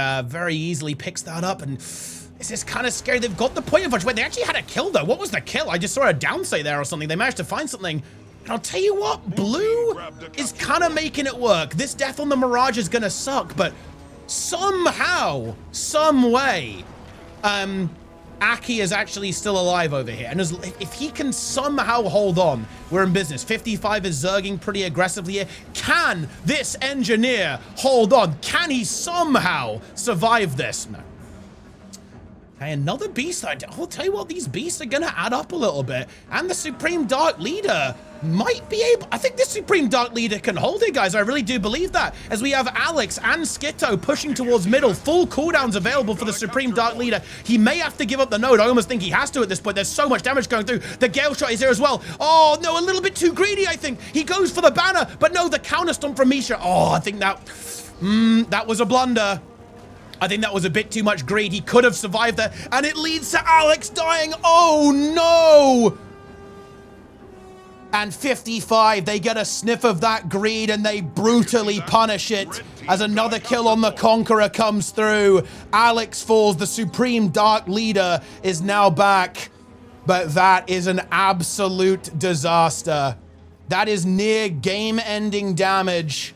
easily picks that up, and this is kind of scary. They've got the point of touch. Wait, they actually had a kill, though. What was the kill? I just saw a downsay there or something. They managed to find something. And I'll tell you what, Blue is kind of making it work. This death on the Mirage is going to suck, but somehow, some way, Aki is actually still alive over here. And if he can somehow hold on, we're in business. 55 is zerging pretty aggressively here. Can this engineer hold on? Can he somehow survive this? No. Okay, another beast. I'll tell you what, these beasts are going to add up a little bit. And the Supreme Dark Leader might be able... I think the Supreme Dark Leader can hold it, guys. I really do believe that. As we have Alex and Skitto pushing towards middle. Full cooldowns available for the Supreme Dark Leader. He may have to give up the node. I almost think he has to at this point. There's so much damage going through. The Gale Shot is here as well. Oh, no, a little bit too greedy, I think. He goes for the banner. But no, the counter stomp from Misha. Oh, I think that... that was a blunder. I think that was a bit too much greed. He could have survived there, and it leads to Alex dying. Oh, no! And 55, they get a sniff of that greed, and they brutally punish it as another kill on the Conqueror comes through. Alex falls. The Supreme Dark Leader is now back, but that is an absolute disaster. That is near game-ending damage.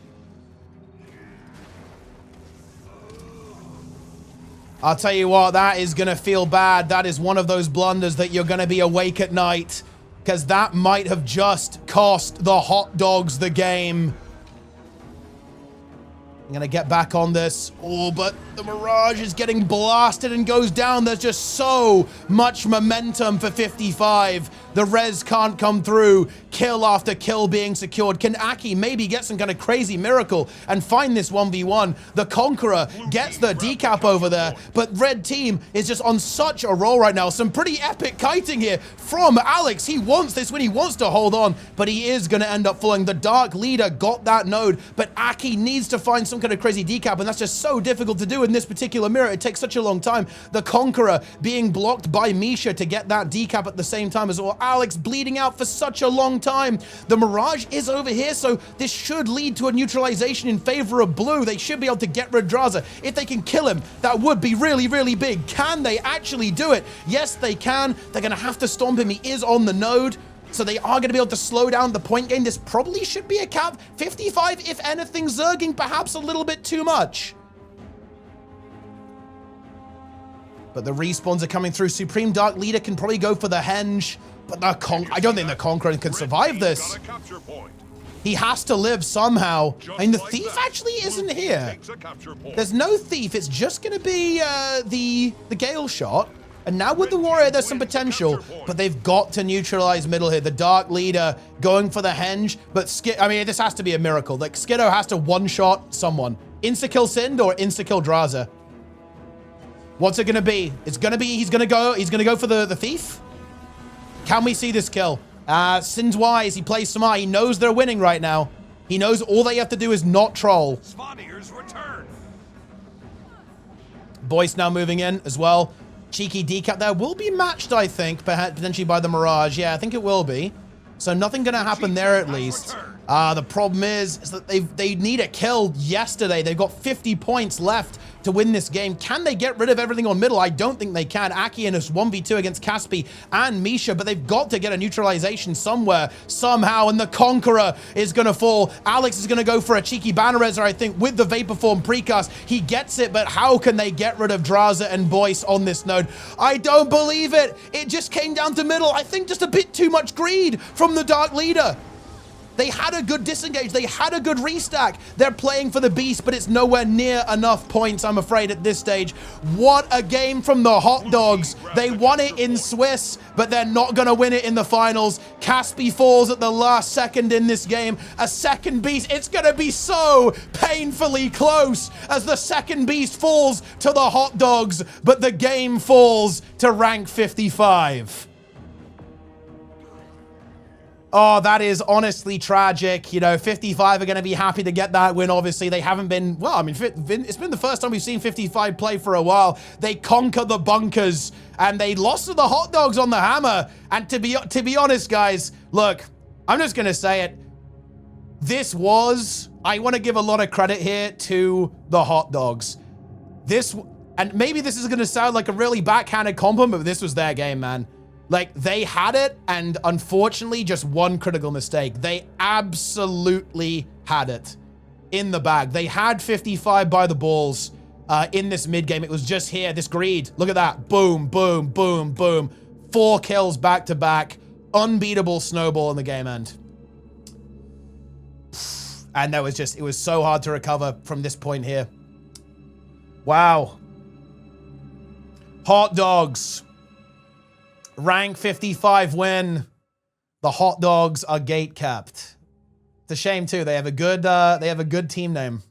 I'll tell you what, that is going to feel bad. That is one of those blunders that you're going to be awake at night, because that might have just cost the Hot Dogs the game. I'm going to get back on this. Oh, but the Mirage is getting blasted and goes down. There's just so much momentum for 55. The res can't come through. Kill after kill being secured. Can Aki maybe get some kind of crazy miracle and find this 1v1? The Conqueror gets the decap over there, but red team is just on such a roll right now. Some pretty epic kiting here from Alex. He wants this win. He wants to hold on, but he is going to end up falling. The Dark Leader got that node, but Aki needs to find some kind of crazy decap, and that's just so difficult to do in this particular mirror. It takes such a long time. The Conqueror being blocked by Misha to get that decap at the same time as well. Alex bleeding out for such a long time. The Mirage is over here, so this should lead to a neutralization in favor of blue. They should be able to get rid of Draza. If they can kill him, that would be really, really big. Can they actually do it? Yes, they can. They're going to have to stomp him. He is on the node, so they are going to be able to slow down the point gain. This probably should be a cap. 55, if anything, zerging perhaps a little bit too much. But the respawns are coming through. Supreme Dark Leader can probably go for the henge, but I don't think the Conqueror can survive this. He has to live somehow. I mean, the Thief actually isn't here. There's no Thief. It's just going to be the Gale Shot. And now with the Warrior, there's some potential, but they've got to neutralize middle here. The Dark Leader going for the henge, but I mean, this has to be a miracle. Like, Skiddo has to one-shot someone. Insta-kill Sind or insta-kill Draza? What's it gonna be? It's gonna be, he's gonna go for the Thief? Can we see this kill? Sind's wise, he plays smart. He knows they're winning right now. He knows all they have to do is not troll. Return. Boyce now moving in as well. Cheeky decap there will be matched, I think, potentially by the Mirage. Yeah, I think it will be. So nothing gonna happen there at least. The problem is that they need a kill yesterday. They've got 50 points left to win this game. Can they get rid of everything on middle? I don't think they can. Aki in his 1v2 against Caspi and Misha, but they've got to get a neutralization somewhere, somehow, and the Conqueror is going to fall. Alex is going to go for a cheeky banner reser, I think, with the Vapor Form precast. He gets it, but how can they get rid of Draza and Boyce on this node? I don't believe it. It just came down to middle. I think just a bit too much greed from the Dark Leader. They had a good disengage. They had a good restack. They're playing for the beast, but it's nowhere near enough points, I'm afraid, at this stage. What a game from the Hot Dogs. They won it in Swiss, but they're not going to win it in the finals. Caspi falls at the last second in this game. A second beast. It's going to be so painfully close as the second beast falls to the Hot Dogs, but the game falls to rank 55. Oh, that is honestly tragic. You know, 55 are going to be happy to get that win, obviously. They haven't been, well, I mean, it's been the first time we've seen 55 play for a while. They conquer the bunkers, and they lost to the Hot Dogs on the hammer. And to be honest, guys, look, I'm just going to say it. I want to give a lot of credit here to the Hot Dogs. And maybe this is going to sound like a really backhanded compliment, but this was their game, man. Like, they had it, and unfortunately, just one critical mistake. They absolutely had it in the bag. They had 55 by the balls. in this mid game. It was just here, this greed. Look at that. Boom, boom, boom, boom. 4 kills back to back. Unbeatable snowball in the game end. And that was just, it was so hard to recover from this point here. Wow. Hot dogs. Rank 55 win. The hot dogs are gate capped. It's a shame too. They have a good team name.